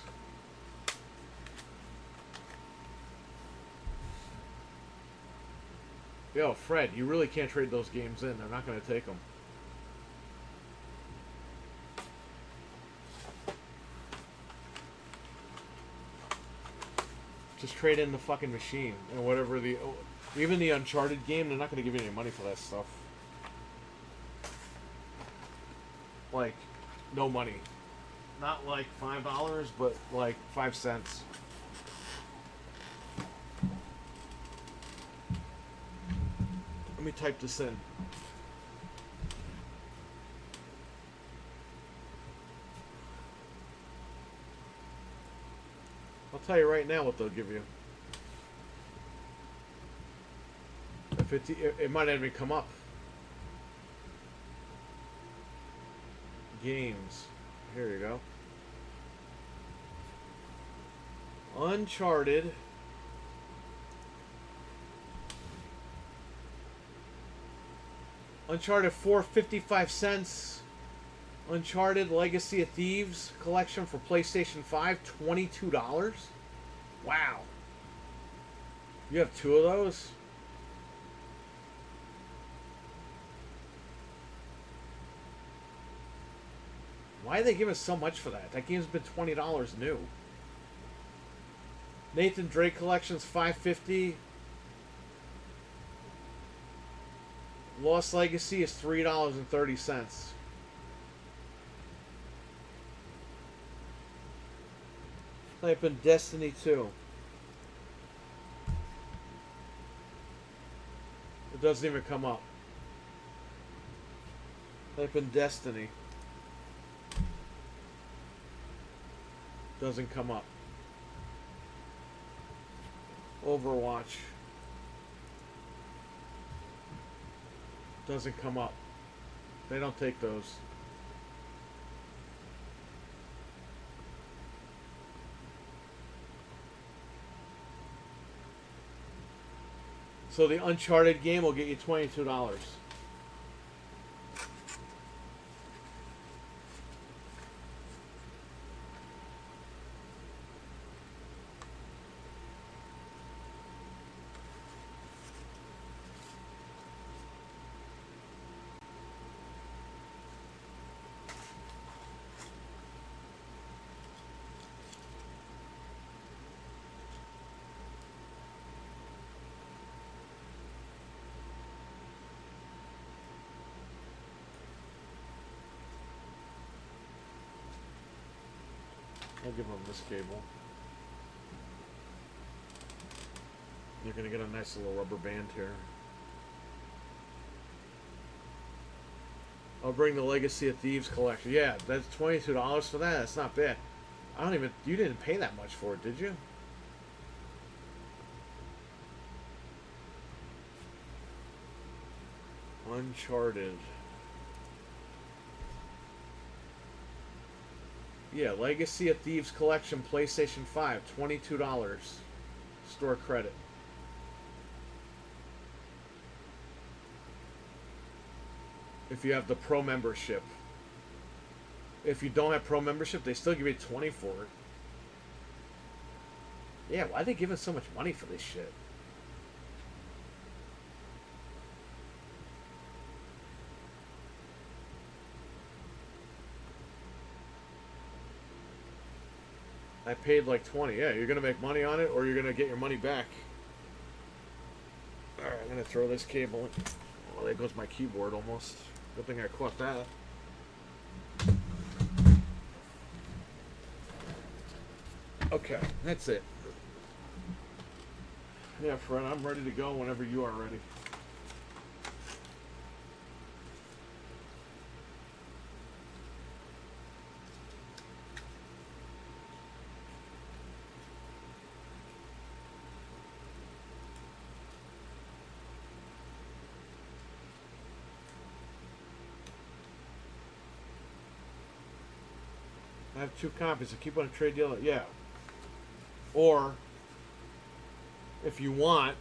Yo, Fred, you really can't trade those games in. They're not going to take them. Just trade in the fucking machine and whatever the... Even the Uncharted game, they're not going to give you any money for that stuff. Like, no money. Not like $5, but like 5 cents. Let me type this in. I'll tell you right now what they'll give you. If it might not even come up. Games. Here you go. Uncharted. Uncharted 4, 55 cents. Uncharted Legacy of Thieves collection for PlayStation 5, $22. Wow. You have 2 of those? Why are they giving so much for that? That game's been $20 new. Nathan Drake collection's $5.50. Lost Legacy is $3.30. Type in Destiny 2. It doesn't even come up. Type in Destiny. Doesn't come up. Overwatch. Doesn't come up. They don't take those. So the Uncharted game will get you $22. I'll give them this cable. You're going to get a nice little rubber band here. I'll bring the Legacy of Thieves collection. Yeah, that's $22 for that. That's not bad. I don't even... You didn't pay that much for it, did you? Uncharted. Yeah, Legacy of Thieves Collection, PlayStation 5, $22. Store credit. If you have the Pro membership. If you don't have Pro membership, they still give you $20 for it. Yeah, why are they giving so much money for this shit? I paid like $20. Yeah, you're going to make money on it or you're going to get your money back. gonna throw this cable in. Oh, there goes my keyboard almost. Good thing I caught that. Okay, that's it. Yeah, Fred, I'm ready to go whenever you are ready. I have 2 copies. I keep on a trade deal. Yeah. Or, if you want,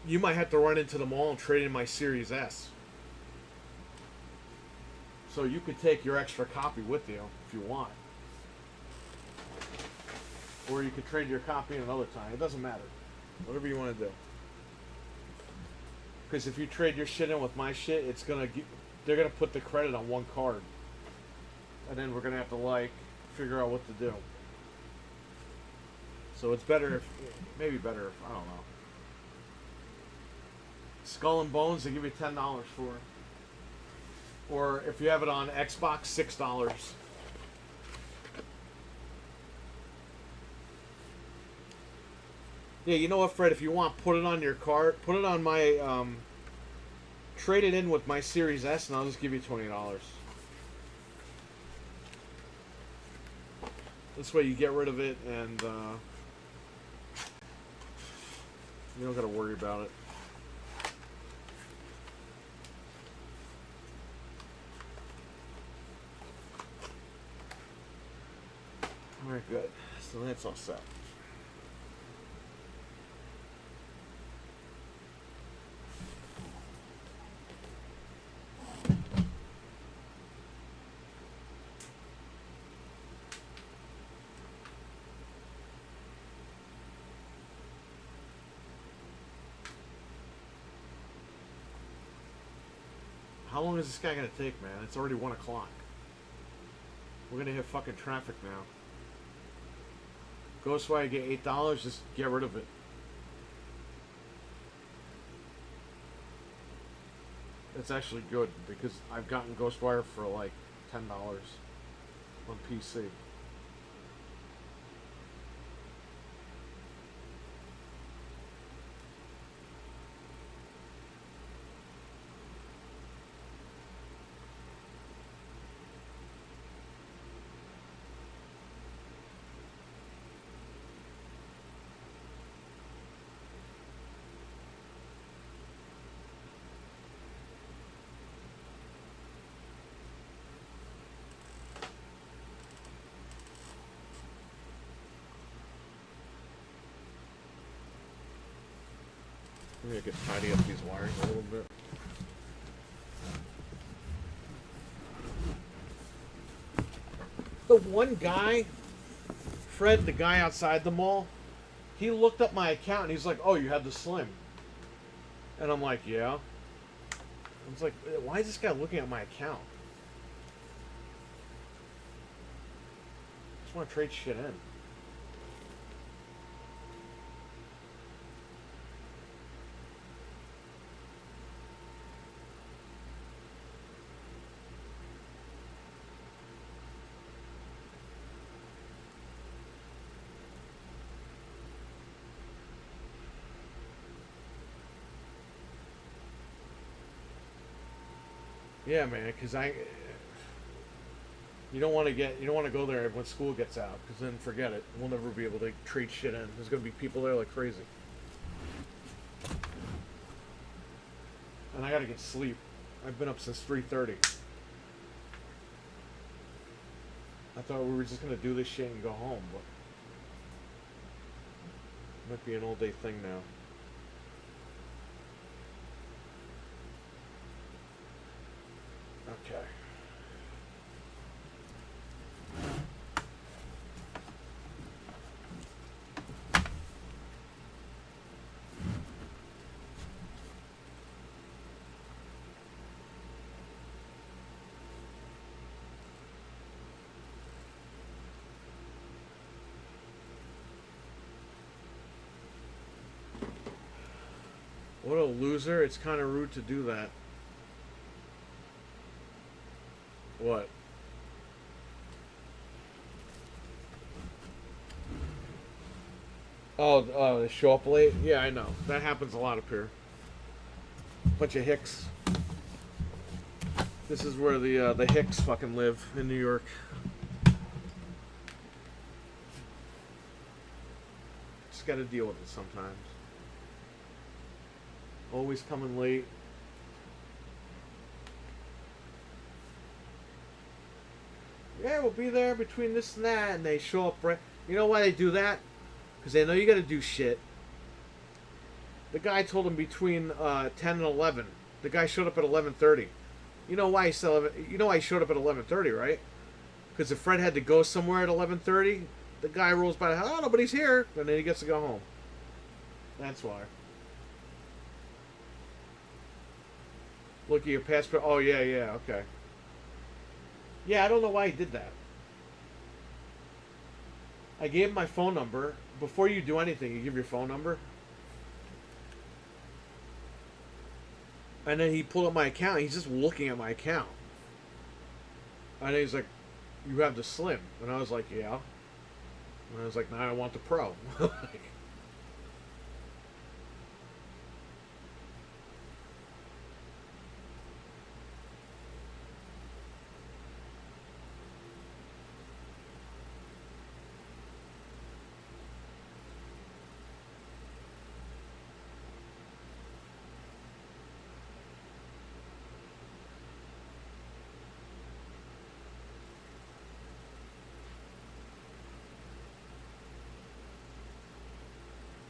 you might have to run into the mall and trade in my Series S. So you could take your extra copy with you if you want. Or you could trade your copy in another time. It doesn't matter. Whatever you want to do. Because if you trade your shit in with my shit, it's gonna they're gonna put the credit on one card. And then we're gonna have to like figure out what to do. So it's better if, maybe better if, I don't know. Skull and Bones, they give you $10 for it. Or if you have it on Xbox, $6. Yeah, you know what, Fred? If you want, put it on your card. Put it on my, trade it in with my Series S, and I'll just give you $20. This way you get rid of it, and you don't got to worry about it. Alright, good. So that's all set. How long is this guy gonna take, man? It's already 1 o'clock. We're gonna hit fucking traffic now. Ghostwire, get $8, just get rid of it. It's actually good because I've gotten Ghostwire for like $10 on PC. Maybe I could tidy up these wires a little bit. The one guy, Fred, the guy outside the mall, he looked up my account and he's like, "Oh, you have the Slim." And I'm like, "Yeah." I was like, "Why is this guy looking at my account?" I just want to trade shit in. Yeah, man, because you don't want to go there when school gets out, because then forget it. We'll never be able to trade shit in. There's gonna be people there like crazy, and I gotta get sleep. I've been up since 3:30. I thought we were just gonna do this shit and go home, but it might be an all-day thing now. Okay. What a loser. It's kind of rude to do that. What? Oh, they show up late? Yeah, I know. That happens a lot up here. Bunch of hicks. This is where the hicks fucking live in New York. Just gotta deal with it sometimes. Always coming late. Yeah, we'll be there between this and that, and they show up right. You know why they do that? Because they know you gotta do shit. The guy told him between 10 and 11. The guy showed up at 11:30. You know why he showed up at 11:30, right? Because if Fred had to go somewhere at 11:30, the guy rolls by. Oh, nobody's here, and then he gets to go home. That's why. Look at your passport. Oh yeah, okay. Yeah, I don't know why he did that. I gave him my phone number. Before you do anything, you give your phone number. And then he pulled up my account. He's just looking at my account. And he's like, "You have the Slim." And I was like, "Yeah." And I was like, "Now I want the Pro."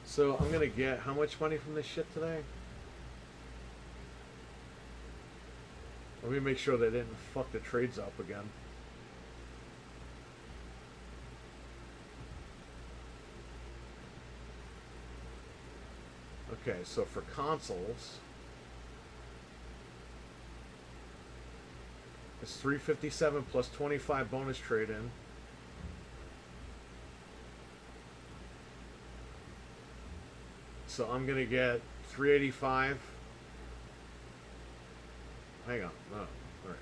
So I'm gonna get how much money from this shit today? Let me make sure they didn't fuck the trades up again. Okay, so for consoles, it's 357 plus 25 bonus trade-in. So I'm gonna get 385. Hang on, no, all right.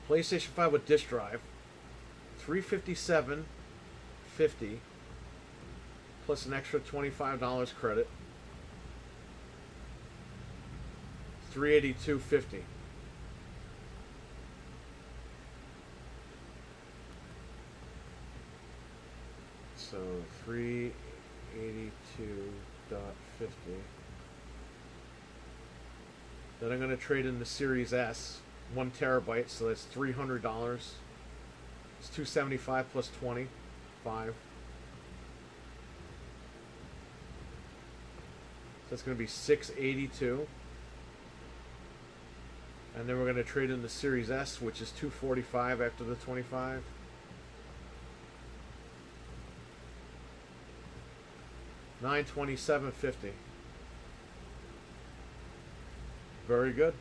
PlayStation 5 with disc drive, 357.50 plus an extra $25 credit, 382.50. So 382.50. Then I'm going to trade in the Series S, 1 terabyte, so that's $300. It's 275 plus 25. So that's going to be 682. And then we're going to trade in the Series S, which is 245 after the 25. $927.50. Very good.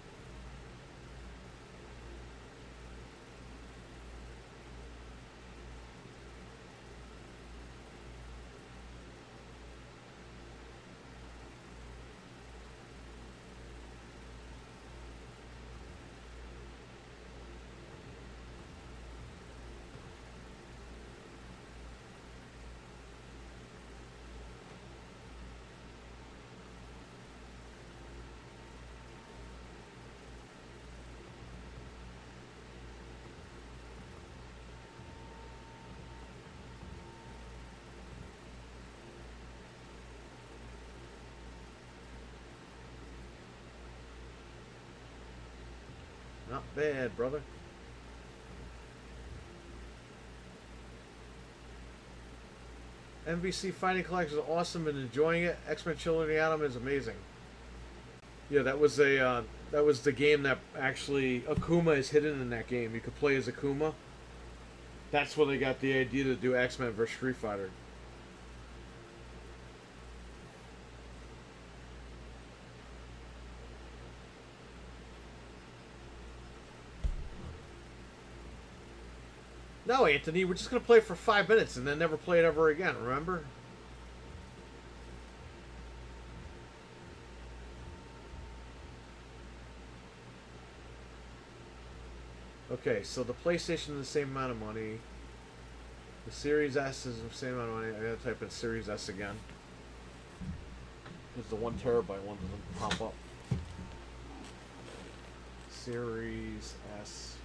Not bad, brother. MVC Fighting Collection is awesome and enjoying it. X-Men Children of the Atom is amazing. Yeah, that was the game that actually Akuma is hidden in that game. You could play as Akuma. That's where they got the idea to do X-Men vs Street Fighter. No, Anthony, we're just going to play it for 5 minutes and then never play it ever again, remember? Okay, so the PlayStation is the same amount of money. The Series S is the same amount of money. I gotta type in Series S again. Because the 1 terabyte one doesn't pop up. Series S.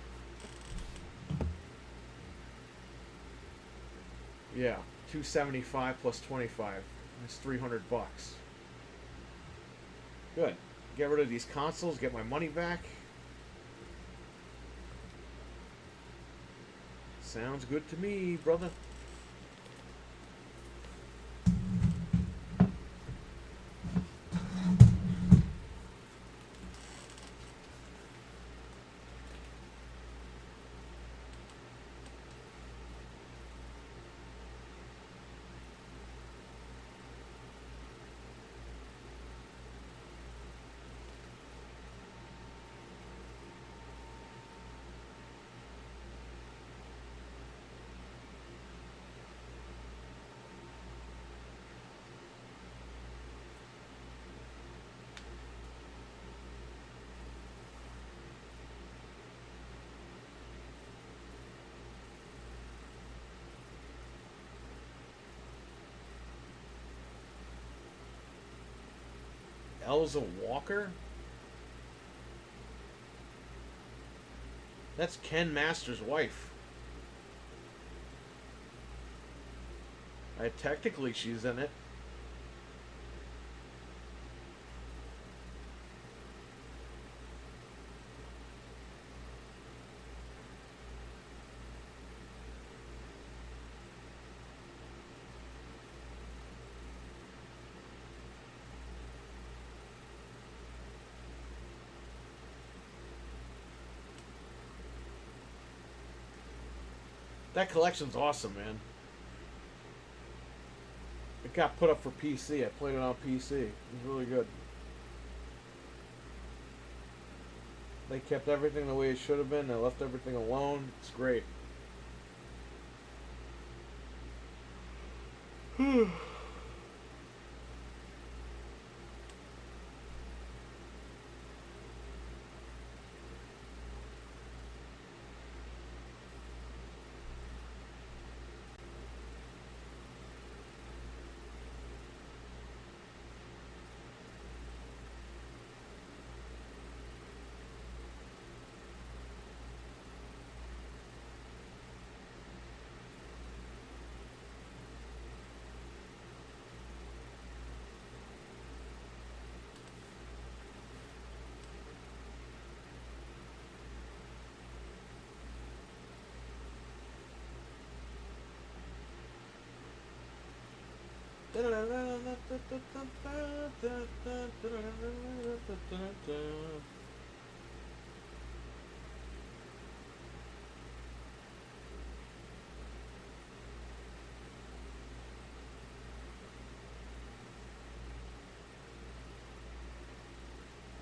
Yeah, 275 plus 25. That's $300. Good. Get rid of these consoles, get my money back. Sounds good to me, brother. Elza Walker? That's Ken Masters' wife. Technically, she's in it. That collection's awesome, man. It got put up for PC. I played it on PC. It was really good. They kept everything the way it should have been. They left everything alone. It's great.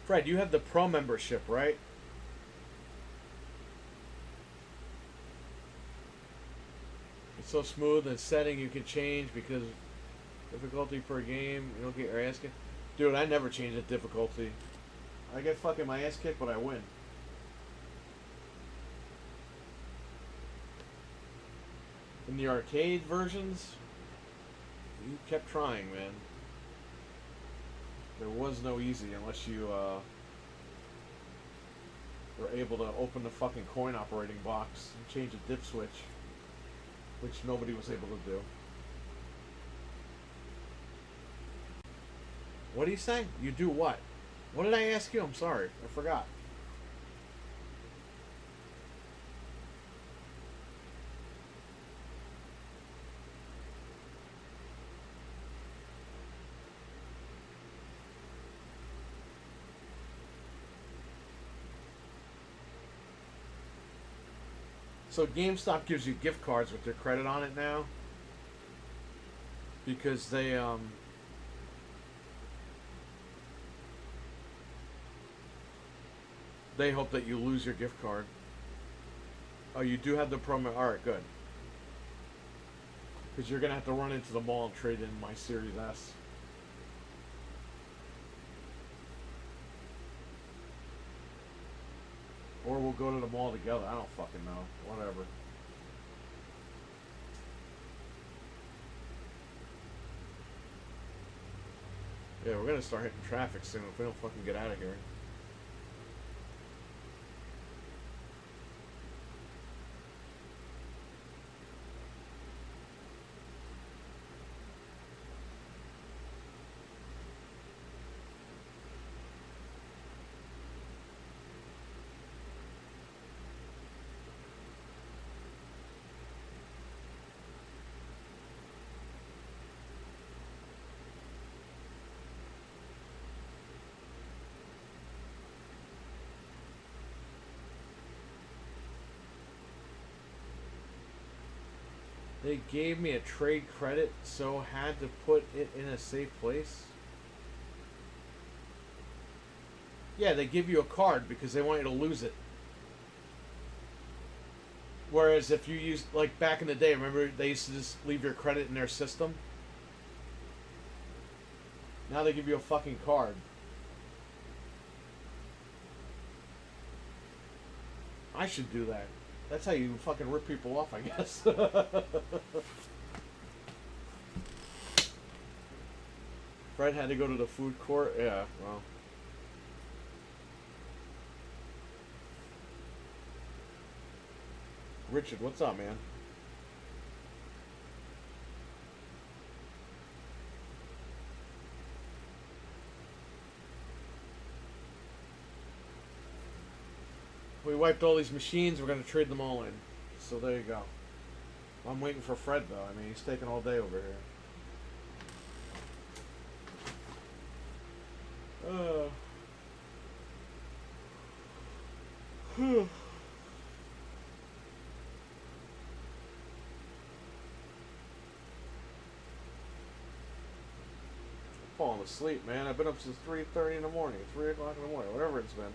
Fred, you have the Pro membership, right? It's so smooth and setting you can change because difficulty per game, you don't get your ass kicked. Dude, I never change the difficulty. I get fucking my ass kicked, but I win. In the arcade versions, you kept trying, man. There was no easy unless you were able to open the fucking coin operating box and change the dip switch, which nobody was able to do. What do you say? You do what? What did I ask you? I'm sorry. I forgot. So GameStop gives you gift cards with their credit on it now. Because they hope that you lose your gift card. Oh, you do have the promo. Alright, good. Because you're going to have to run into the mall and trade in my Series S. Or we'll go to the mall together. I don't fucking know. Whatever. Yeah, we're gonna start hitting traffic soon if we don't fucking get out of here. They gave me a trade credit, so had to put it in a safe place. Yeah, they give you a card because they want you to lose it. Whereas if you use, like back in the day, remember they used to just leave your credit in their system? Now they give you a fucking card. I should do that. That's how you fucking rip people off, I guess. Fred had to go to the food court? Yeah, well. Richard, what's up, man? We wiped all these machines, we're going to trade them all in. So there you go. I'm waiting for Fred, though. I mean, he's taking all day over here. Falling asleep, man. I've been up since 3:30 in the morning, 3 o'clock in the morning, whatever it's been.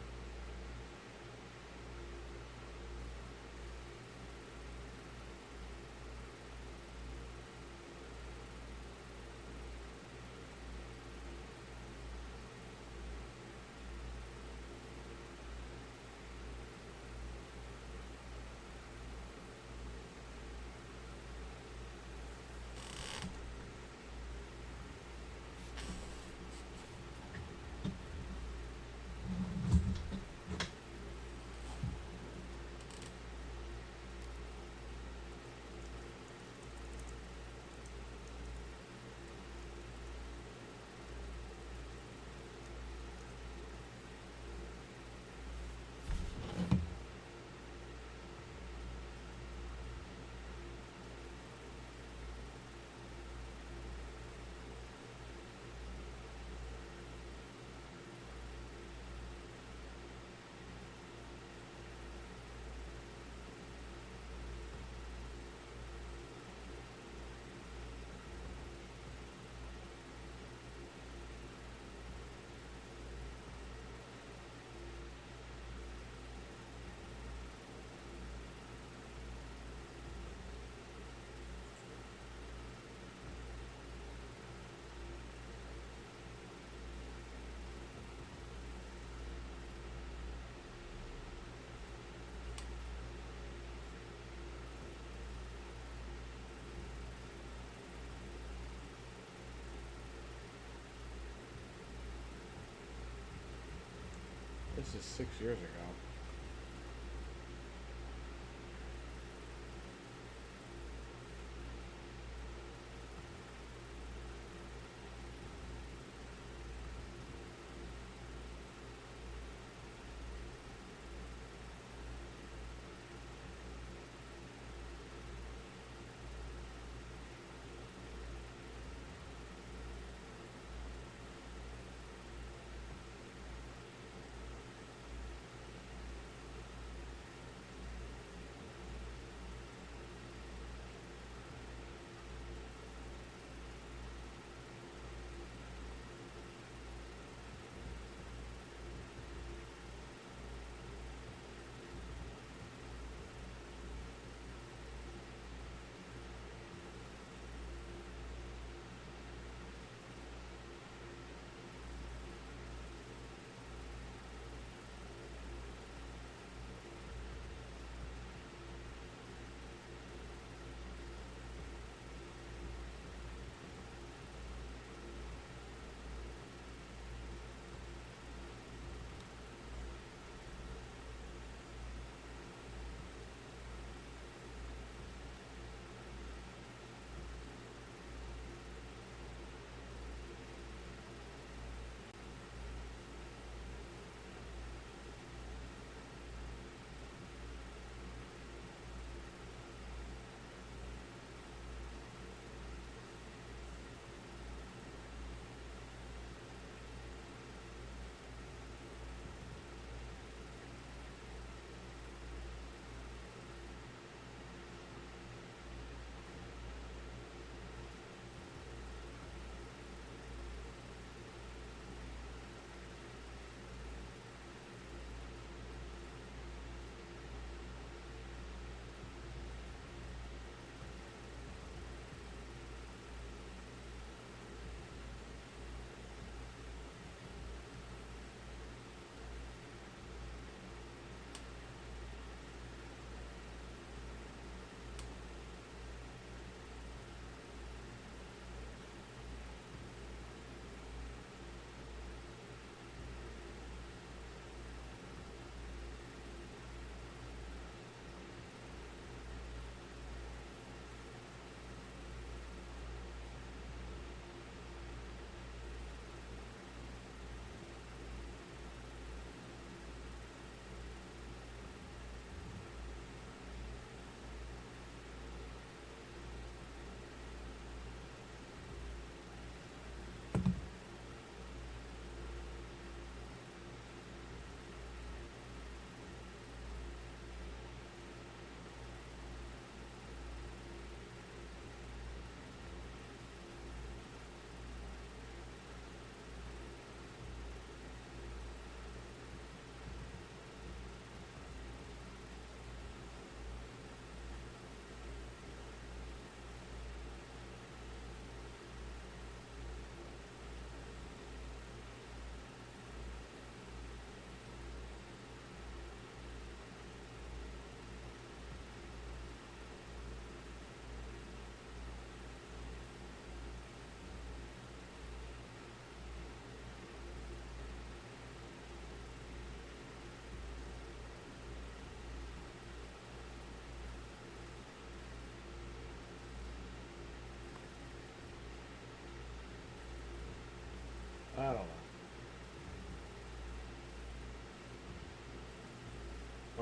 This is 6 years ago.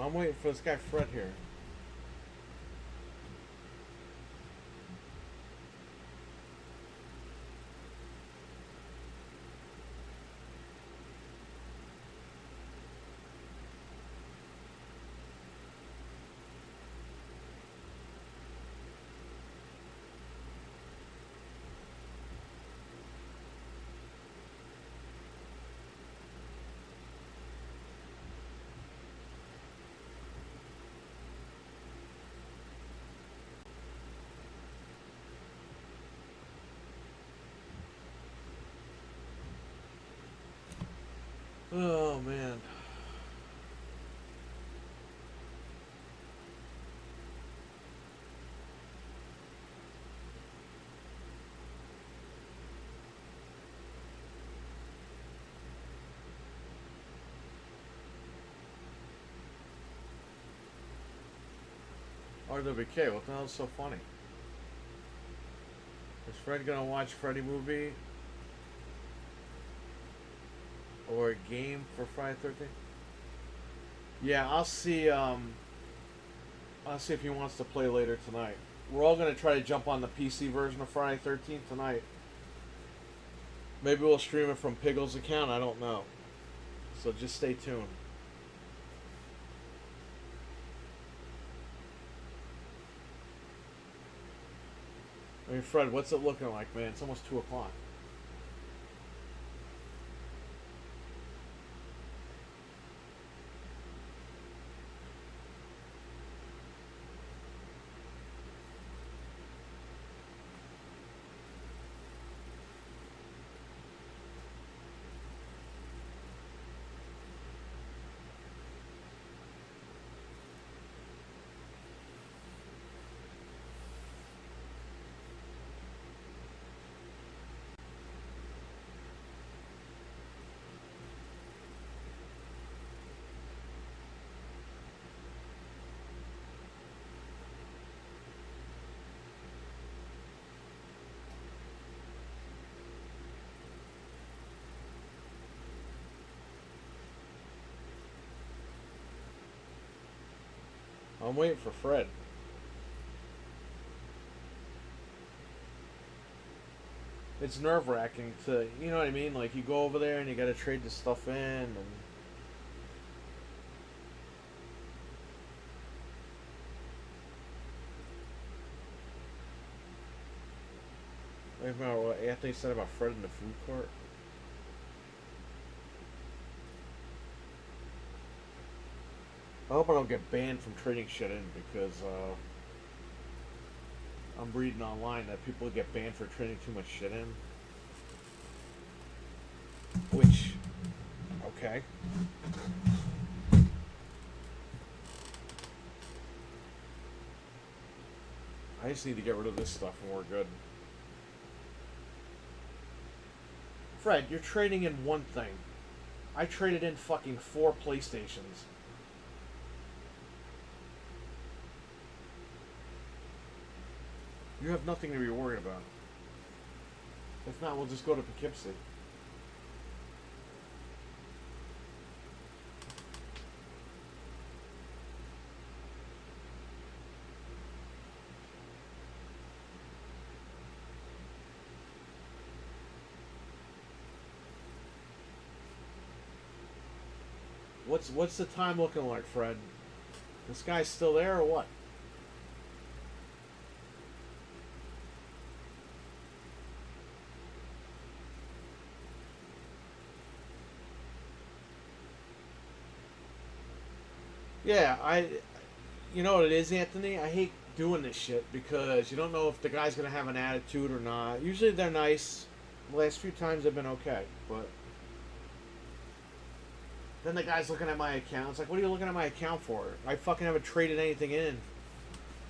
I'm waiting for this guy Fred here. Oh man. RWK, what the hell is so funny? Is Fred gonna watch Freddy movie? Or a game for Friday 13th? Yeah, I'll see if he wants to play later tonight. We're all gonna try to jump on the PC version of Friday 13th tonight. Maybe we'll stream it from Piggle's account, I don't know. So just stay tuned. I mean, Fred, what's it looking like, man? It's almost 2 o'clock. I'm waiting for Fred. It's nerve-wracking to, you know what I mean? Like, you go over there and you gotta trade this stuff in, and... Wait a minute, what Anthony said about Fred in the food court? I hope I don't get banned from trading shit in, because, I'm reading online that people get banned for trading too much shit in. Which, okay. I just need to get rid of this stuff and we're good. Fred, you're trading in one thing. I traded in fucking 4 PlayStations. You have nothing to be worried about. If not, we'll just go to Poughkeepsie. What's the time looking like, Fred? This guy's still there or what? Yeah, you know what it is, Anthony? I hate doing this shit because you don't know if the guy's gonna have an attitude or not. Usually they're nice. The last few times they've been okay, but then the guy's looking at my account. It's like, what are you looking at my account for? I fucking haven't traded anything in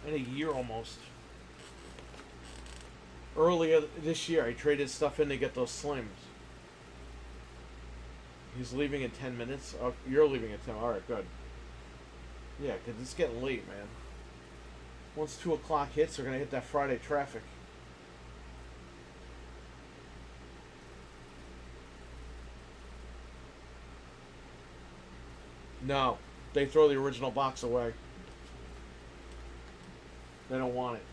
a year almost. Earlier this year, I traded stuff in to get those slims. He's leaving in 10 minutes. Oh, you're leaving in 10. All right, good. Yeah, because it's getting late, man. Once 2 o'clock hits, they're going to hit that Friday traffic. No. they throw the original box away. They don't want it.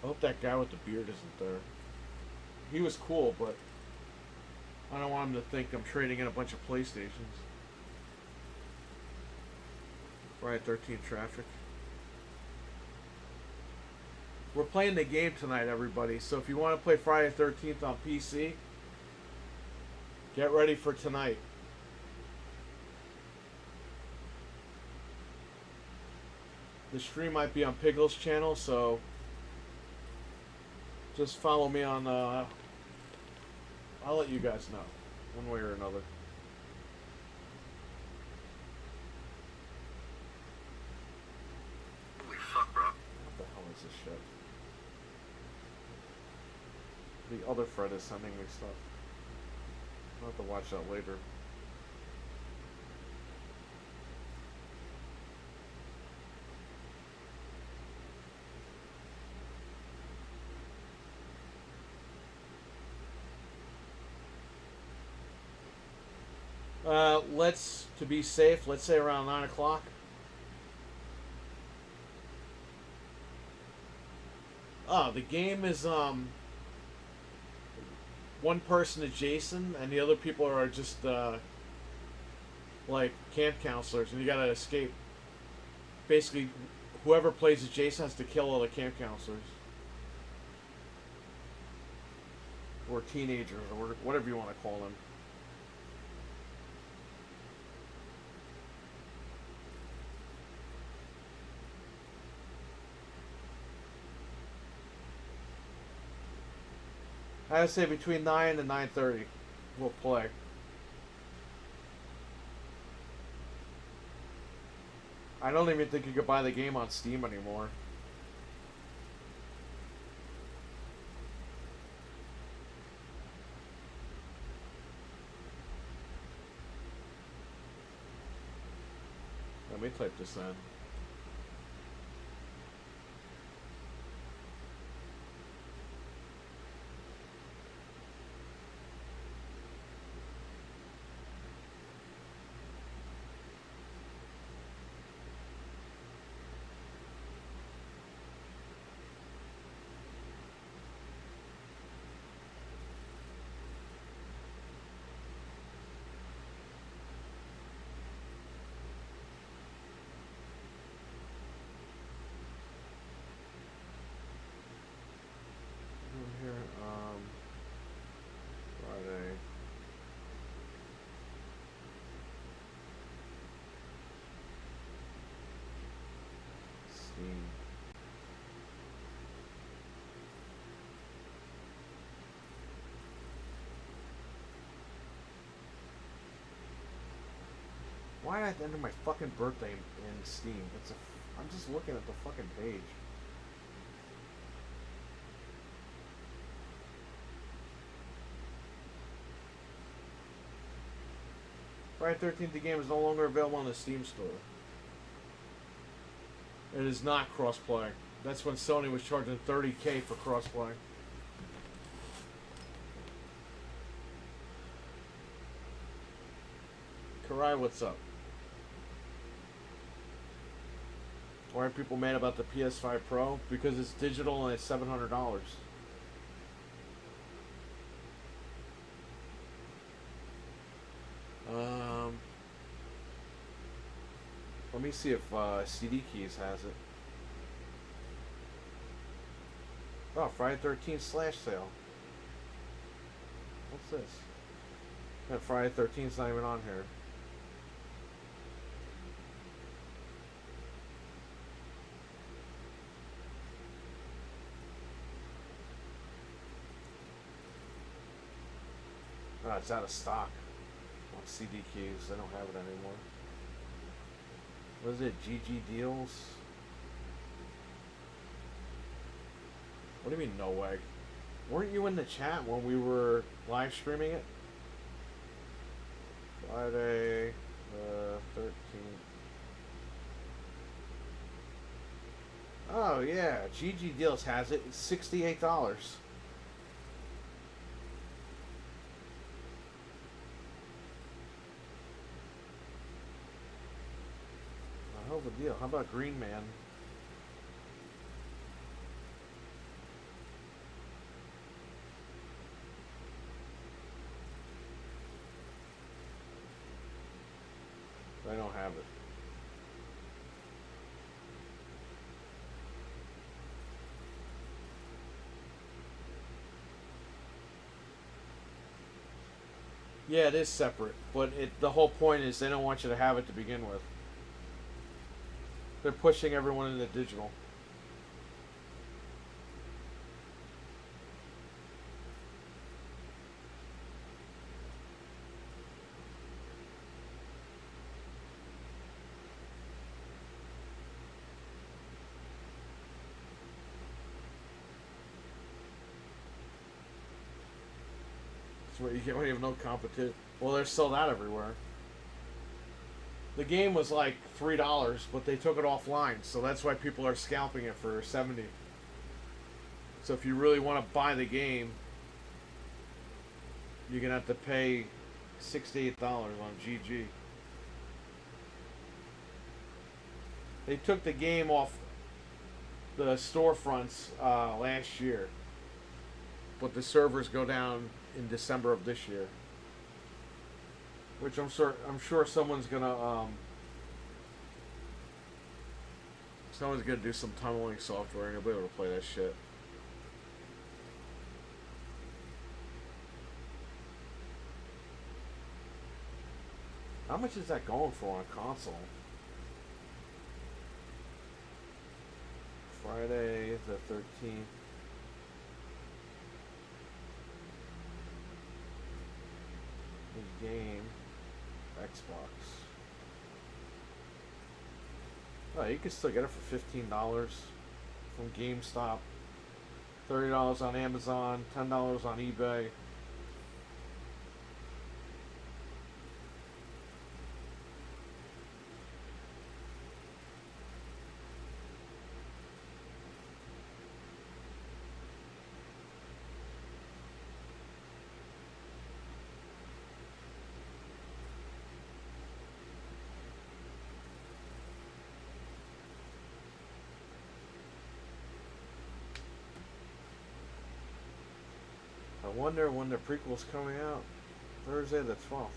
I hope that guy with the beard isn't there. He was cool, but I don't want him to think I'm trading in a bunch of PlayStations. Friday 13 traffic. We're playing the game tonight, everybody. So if you want to play Friday 13th on PC, get ready for tonight. The stream might be on Piggle's channel, so just follow me on, I'll let you guys know, one way or another. Holy fuck, bro. What the hell is this shit? The other Fred is sending me stuff. I'll have to watch that later. To be safe, let's say around 9 o'clock. Oh, the game is, one person is Jason, and the other people are just, like, camp counselors, and you gotta escape. Basically, whoever plays as Jason has to kill all the camp counselors. Or teenagers, or whatever you want to call them. I would say between 9 and 9:30 we'll play. I don't even think you could buy the game on Steam anymore. Let me type this in. Here, Friday. Steam. Why did I enter my fucking birthday in Steam? I'm just looking at the fucking page. Friday 13th, the game is no longer available on the Steam store. It is not crossplay. That's when Sony was charging $30K for crossplay. Karai, what's up? Why are people mad about the PS5 Pro? Because it's digital and it's $700. Let me see if CD Keys has it. Oh, Friday 13th slash sale. What's this? That Friday 13th's not even on here. Oh, it's out of stock on CD Keys. They don't have it anymore. What is it? GG Deals? What do you mean, no way? Weren't you in the chat when we were live streaming it? Friday the 13th. Oh yeah, GG Deals has it. It's $68. A hell of a deal. How about Green Man? I don't have it. Yeah, it is separate, but the whole point is they don't want you to have it to begin with. They're pushing everyone into digital. That's what you get when you have no competition. Well, they're sold out everywhere. The game was like $3, but they took it offline, so that's why people are scalping it for $70. So if you really want to buy the game, you're gonna have to pay $68 on GG. They took the game off the storefronts last year, but the servers go down in December of this year. Which I'm sure someone's gonna do some tunneling software and you'll be able to play that shit. How much is that going for on a console? Friday the 13th. Game. Xbox. Oh, you can still get it for $15 from GameStop, $30 on Amazon, $10 on eBay. I wonder when the prequel's coming out. Thursday the 12th.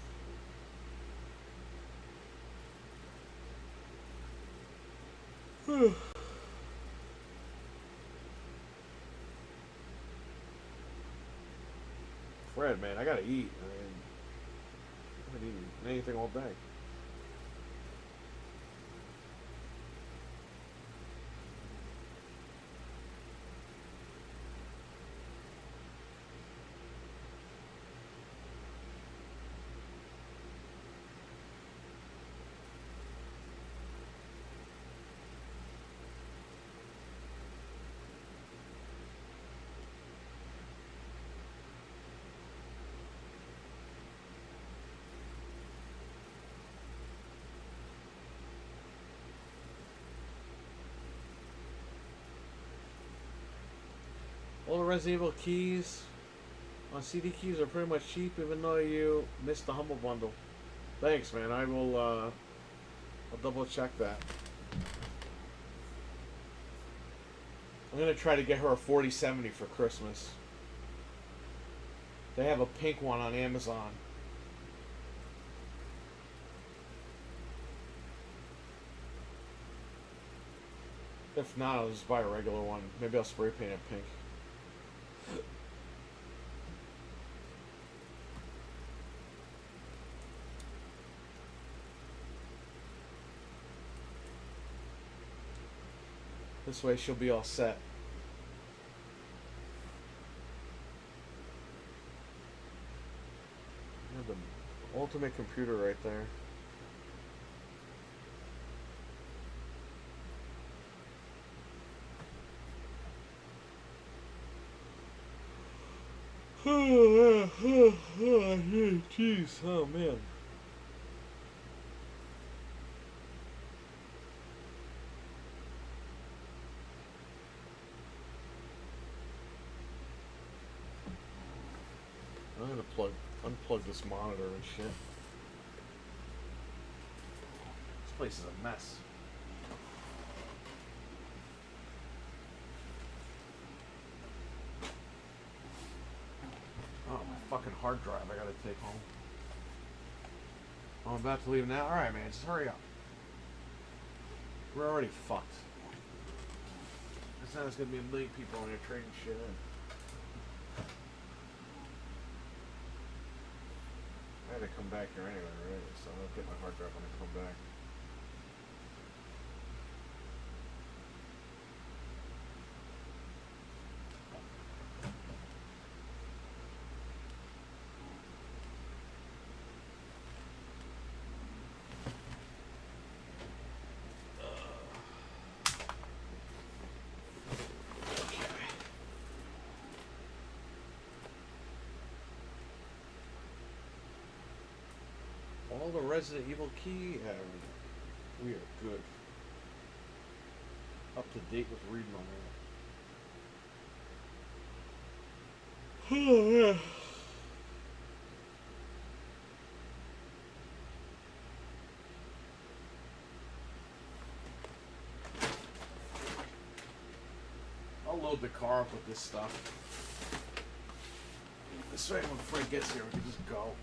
Fred, man, I gotta eat. I haven't eaten anything all day. All the Resident Evil keys on CD keys are pretty much cheap, even though you missed the Humble Bundle. Thanks, man. I will. I'll double check that. I'm gonna try to get her a 4070 for Christmas. They have a pink one on Amazon. If not, I'll just buy a regular one. Maybe I'll spray paint it pink. This way she'll be all set. I have the ultimate computer right there. Jeez, oh man. I'm gonna unplug this monitor and shit. This place is a mess. Oh, my fucking hard drive I gotta take home. Oh, I'm about to leave now? Alright, man, just hurry up. We're already fucked. It's not there's gonna be a million people in there trading shit in. I had to come back here anyway, right? So I'll get my hard drive when I come back. All the Resident Evil key, we are good. Up to date with reading on that. I'll load the car up with this stuff. This way when Frank gets here, we can just go.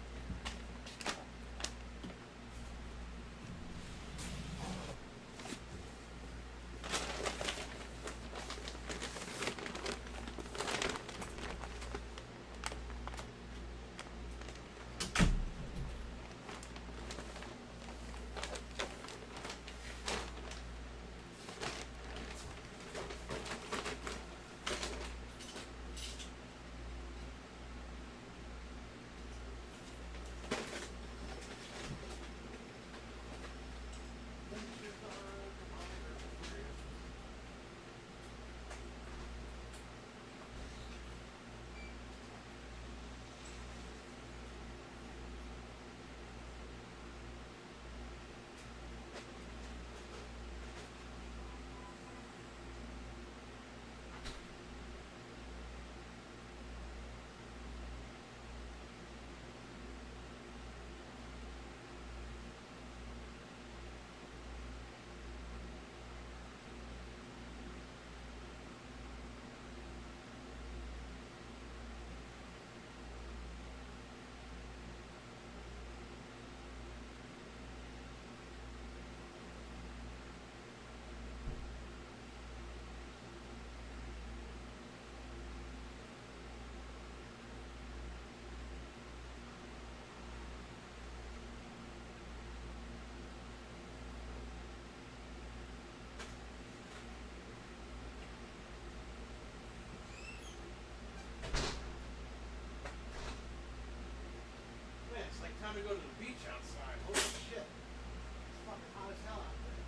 Time to go to the beach outside. Holy shit. It's fucking hot as hell out there.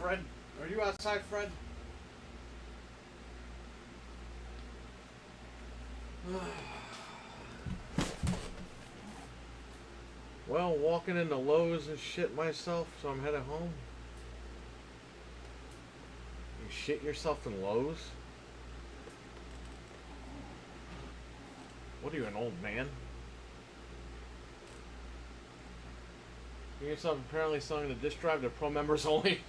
Fred? Are you outside, Fred? Well, walking into Lowe's and shit myself, so I'm headed home. You shit yourself in Lowe's? What are you, an old man? GameStop apparently selling the disc drive to pro members only.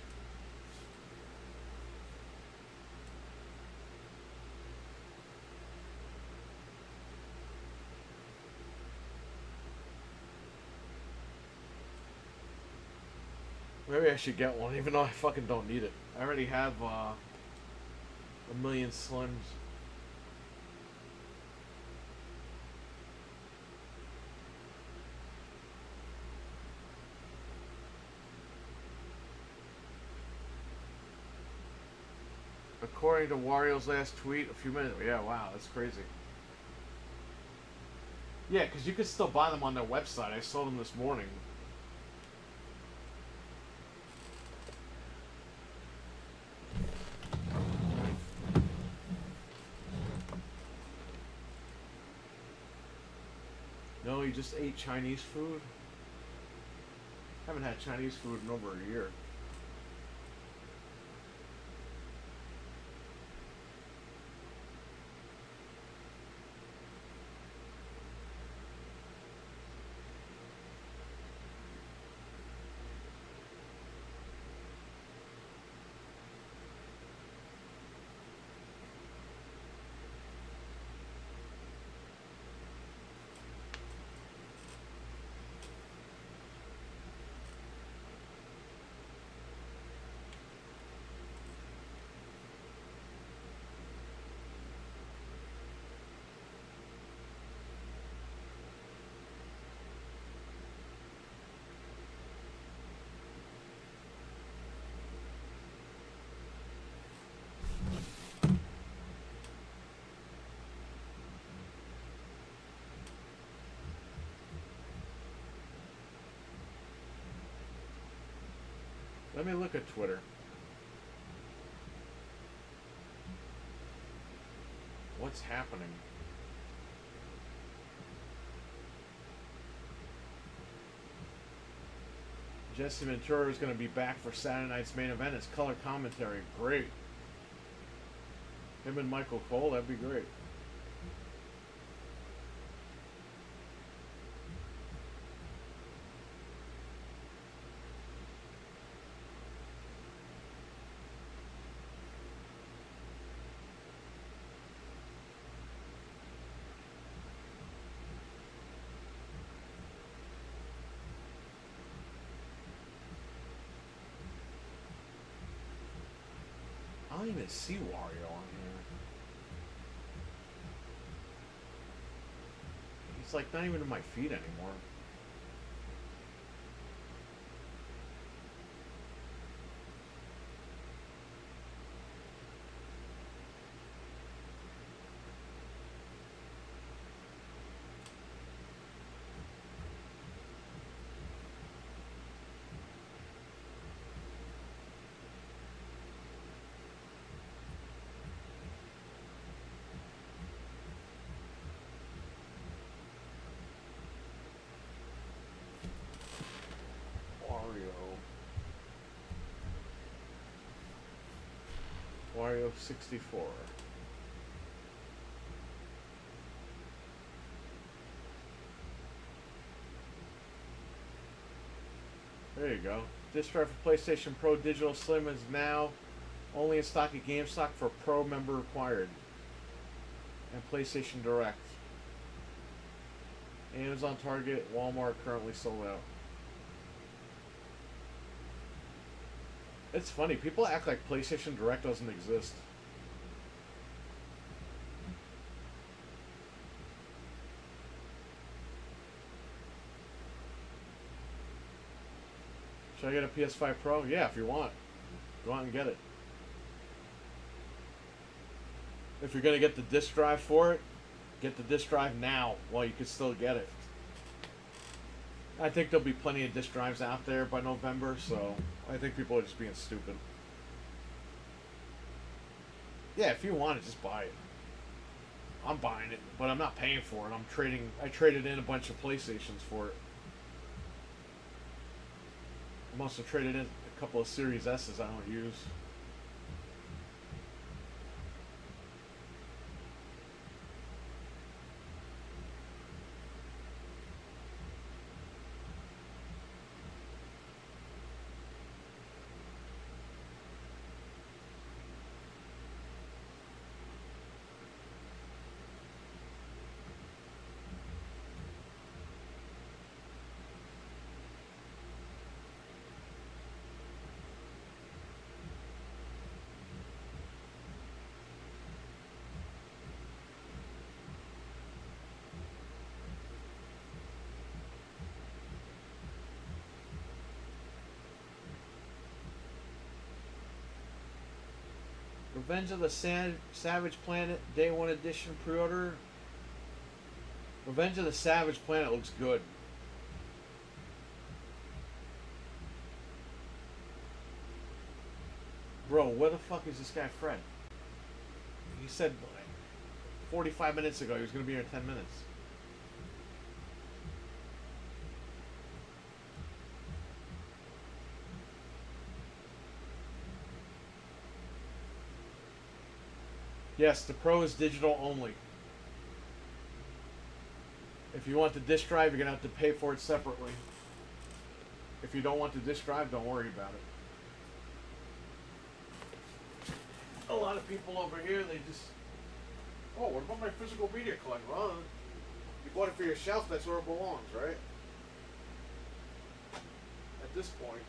Maybe I should get one, even though I fucking don't need it. I already have a million Slims. According to Wario's last tweet, a few minutes. Yeah, wow, that's crazy. Yeah, because you can still buy them on their website. I saw them this morning. No, you just ate Chinese food? Haven't had Chinese food in over a year. Let me look at Twitter. What's happening? Jesse Ventura is going to be back for Saturday night's main event as color commentary. Great. Him and Michael Cole, that'd be great. I don't even see Wario on here. He's like not even in my feed anymore. Wario 64. There you go. Disc drive for PlayStation Pro Digital Slim is now only in stock at GameStop for Pro member required. And PlayStation Direct. Amazon, Target, Walmart currently sold out. It's funny, people act like PlayStation Direct doesn't exist. Should I get a PS5 Pro? Yeah, if you want. Go out and get it. If you're going to get the disc drive for it, get the disc drive now while you can still get it. I think there'll be plenty of disc drives out there by November, so I think people are just being stupid. Yeah, if you want it, just buy it. I'm buying it, but I'm not paying for it. I'm trading. I traded in a bunch of PlayStations for it. I must have traded in a couple of Series S's I don't use. Revenge of the Savage Planet Day 1 Edition pre-order. Revenge of the Savage Planet looks good. Bro, where the fuck is this guy Fred? He said 45 minutes ago he was going to be here in 10 minutes. Yes, the Pro is digital only. If you want the disc drive, you're going to have to pay for it separately. If you don't want the disc drive, don't worry about it. A lot of people over here, they just... Oh, what about my physical media collection? Well, you bought it for your shelf, that's where it belongs, right? At this point.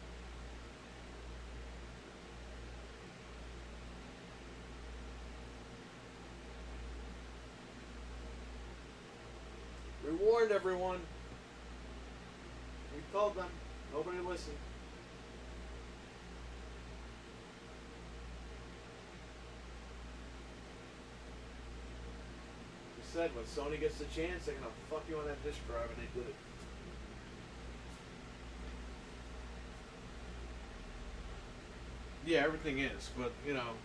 We warned everyone. We told them. Nobody listened. We said when Sony gets the chance, they're gonna fuck you on that disk drive, and they did it. Yeah, everything is, but you know,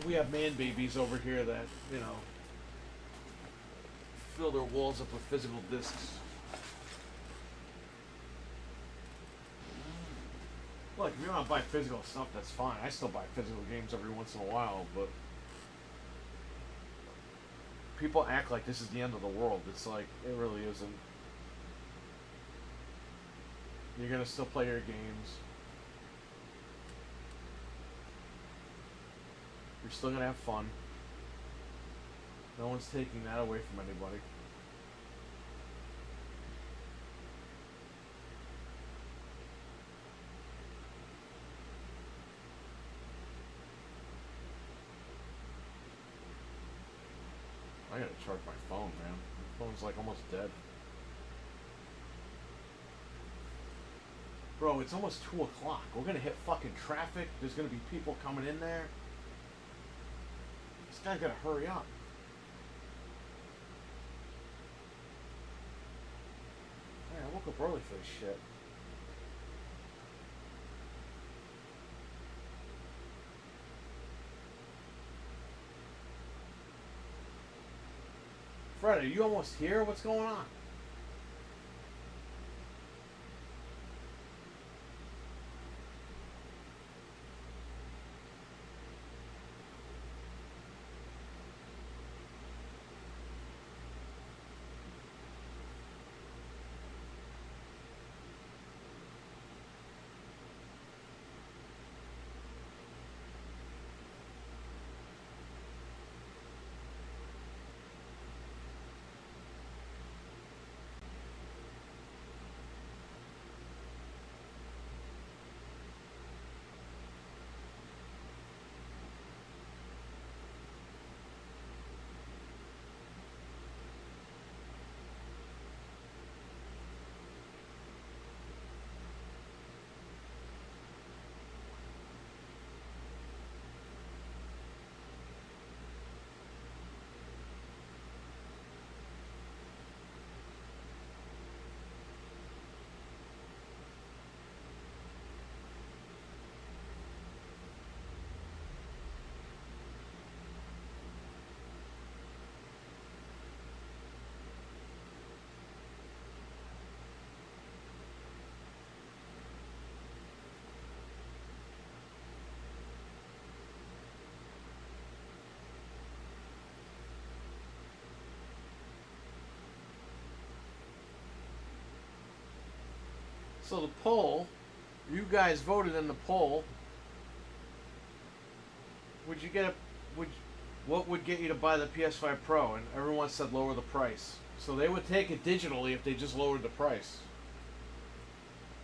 we have man babies over here that you know fill their walls up with physical discs. Look, if you want to buy physical stuff, that's fine. I still buy physical games every once in a while, but people act like this is the end of the world. It's like, it really isn't. You're going to still play your games. You're still going to have fun. No one's taking that away from anybody. I gotta charge my phone, man. My phone's like almost dead. Bro, it's almost 2 o'clock. We're gonna hit fucking traffic. There's gonna be people coming in there. This guy's gotta hurry up. Man, I woke up early for this shit. Fred, are you almost here? What's going on? So the poll, you guys voted in the poll. Would you get a what would get you to buy the PS5 Pro? And everyone said lower the price. So they would take it digitally if they just lowered the price.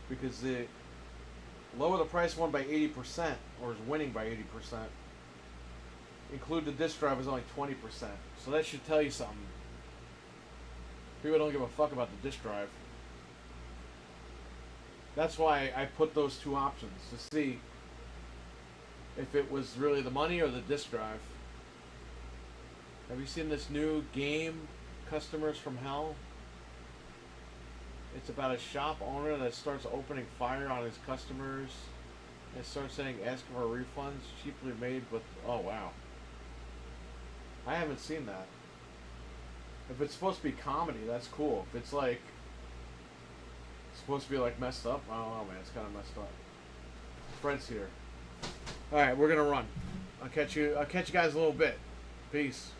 Because the lower the price won by 80%, or is winning by 80%. Include the disk drive is only 20%. So that should tell you something. People don't give a fuck about the disk drive. That's why I put those two options, to see if it was really the money or the disk drive. Have you seen this new game, Customers from Hell? It's about a shop owner that starts opening fire on his customers and starts saying, asking for refunds, cheaply made, but oh wow. I haven't seen that. If it's supposed to be comedy, that's cool. If it's like supposed to be like messed up, I don't know, man. It's kind of messed up. Fred's here. All right, we're gonna run. I'll catch you guys in a little bit. Peace.